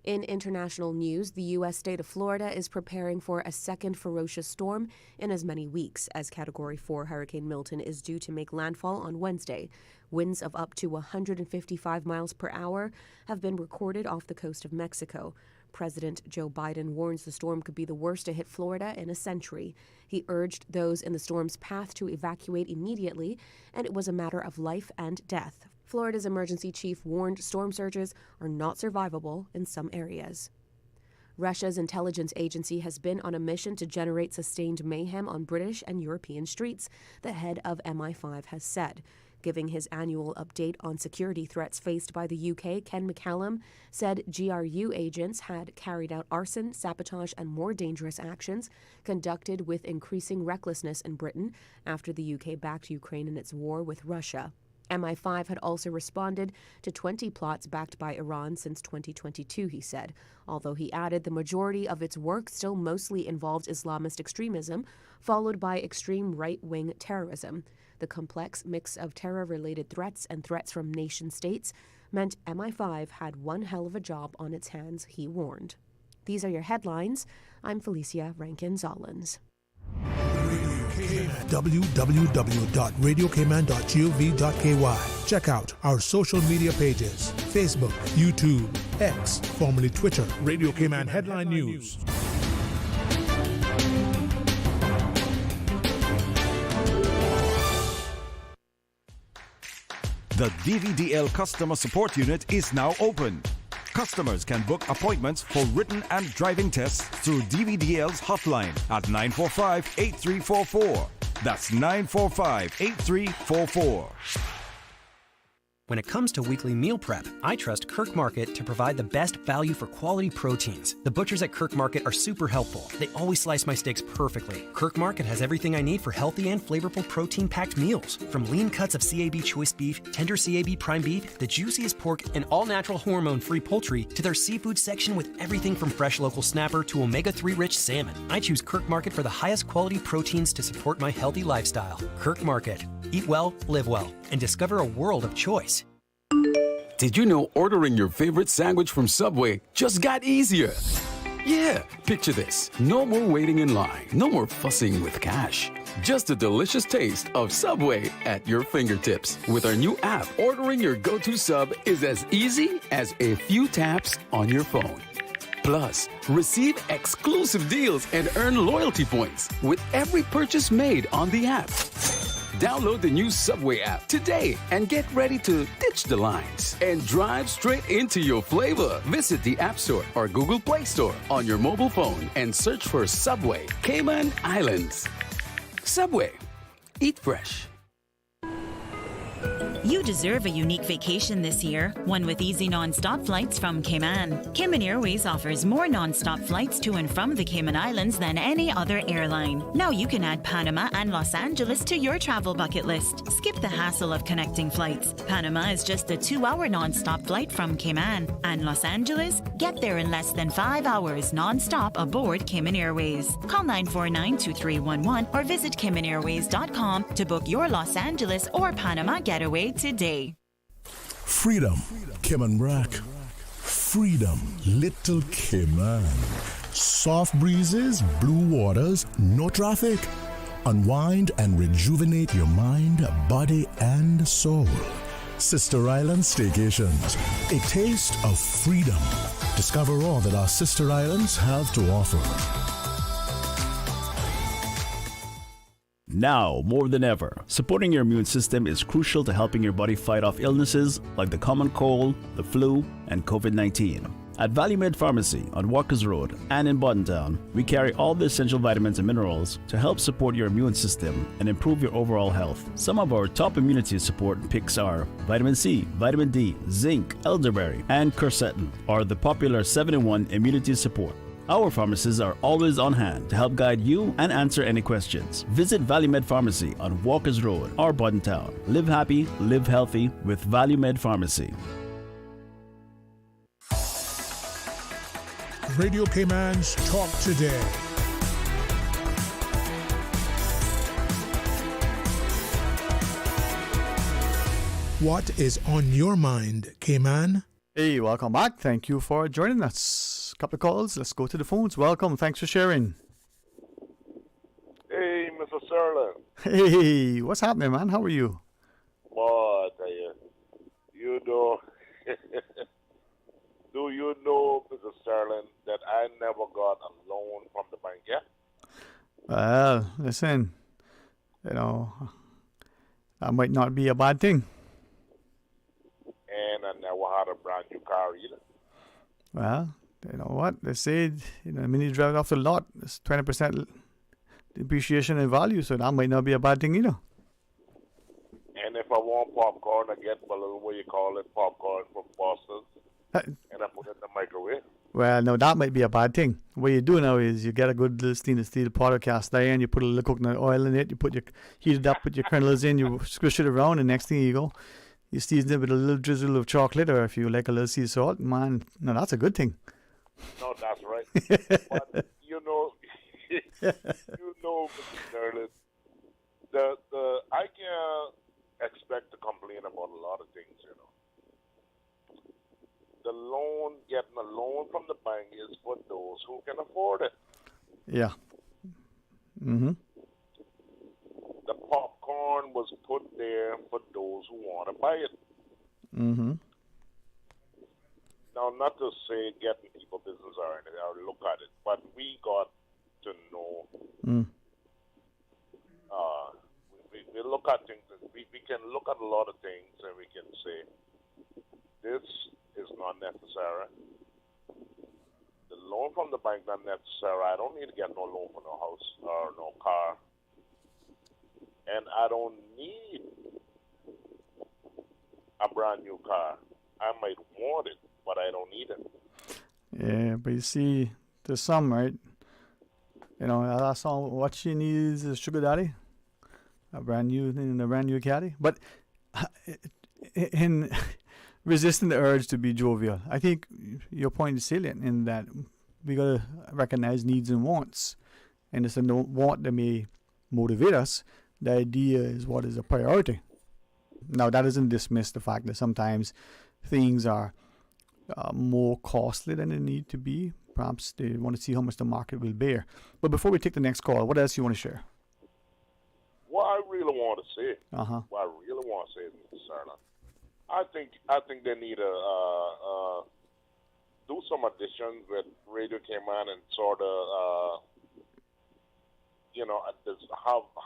[SPEAKER 9] In international news, the U.S. state of Florida is preparing for a second ferocious storm in as many weeks, as Category 4 Hurricane Milton is due to make landfall on Wednesday. Winds of up to 155 miles per hour have been recorded off the coast of Mexico. President Joe Biden warns the storm could be the worst to hit Florida in a century. He urged those in the storm's path to evacuate immediately, and it was a matter of life and death. Florida's emergency chief warned storm surges are not survivable in some areas. Russia's intelligence agency has been on a mission to generate sustained mayhem on British and European streets, the head of MI5 has said. Giving his annual update on security threats faced by the UK, Ken McCallum said GRU agents had carried out arson, sabotage, and more dangerous actions conducted with increasing recklessness in Britain after the UK backed Ukraine in its war with Russia. MI5 had also responded to 20 plots backed by Iran since 2022, he said, although he added the majority of its work still mostly involved Islamist extremism, followed by extreme right-wing terrorism. The complex mix of terror-related threats and threats from nation-states meant MI5 had one hell of a job on its hands, he warned. These are your headlines. I'm Felicia Rankin-Zollins.
[SPEAKER 5] Radio www.radiocayman.gov.ky. Check out our social media pages: Facebook, YouTube, X, formerly Twitter, Radio Cayman Headline News.
[SPEAKER 18] The DVDL Customer Support Unit is now open. Customers can book appointments for written and driving tests through DVDL's hotline at 945-8344. That's 945-8344.
[SPEAKER 17] When it comes to weekly meal prep, I trust Kirk Market to provide the best value for quality proteins. The butchers at Kirk Market are super helpful. They always slice my steaks perfectly. Kirk Market has everything I need for healthy and flavorful protein-packed meals. From lean cuts of CAB choice beef, tender CAB prime beef, the juiciest pork, and all-natural hormone-free poultry, to their seafood section with everything from fresh local snapper to omega-3 rich salmon. I choose Kirk Market for the highest quality proteins to support my healthy lifestyle. Kirk Market. Eat well, live well, and discover a world of choice.
[SPEAKER 19] Did you know ordering your favorite sandwich from Subway just got easier? Yeah, picture this. No more waiting in line. No more fussing with cash. Just a delicious taste of Subway at your fingertips. With our new app, ordering your go-to sub is as easy as a few taps on your phone. Plus, receive exclusive deals and earn loyalty points with every purchase made on the app. Download the new Subway app today and get ready to ditch the lines and drive straight into your flavor. Visit the App Store or Google Play Store on your mobile phone and search for Subway Cayman Islands. Subway. Eat fresh.
[SPEAKER 12] You deserve a unique vacation this year, one with easy non-stop flights from Cayman. Cayman Airways offers more non-stop flights to and from the Cayman Islands than any other airline. Now you can add Panama and Los Angeles to your travel bucket list. Skip the hassle of connecting flights. Panama is just a 2-hour non-stop flight from Cayman. And Los Angeles? Get there in less than 5 hours non-stop aboard Cayman Airways. Call 949-2311 or visit CaymanAirways.com to book your Los Angeles or Panama getaway today.
[SPEAKER 20] Freedom, Cayman Rack. Freedom, Little Cayman. Soft breezes, blue waters, no traffic. Unwind and rejuvenate your mind, body, and soul. Sister Island Staycations, a taste of freedom. Discover all that our sister islands have to offer.
[SPEAKER 21] Now, more than ever, supporting your immune system is crucial to helping your body fight off illnesses like the common cold, the flu, and COVID-19. At ValueMed Pharmacy on Walkers Road and in Buttontown, we carry all the essential vitamins and minerals to help support your immune system and improve your overall health. Some of our top immunity support picks are vitamin C, vitamin D, zinc, elderberry, and quercetin, or the popular 7-in-1 immunity support. Our pharmacists are always on hand to help guide you and answer any questions. Visit ValueMed Pharmacy on Walkers Road or Buttontown. Live happy, live healthy with ValueMed Pharmacy.
[SPEAKER 5] Radio Cayman's Talk Today. What is on your mind, Cayman?
[SPEAKER 6] Hey, welcome back. Thank you for joining us. Couple of calls. Let's go to the phones. Welcome. Thanks for sharing.
[SPEAKER 22] Hey, Mr. Sterling.
[SPEAKER 6] Hey, what's happening, man? How are you?
[SPEAKER 22] Boy, I tell you know, do you know, Mr. Sterling, that I never got a loan from the bank yet?
[SPEAKER 6] Well, listen, you know, that might not be a bad thing.
[SPEAKER 22] And I never had a brand new car either.
[SPEAKER 6] Well, you know what? They said, you know, when you drive off the lot, it's 20% depreciation in value, so that might not be a bad thing either.
[SPEAKER 22] And if I want popcorn, I get a little, what you call it, popcorn from Foster's, and I put it in the microwave.
[SPEAKER 6] Well, no, that might be a bad thing. What you do now is you get a good little stainless steel pot cast iron, you put a little coconut oil in it, you heat it up, put your kernels in, you squish it around, and next thing you go, you season it with a little drizzle of chocolate, or if you like a little sea salt, man, no, that's a good thing.
[SPEAKER 22] No, that's right. But you know, Mr. Sterling, I can't expect to complain about a lot of things, you know. Getting a loan from the bank is for those who can afford it.
[SPEAKER 6] Yeah. Mm-hmm.
[SPEAKER 22] was put there for those who want to buy it.
[SPEAKER 6] Mm-hmm.
[SPEAKER 22] Now, not to say getting people business or anything, or look at it, but we got to know. We look at things. We can look at a lot of things, and we can say this is not necessary. The loan from the bank not necessary. I don't need to get no loan for no house or no car, and I don't need a brand new car. I might want it, but I don't need it.
[SPEAKER 6] Yeah, but you see, there's some, right? You know, that's all. What she needs is sugar daddy, a brand new caddy. But in resisting the urge to be jovial, I think your point is salient in that we gotta recognize needs and wants, and it's a want that may motivate us. The idea is what is a priority. Now, that doesn't dismiss the fact that sometimes things are more costly than they need to be. Perhaps they want to see how much the market will bear. But before we take the next call, what else you want to share?
[SPEAKER 22] What I really want to say,
[SPEAKER 6] Uh-huh.
[SPEAKER 22] what I really want to say, Mr. Serna, I think they need to do some additions with Radio Cayman and sort of,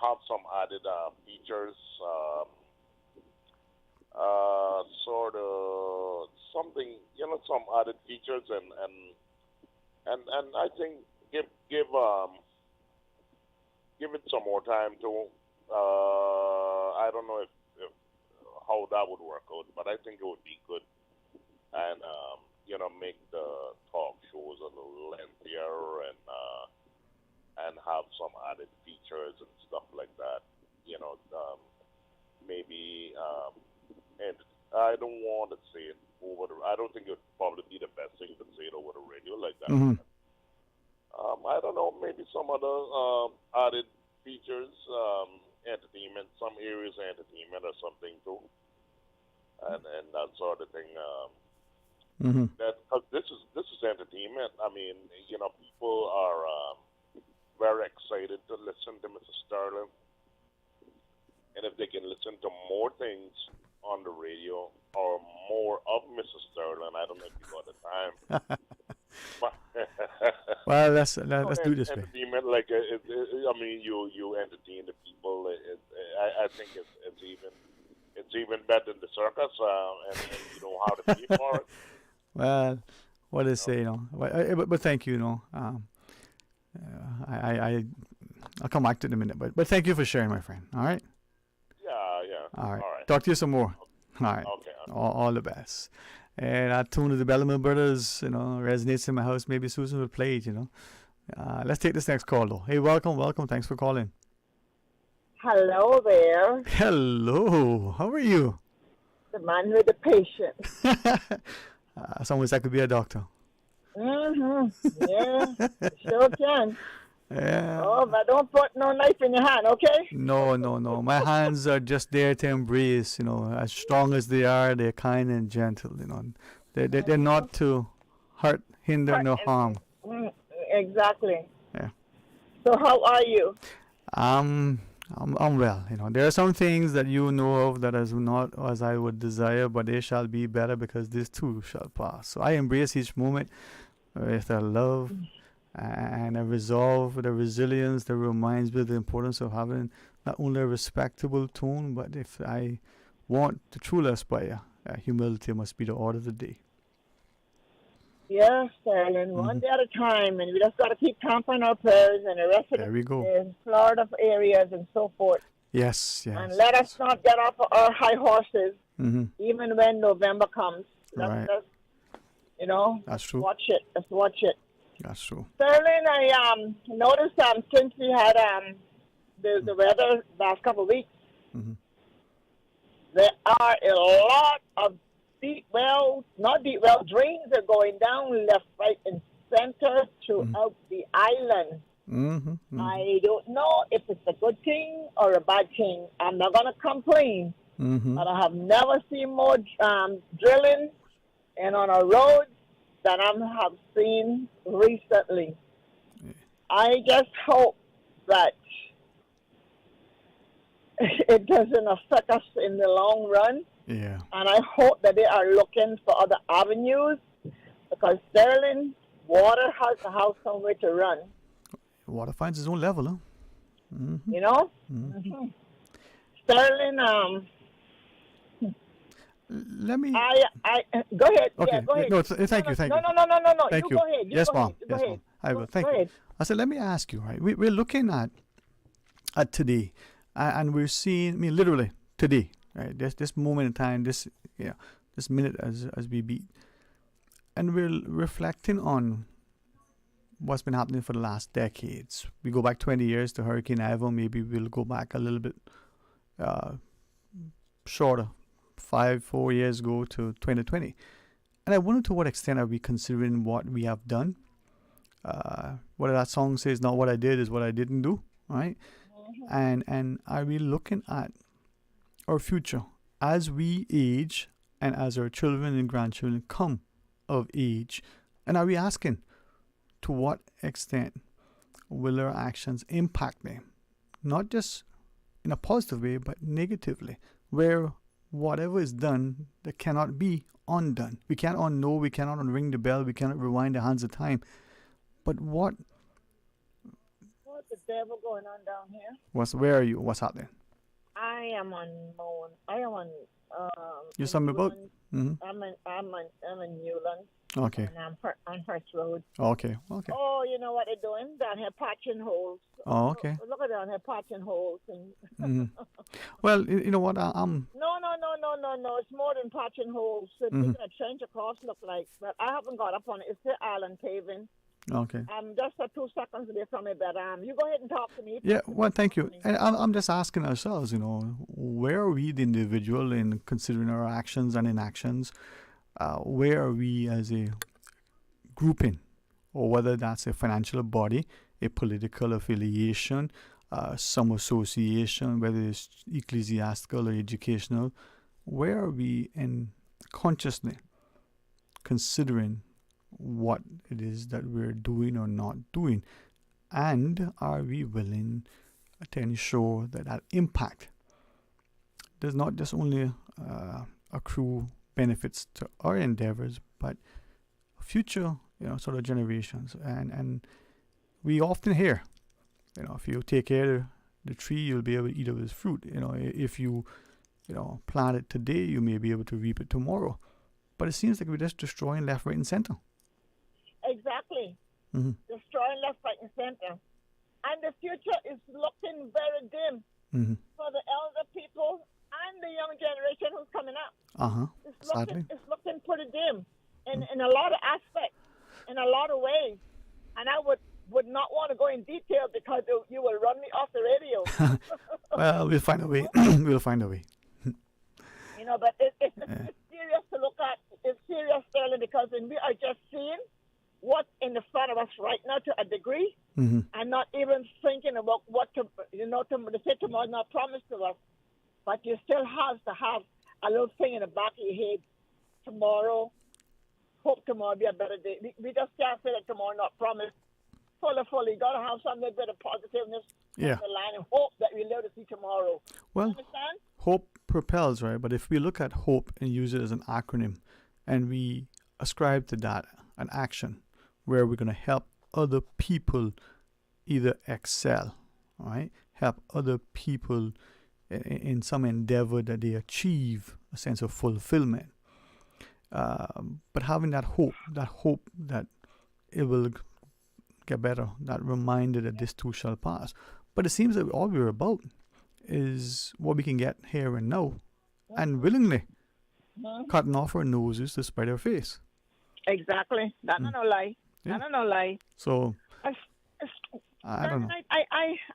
[SPEAKER 22] have some added features, sort of something, some added features, and I think give it some more time to. I don't know if how that would work out, but I think it would be good, and make the talk shows a little lengthier and have some added features and stuff like that. Maybe. And I don't want to say it I don't think it would probably be the best thing to say it over the radio like that.
[SPEAKER 6] Mm-hmm.
[SPEAKER 22] I don't know, maybe some other added features, entertainment, some areas of entertainment or something too, and that sort of thing. That cause this is entertainment. I mean, people are very excited to listen to Mr. Sterling, and if they can listen to more things on the radio or more of Mr. Sterling, I don't know if you got the time.
[SPEAKER 6] Well, let's do this way.
[SPEAKER 22] Entertainment, like you entertain the people. I think it's even better than the circus, and you know how to pay for it.
[SPEAKER 6] Well, what is say, but thank you, I'll come back to it in a minute, but thank you for sharing, my friend. All right.
[SPEAKER 22] Yeah.
[SPEAKER 6] All right. Talk to you some more. All right.
[SPEAKER 22] Okay.
[SPEAKER 6] All the best. And that tune of the Bellamy Brothers, resonates in my house. Maybe Susan will play it, Let's take this next call, though. Hey, welcome. Thanks for calling.
[SPEAKER 3] Hello there.
[SPEAKER 6] Hello. How are you?
[SPEAKER 3] The man with the patient.
[SPEAKER 6] Someone that could be a doctor.
[SPEAKER 3] Yeah, sure can.
[SPEAKER 6] Yeah.
[SPEAKER 3] Oh, but don't put no knife in your hand, okay?
[SPEAKER 6] No. My hands are just there to embrace, as strong as they are, they're kind and gentle, They're not to hurt, hinder, nor harm.
[SPEAKER 3] Exactly.
[SPEAKER 6] Yeah.
[SPEAKER 3] So how are you?
[SPEAKER 6] I'm well, There are some things that you know of that is not as I would desire, but they shall be better because this too shall pass. So I embrace each moment with a love and a resolve, with a resilience that reminds me of the importance of having not only a respectable tone, but if I want to truly aspire, humility must be the order of the day.
[SPEAKER 3] Yes, Sterling, one day at a time, and we just got to keep tampering our prayers and the rest of the Florida areas and so forth.
[SPEAKER 6] Yes.
[SPEAKER 3] And let us not get off our high horses, even when November comes.
[SPEAKER 6] Right.
[SPEAKER 3] That's
[SPEAKER 6] true.
[SPEAKER 3] Watch it. Let's watch it.
[SPEAKER 6] That's true.
[SPEAKER 3] Sterling, I noticed since we had the weather last couple of weeks, there are a lot of drains are going down left, right, and center throughout the island. I don't know if it's a good thing or a bad thing. I'm not going to complain, but I have never seen more drilling and on a road than I have seen recently. I just hope that it doesn't affect us in the long run.
[SPEAKER 6] Yeah.
[SPEAKER 3] And I hope that they are looking for other avenues because Sterling, water has to have somewhere to run.
[SPEAKER 6] Water finds its own level, huh?
[SPEAKER 3] You know?
[SPEAKER 6] Mm-hmm.
[SPEAKER 3] Sterling,
[SPEAKER 6] let me.
[SPEAKER 3] Go ahead.
[SPEAKER 6] Okay.
[SPEAKER 3] Yeah, go ahead.
[SPEAKER 6] No, thank you.
[SPEAKER 3] No.
[SPEAKER 6] Thank you.
[SPEAKER 3] Go ahead.
[SPEAKER 6] Yes,
[SPEAKER 3] go
[SPEAKER 6] ma'am.
[SPEAKER 3] ahead.
[SPEAKER 6] Yes, ma'am. I will. Thank
[SPEAKER 3] go
[SPEAKER 6] you.
[SPEAKER 3] ahead.
[SPEAKER 6] I said, let me ask you, right? We're looking at today, and we're seeing. I mean, literally today, right? This moment in time, this minute as we beat, and we're reflecting on what's been happening for the last decades. We go back 20 years to Hurricane Ivan. Maybe we'll go back a little bit shorter, 4 years ago to 2020. And I wonder to what extent are we considering what we have done? What that song says, not what I did is what I didn't do, right? And are we looking at our future as we age and as our children and grandchildren come of age? And are we asking to what extent will our actions impact them? Not just in a positive way, but negatively, where whatever is done, that cannot be undone. We can't unknow, we cannot unring the bell, we cannot rewind the hands of time. But what's
[SPEAKER 3] the devil going on down here?
[SPEAKER 6] Where are you? What's happening?
[SPEAKER 3] I am on
[SPEAKER 6] You're something about? Mm-hmm.
[SPEAKER 3] I'm in Newland.
[SPEAKER 6] Okay.
[SPEAKER 3] And I'm on Hurst Road.
[SPEAKER 6] Okay.
[SPEAKER 3] Oh, you know what they're doing? Down here patching holes.
[SPEAKER 6] Oh, okay.
[SPEAKER 3] Look at down here patching holes. And
[SPEAKER 6] Well, you know what? I'm.
[SPEAKER 3] No. It's more than patching holes. It's taking a trench across, look like. But I haven't got up on it. It's the island paving.
[SPEAKER 6] Okay.
[SPEAKER 3] I'm just 2 seconds away from it, but you go ahead and talk to me.
[SPEAKER 6] Yeah, well, thank you. And I'm just asking ourselves, where are we, the individual, in considering our actions and inactions? Where are we as a grouping, or whether that's a financial body, a political affiliation, some association, whether it's ecclesiastical or educational? Where are we in consciously considering what it is that we're doing or not doing? And are we willing to ensure that impact does not just only accrue benefits to our endeavors, but future, sort of generations? And we often hear, if you take care of the tree, you'll be able to eat of its fruit. If you, plant it today, you may be able to reap it tomorrow. But it seems like we're just destroying left, right, and center.
[SPEAKER 3] Exactly.
[SPEAKER 6] Mm-hmm.
[SPEAKER 3] Destroying left, right, and center. And the future is looking very dim for the elder people and the young generation who's coming up. It's looking pretty dim in a lot of aspects, in a lot of ways. And I would not want to go in detail because you will run me off the radio.
[SPEAKER 6] Well, we'll find a way. We'll find a way.
[SPEAKER 3] But it's serious to look at. It's serious, Sterling, because we are just seeing what's in the front of us right now to a degree, and not even thinking about what to say tomorrow is not promised to us. But you still have to have a little thing in the back of your head. Tomorrow, hope tomorrow be a better day. We just can't say that tomorrow not promised. Fully. Got to have some bit of positiveness in the line and hope that we live to see tomorrow.
[SPEAKER 6] Well,
[SPEAKER 3] you understand?
[SPEAKER 6] Hope propels, right? But if we look at hope and use it as an acronym, and we ascribe to that an action where we're going to help other people either excel, right? Help other people in some endeavor that they achieve a sense of fulfillment. But having that hope that it will get better, that reminder that this too shall pass. But it seems that all we're about is what we can get here and now, and willingly cutting off our noses to spite our face.
[SPEAKER 3] Exactly. That's no lie.
[SPEAKER 6] Yeah.
[SPEAKER 3] That's no lie.
[SPEAKER 6] So I don't know.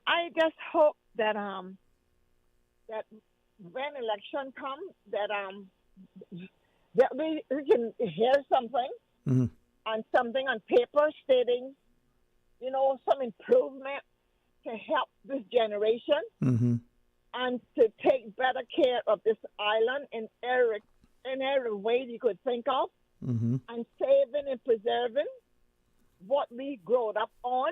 [SPEAKER 3] I just hope that that when election comes, that we can hear something and something on paper stating, some improvement to help this generation and to take better care of this island in every way you could think of, and saving and preserving what we growed up on.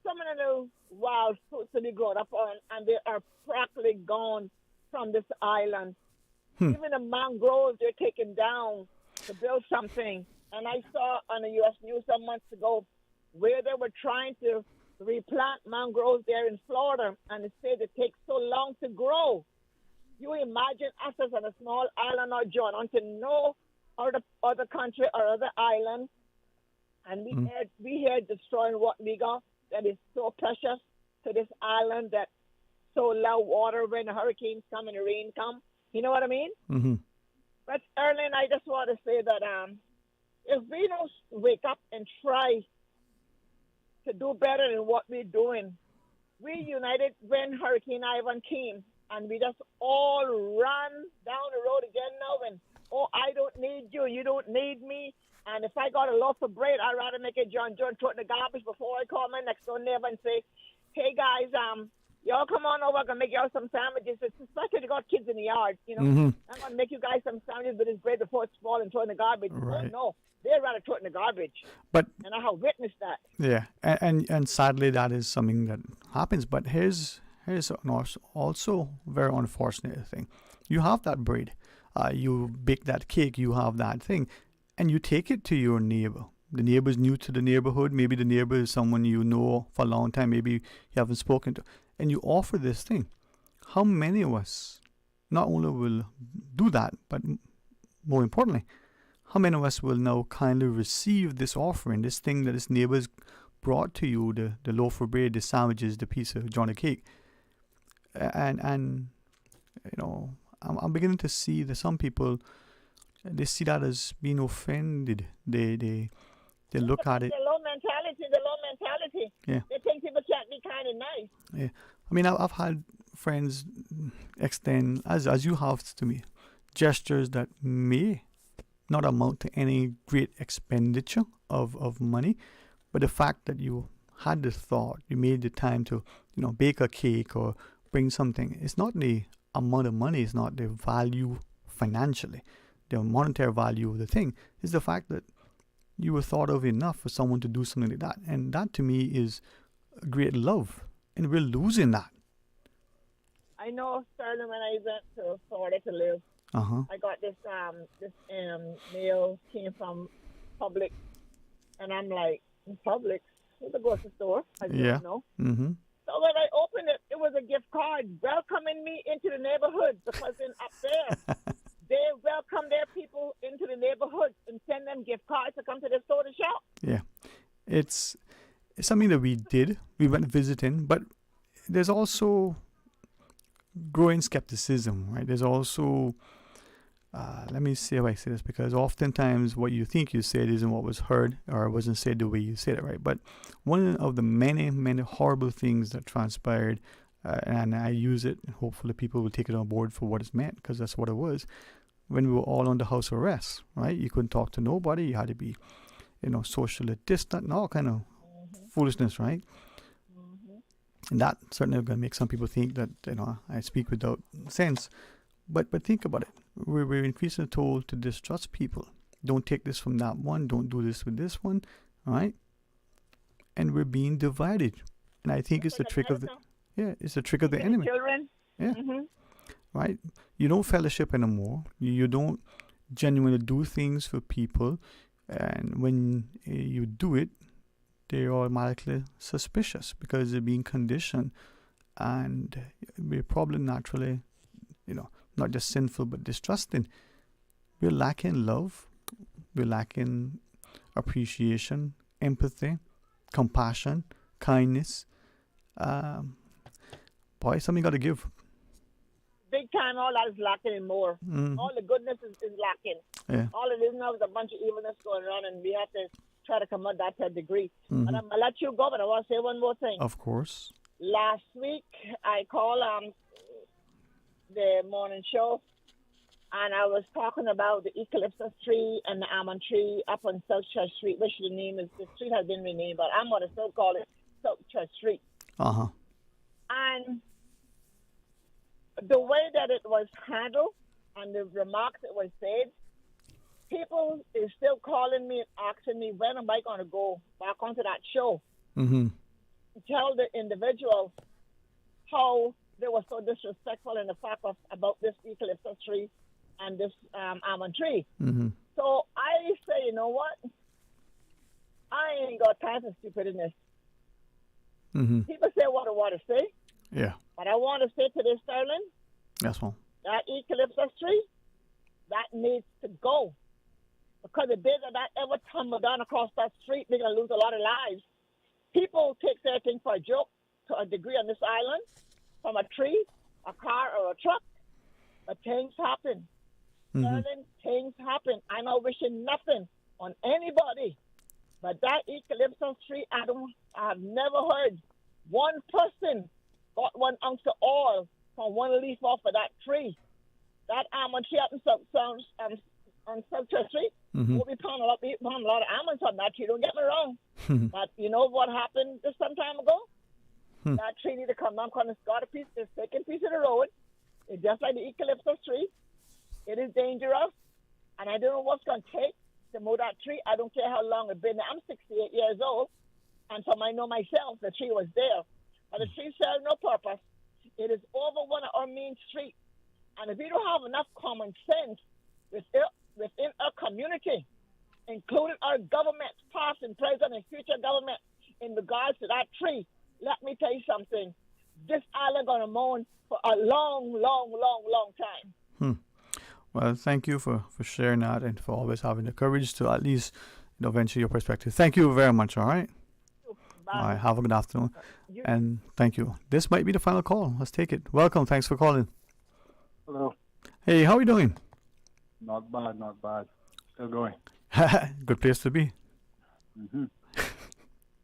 [SPEAKER 3] some of the wild fruits to be grown up on, and they are practically gone from this island. Even the mangroves they're taking down to build something. And I saw on the U.S. News some months ago where they were trying to replant mangroves there in Florida, and they said it takes so long to grow. You imagine us as on a small island or joint onto no other country or other island, and we here destroying what we got that is so precious to this island that so low water when the hurricanes come and the rain come. You know what I mean?
[SPEAKER 6] Mm-hmm.
[SPEAKER 3] But Erlen, I just want to say that if we don't wake up and try to do better than what we're doing, we united when Hurricane Ivan came, and we just all run down the road again now and, oh, I don't need you, you don't need me. And if I got a loaf of bread, I'd rather make it John throw it in the garbage before I call my next door neighbor and say, hey, guys, y'all come on over, I'm going to make y'all some sandwiches. It's especially if you got kids in the yard, you know. I'm going to make you guys some sandwiches with this bread before it's spoiled and throw it in the garbage.
[SPEAKER 6] Right.
[SPEAKER 3] Oh, no, they'd rather throw it in the garbage.
[SPEAKER 6] But
[SPEAKER 3] and I have witnessed that.
[SPEAKER 6] yeah, and sadly that is something that happens. But here's also very unfortunate thing. You have that bread, you bake that cake, you have that thing, and you take it to your neighbor. The neighbor is new to the neighborhood. Maybe the neighbor is someone you know for a long time. Maybe you haven't spoken to. And you offer this thing. How many of us not only will do that, but more importantly, how many of us will now kindly receive this offering, this thing that his neighbors brought to you, the loaf of bread, the sandwiches, the piece of Johnny cake? And you know, I'm beginning to see that some people, they see that as being offended. They look at it.
[SPEAKER 3] The low mentality.
[SPEAKER 6] Yeah.
[SPEAKER 3] They think people can't be kind and nice.
[SPEAKER 6] Yeah. I mean, I've had friends extend, as you have to me, gestures that may not amount to any great expenditure of money, but the fact that you had the thought, you made the time to, you know, bake a cake or bring something. It's not the amount of money, it's not the value financially, the monetary value of the thing. It's the fact that you were thought of enough for someone to do something like that. And that to me is great love. And we're losing that.
[SPEAKER 3] I know, Sterling, when I went to Florida to live, I got this mail came from Publix, and I'm like, Publix? It's a grocery store. I don't know.
[SPEAKER 6] Mm-hmm.
[SPEAKER 3] So when I opened it, it was a gift card welcoming me into the neighborhood, because then up there, they welcome their people into the neighborhood and send them gift cards to come to the store to shop.
[SPEAKER 6] Yeah. It's something that we did. We went visiting, but there's also growing skepticism, right? There's also, let me see how I say this, because oftentimes what you think you said isn't what was heard or wasn't said the way you said it, right? But one of the many, many horrible things that transpired, and I use it, and hopefully people will take it on board for what it's meant, because that's what it was, when we were all under house arrest, right? You couldn't talk to nobody. You had to be, you know, socially distant and all kind of foolishness, right? And that certainly going to make some people think that, you know, I speak without sense. But think about it. We're increasingly told to distrust people. Don't take this from that one. Don't do this with this one, right? And we're being divided. And I think it's the trick of the it's the trick of the enemy.
[SPEAKER 3] Children.
[SPEAKER 6] Yeah. Right? You don't fellowship anymore. You don't genuinely do things for people. And when you do it, they're automatically suspicious because they're being conditioned. And we're probably naturally, you know, not just sinful, but distrusting. We're lacking love. We're lacking appreciation, empathy, compassion, kindness. Boy, something got to give.
[SPEAKER 3] Big time, all that is lacking and more. All the goodness is lacking.
[SPEAKER 6] Yeah.
[SPEAKER 3] All it is now is a bunch of evilness going on, and we have to try to come out that to a degree. And I'm going to let you go, but I want to say one more thing.
[SPEAKER 6] Of course.
[SPEAKER 3] Last week, I called the morning show, and I was talking about the eucalyptus tree and the almond tree up on South Church Street, which the street has been renamed, but I'm going to still call it South Church Street. And the way that it was handled and the remarks that was said, people is still calling me and asking me, when am I going to go back onto that show? to tell the individuals how they were so disrespectful in the fact of about this eucalyptus tree and this almond tree.
[SPEAKER 6] Mm-hmm.
[SPEAKER 3] So I say, you know what? I ain't got time for stupidness.
[SPEAKER 6] Mm-hmm.
[SPEAKER 3] People say what I want to say,
[SPEAKER 6] Yeah,
[SPEAKER 3] but I want to say to this, Sterling,
[SPEAKER 6] that's all.
[SPEAKER 3] that eucalyptus tree, that needs to go. Because the day that ever tumble down across that street, they're going to lose a lot of lives. People take everything for a joke to a degree on this island, from a tree, a car, or a truck. But things happen.
[SPEAKER 6] Mm-hmm.
[SPEAKER 3] Sterling, things happen. I'm not wishing nothing on anybody. But that eucalyptus tree, I've never heard one person got 1 ounce of oil from one leaf off of that tree. That almond tree up on Central Street,
[SPEAKER 6] Mm-hmm.
[SPEAKER 3] we'll be pounding a lot of almonds on that tree, don't get me wrong. But you know what happened just some time ago? That tree need to come down because it's got a second piece of the road. It's just like the eucalyptus tree. It is dangerous, and I don't know what's going to take to move that tree. I don't care how long it's been there. I'm 68 years old, and from I know myself, the tree was there. But the tree served no purpose. It is over one of our main streets. And if we don't have enough common sense within our community, including our government, past and present and future government, in regards to that tree, let me tell you something. This island going to mourn for a long, long, long, long time.
[SPEAKER 6] Well, thank you for sharing that and for always having the courage to at least venture your perspective. Thank you very much, all right?
[SPEAKER 3] Bye.
[SPEAKER 6] All right, have a good afternoon. And thank you. This might be the final call. Let's take it. Welcome. Thanks for calling.
[SPEAKER 4] Hello.
[SPEAKER 6] Hey, how are you doing?
[SPEAKER 4] Not bad, not bad. Still going.
[SPEAKER 6] Good place to be.
[SPEAKER 4] Mm-hmm.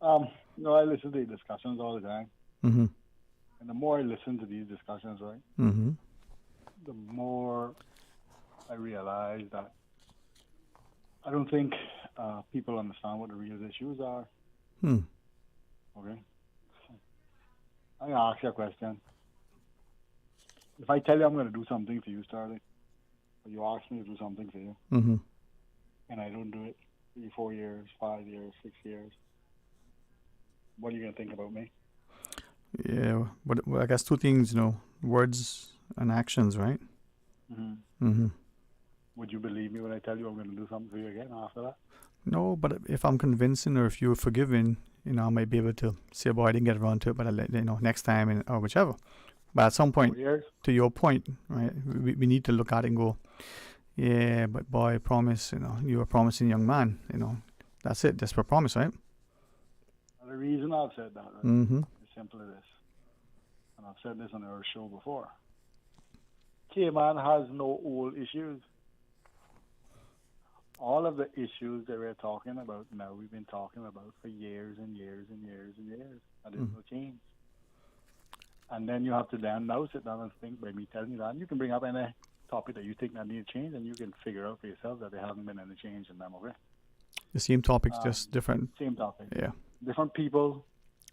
[SPEAKER 4] I listen to these discussions all the time.
[SPEAKER 6] Mm-hmm.
[SPEAKER 4] And the more I listen to these discussions, right,
[SPEAKER 6] Mm-hmm.
[SPEAKER 4] the more I realize that I don't think people understand what the real issues are. Okay? I'm going to ask you a question. If I tell you I'm going to do something for you, Starling, or you ask me to do something for you,
[SPEAKER 6] Mm-hmm.
[SPEAKER 4] and I don't do it 3, 4 years, 5 years, 6 years, what are you going to think about me?
[SPEAKER 6] Yeah, but I guess two things, words and actions, right?
[SPEAKER 4] Mm-hmm.
[SPEAKER 6] Mm-hmm.
[SPEAKER 4] Would you believe me when I tell you I'm going to do something for you again after that?
[SPEAKER 6] No, but if I'm convincing or if you're forgiving, I might be able to say, boy, I didn't get around to it, but next time or whichever. But at some point, to your point, right, we need to look at it and go, yeah, but boy, promise, you're a promising young man, that's it, that's for promise, right?
[SPEAKER 4] Now, the reason I've said that, right,
[SPEAKER 6] Mm-hmm.
[SPEAKER 4] is simply this, and I've said this on our show before. Cayman has no old issues. All of the issues that we're talking about now, we've been talking about for years and years and years and years, and there's no change. And then you have to now sit down and think by me telling you that. And you can bring up any topic that you think that needs change, and you can figure out for yourself that there hasn't been any change in them, okay?
[SPEAKER 6] The same topics, just different.
[SPEAKER 4] Same topic.
[SPEAKER 6] Yeah.
[SPEAKER 4] Different people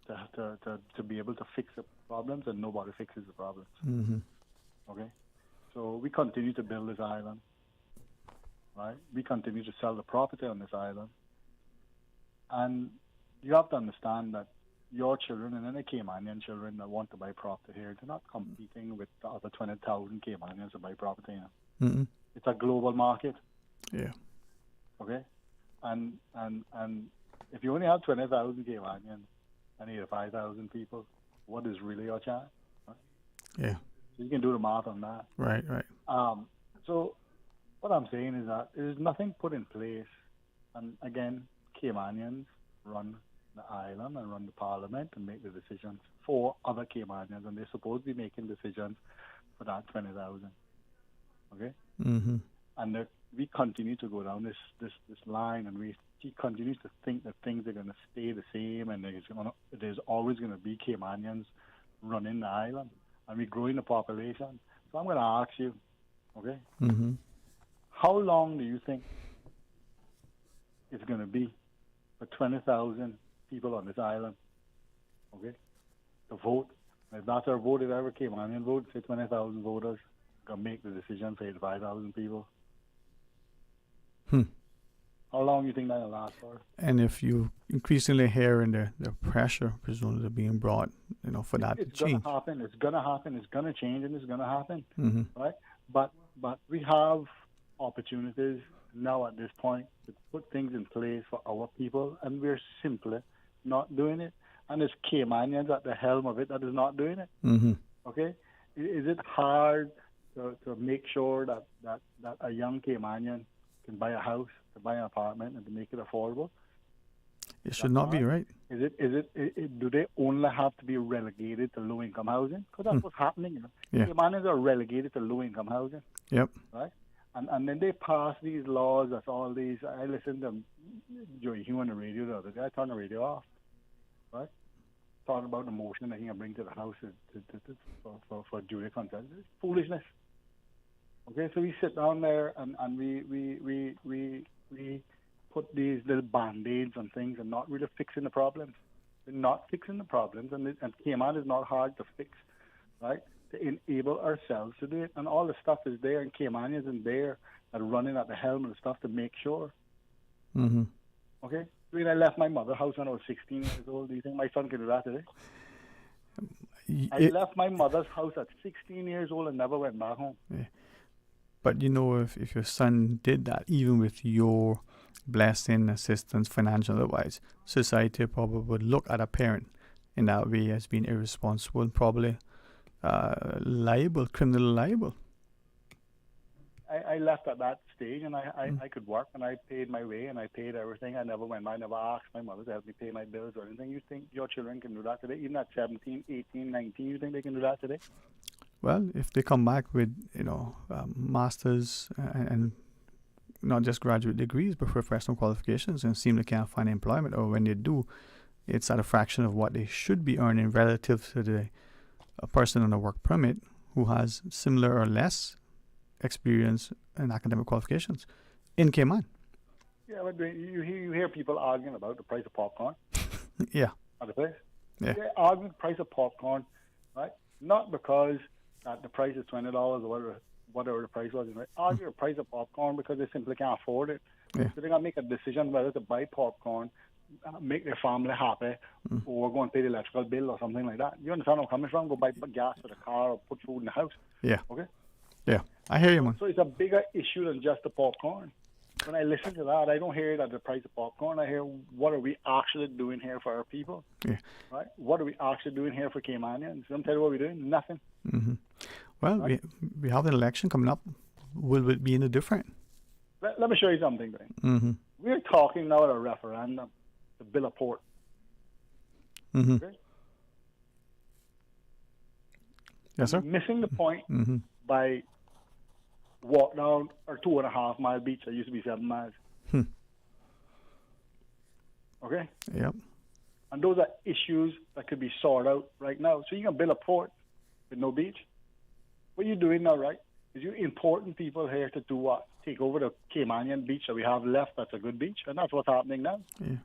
[SPEAKER 4] to be able to fix the problems, and nobody fixes the problems.
[SPEAKER 6] Mm-hmm.
[SPEAKER 4] Okay? So we continue to build this island, right? We continue to sell the property on this island. And you have to understand that your children and any Caymanian children that want to buy property here, they're not competing with the other 20,000 Caymanians to buy property here.
[SPEAKER 6] Mm-hmm.
[SPEAKER 4] It's a global market.
[SPEAKER 6] Yeah.
[SPEAKER 4] Okay? And if you only have 20,000 Caymanians and 85,000 people, what is really your chance? Right?
[SPEAKER 6] Yeah.
[SPEAKER 4] So you can do the math on that.
[SPEAKER 6] Right.
[SPEAKER 4] So what I'm saying is that there's nothing put in place. And again, Caymanians run the island and run the parliament and make the decisions for other Caymanians, and they're supposed to be making decisions for that 20,000. Okay?
[SPEAKER 6] Mm-hmm.
[SPEAKER 4] And we continue to go down this line, and we continue to think that things are going to stay the same, and there's always going to be Caymanians running the island, and we're growing the population. So I'm going to ask you, okay?
[SPEAKER 6] Mm-hmm.
[SPEAKER 4] How long do you think it's going to be for 20,000 people on this island, okay, to vote? And if that's our vote, if ever Caymanian vote, say 20,000 voters, going to make the decision for 85,000 people. How long do you think that'll last for?
[SPEAKER 6] And if you increasingly hearing the pressure, presumably being brought, for that to change.
[SPEAKER 4] It's gonna happen. It's gonna happen. It's gonna change, and it's gonna happen.
[SPEAKER 6] Mm-hmm.
[SPEAKER 4] Right? But we have opportunities now at this point to put things in place for our people, and we're simply not doing it. And it's Caymanians at the helm of it that is not doing it.
[SPEAKER 6] Mm-hmm.
[SPEAKER 4] Okay? Is it hard to make sure that a young Caymanian can buy a house, to buy an apartment, and to make it affordable?
[SPEAKER 6] It should not be, right?
[SPEAKER 4] Do they only have to be relegated to low-income housing? Because that's what's happening.
[SPEAKER 6] Yeah.
[SPEAKER 4] Caymanians are relegated to low-income housing.
[SPEAKER 6] Yep.
[SPEAKER 4] Right? And then they pass these laws. That's all these. I listened to Joey Hugh on the radio the other day. I turned the radio off. Right? Talking about the motion that he can bring to the house for jury consent. It's foolishness. Okay, so we sit down there and we put these little band-aids on things and not really fixing the problems. We're not fixing the problems, and Cayman is not hard to fix, right? To enable ourselves to do it. And all the stuff is there, and Caymanians in there that are running at the helm of the stuff to make sure.
[SPEAKER 6] Mm-hmm.
[SPEAKER 4] Okay? When I left my mother's house when I was 16 years old, do you think my son can do that today? I left my mother's house at 16 years old and never went back home.
[SPEAKER 6] Yeah. But if your son did that, even with your blessing, assistance, financial advice, society probably would look at a parent in that way as being irresponsible and probably liable, criminally liable.
[SPEAKER 4] I left at that stage, and I could work, and I paid my way, and I paid everything. I never went. I never asked my mother to help me pay my bills or anything. You think your children can do that today? Even at 17, 18, 19, you think they can do that today?
[SPEAKER 6] Well, if they come back with, masters and not just graduate degrees, but professional qualifications and seem they can't find employment, or when they do, it's at a fraction of what they should be earning relative to a person on a work permit who has similar or less experience and academic qualifications in Cayman.
[SPEAKER 4] Yeah, but you hear people arguing about the price of popcorn.
[SPEAKER 6] Yeah.
[SPEAKER 4] At the place.
[SPEAKER 6] Yeah.
[SPEAKER 4] They're arguing the price of popcorn, right? Not because the price is $20 or whatever the price was. Right? Argue the price of popcorn because they simply can't afford it.
[SPEAKER 6] Yeah.
[SPEAKER 4] So they're going to make a decision whether to buy popcorn, make their family happy, or go and pay the electrical bill or something like that. You understand where I'm coming from? Go buy gas for the car or put food in the house.
[SPEAKER 6] Yeah.
[SPEAKER 4] Okay?
[SPEAKER 6] Yeah. I hear you, man.
[SPEAKER 4] So it's a bigger issue than just the popcorn. When I listen to that, I don't hear it at the price of popcorn. I hear, what are we actually doing here for our people?
[SPEAKER 6] Yeah.
[SPEAKER 4] Right? What are we actually doing here for Caymanians? Let me tell you what we're doing. Nothing.
[SPEAKER 6] Mm-hmm. Well, right? we have an election coming up. Will it be any different?
[SPEAKER 4] Let me show you something, Dwayne.
[SPEAKER 6] Mm-hmm.
[SPEAKER 4] We're talking now at a referendum to build a port.
[SPEAKER 6] Mm-hmm.
[SPEAKER 4] Okay?
[SPEAKER 6] Yes, sir.
[SPEAKER 4] Missing the point
[SPEAKER 6] Mm-hmm.
[SPEAKER 4] by walk down or 2.5 mile beach that used to be 7 miles. Okay?
[SPEAKER 6] Yep.
[SPEAKER 4] And those are issues that could be sorted out right now. So you can build a port with no beach. What you're doing now, right, is you're importing people here to do what? Take over the Caymanian beach that we have left that's a good beach. And that's what's happening now.
[SPEAKER 6] Yeah.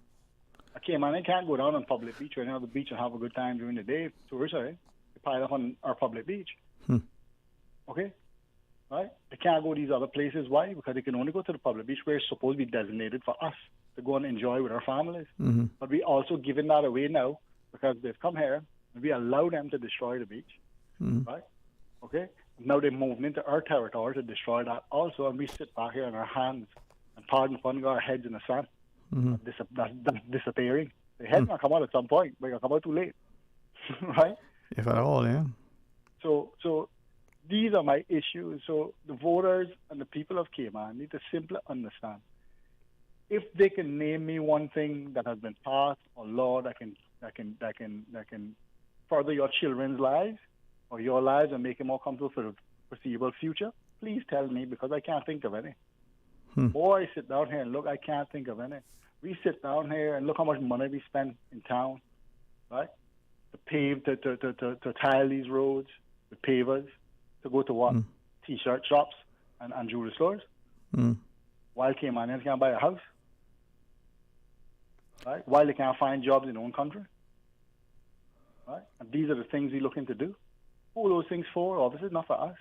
[SPEAKER 4] A Caymanian can't go down on public beach or any other beach and have a good time during the day. Tourists are they pile up on our public beach. Okay? Right? They can't go to these other places. Why? Because they can only go to the public beach where it's supposed to be designated for us to go and enjoy with our families.
[SPEAKER 6] Mm-hmm.
[SPEAKER 4] But we also giving that away now because they've come here and we allow them to destroy the beach.
[SPEAKER 6] Mm-hmm.
[SPEAKER 4] Right? Okay? Now they're moving into our territory to destroy that also, and we sit back here on our hands and pardon fun, got our heads in the sand.
[SPEAKER 6] Mm-hmm.
[SPEAKER 4] That's disappearing. The head's going to come out at some point, but it's going to come out too late. Right?
[SPEAKER 6] If at all, yeah.
[SPEAKER 4] So these are my issues. So the voters and the people of Cayman need to simply understand. If they can name me one thing that has been passed or law that can further your children's lives or your lives and make it more comfortable for the foreseeable future, please tell me, because I can't think of any. Or I sit down here and look, I can't think of any. We sit down here and look how much money we spend in town, right? To pave, to tile these roads, the pavers, to go to what? T-shirt shops and jewelry stores. While Caymanians can't buy a house. Right? While they can't find jobs in their own country. Right? And these are the things we're looking to do. Who are those things for? Obviously not for us.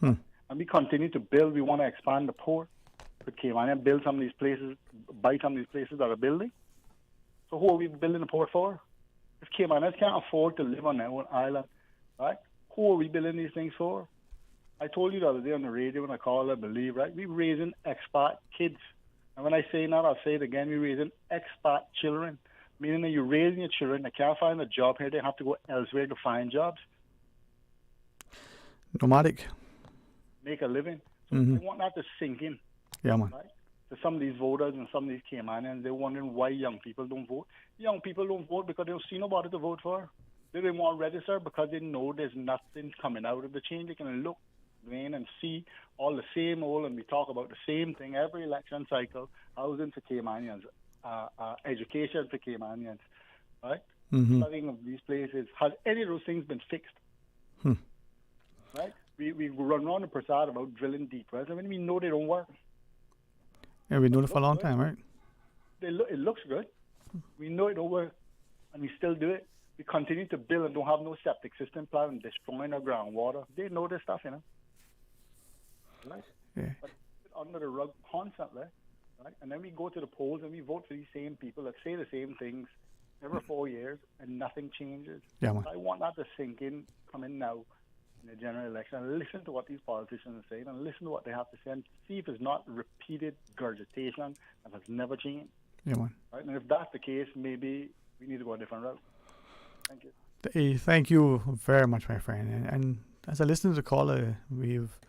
[SPEAKER 4] And we continue to build. We want to expand the port. with Cayman and build some of these places, buy some of these places that are building. So who are we building the port for? If Caymanians can't afford to live on their own island, right? Who are we building these things for? I told you the other day on the radio when I called, I believe, right? We're raising expat kids. And when I say that, I'll say it again, we're raising expat children. Meaning that you're raising your children, they can't find a job here, they have to go elsewhere to find jobs.
[SPEAKER 6] Nomadic.
[SPEAKER 4] Make a living. So
[SPEAKER 6] Mm-hmm.
[SPEAKER 4] they want that to sink in.
[SPEAKER 6] Yeah, man.
[SPEAKER 4] Right? So some of these voters and some of these Caymanians, they're wondering why young people don't vote. Young people don't vote because they don't see nobody to vote for. They don't want to register because they know there's nothing coming out of the change. They can look, Dwayne, and see all the same old, and we talk about the same thing every election cycle, housing for Caymanians, education for Caymanians, right?
[SPEAKER 6] Mm-hmm.
[SPEAKER 4] Studying of these places. Has any of those things been fixed? Right? We run around the facade about drilling deep wells. I mean, we know they don't work.
[SPEAKER 6] Yeah, we know it for a long time, right?
[SPEAKER 4] It looks good. We know it don't work, and we still do it. We continue to build and don't have no septic system plan and destroying our groundwater. They know this stuff, Right?
[SPEAKER 6] Yeah.
[SPEAKER 4] But it's under the rug constantly, right? And then we go to the polls and we vote for these same people that say the same things every 4 years, and nothing changes.
[SPEAKER 6] Yeah, man.
[SPEAKER 4] I want that to sink in, come in now in the general election, and listen to what these politicians are saying, and listen to what they have to say, and see if it's not repeated regurgitation that has never changed.
[SPEAKER 6] Yeah, man.
[SPEAKER 4] Right? And if that's the case, maybe we need to go a different route. Thank you.
[SPEAKER 6] Thank you very much, my friend. And as I listen to the caller, we've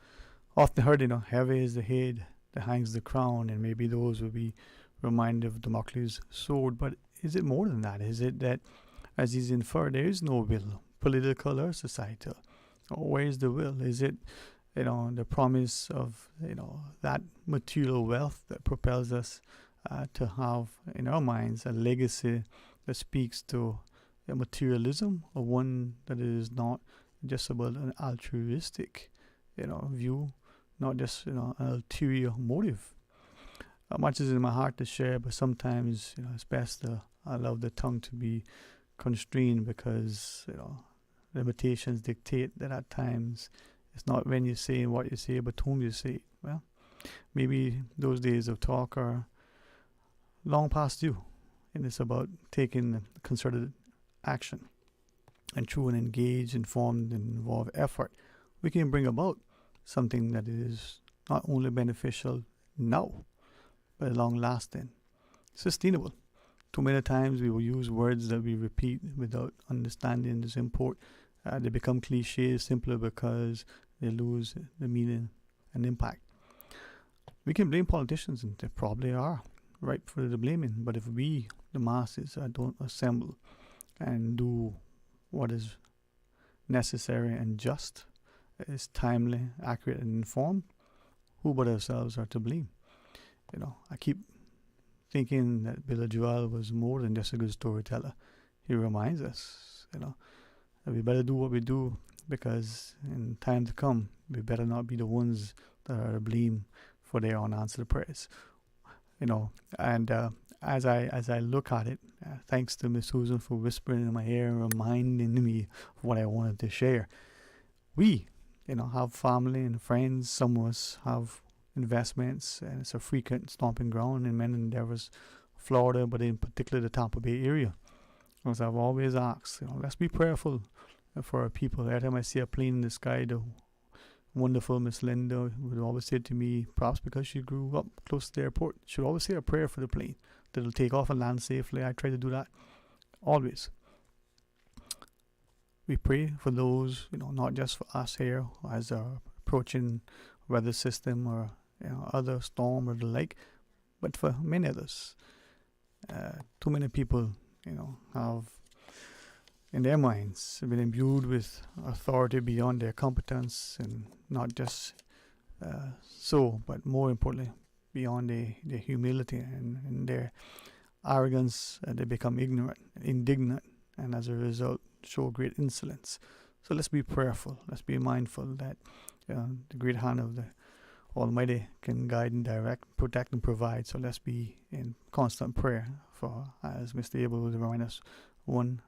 [SPEAKER 6] often heard, heavy is the head that hangs the crown, and maybe those will be reminded of Damocles' sword. But is it more than that? Is it that, as he's inferred, there is no will, political or societal? Or where is the will? Is it, the promise of, that material wealth that propels us to have in our minds a legacy that speaks to materialism, or one that is not just about an altruistic, view, not just, an ulterior motive. Much is in my heart to share, but sometimes, it's best to allow the tongue to be constrained because, limitations dictate that at times it's not when you say and what you say, but whom you say. Well, maybe those days of talk are long past due, and it's about taking concerted action. And through an engaged, informed, and involved effort, we can bring about something that is not only beneficial now, but long-lasting, sustainable. Too many times we will use words that we repeat without understanding its import. They become cliches simply because they lose the meaning and impact. We can blame politicians, and they probably are ripe for the blaming. But if we, the masses, don't assemble and do what is necessary and just, is timely, accurate, and informed, who but ourselves are to blame? I keep thinking that Billy Joel was more than just a good storyteller. He reminds us, that we better do what we do, because in time to come, we better not be the ones that are to blame for their unanswered prayers. And as I look at it, thanks to Miss Susan for whispering in my ear and reminding me of what I wanted to share. We, have family and friends. Some of us have investments, and it's a frequent stomping ground in many endeavors, Florida, but in particular the Tampa Bay area. As I've always asked, let's be prayerful for our people. Every time I see a plane in the sky, the wonderful Miss Linda would always say to me, perhaps because she grew up close to the airport, she would always say a prayer for the plane, that it'll take off and land safely. I try to do that always. We pray for those, not just for us here as our approaching weather system or other storm or the like, but for many others. Too many people, have in their minds been imbued with authority beyond their competence, and not just but more importantly, beyond their humility and their arrogance. They become ignorant, indignant, and as a result show great insolence. So let's be prayerful. Let's be mindful that the great hand of the Almighty can guide and direct, protect and provide. So let's be in constant prayer for, as Mr. Abel will remind us, one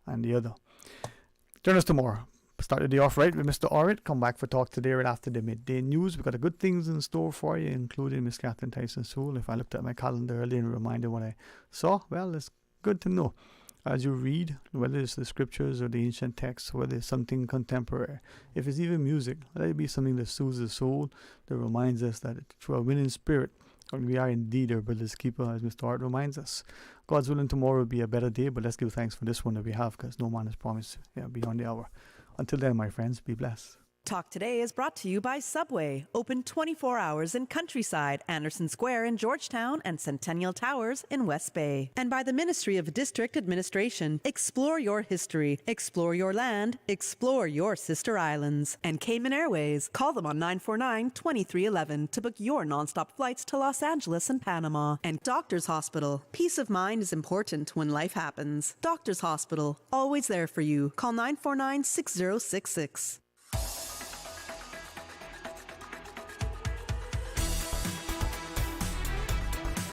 [SPEAKER 6] and the other. Join us tomorrow, start the day off right with Mr. Orrit. Come back for Talk Today right after the midday news. We've got a good things in store for you, including Miss Catherine Tyson Sewell. If I looked at my calendar earlier and reminded what I saw, well, it's good to know. As you read, whether it's the scriptures or the ancient texts, whether it's something contemporary, if it's even music, let it be something that soothes the soul, that reminds us that through a winning spirit, we are indeed our brother's keeper, as Mr. Hart reminds us. God's willing, tomorrow will be a better day, but let's give thanks for this one that we have, because no man has promised beyond the hour. Until then, my friends, be blessed.
[SPEAKER 1] Talk Today is brought to you by Subway, open 24 hours in Countryside, Anderson Square in Georgetown, and Centennial Towers in West Bay. And by the Ministry of District Administration, explore your history, explore your land, explore your sister islands. And Cayman Airways, call them on 949-2311 to book your nonstop flights to Los Angeles and Panama. And Doctors Hospital, peace of mind is important when life happens. Doctors Hospital, always there for you. Call 949-6066.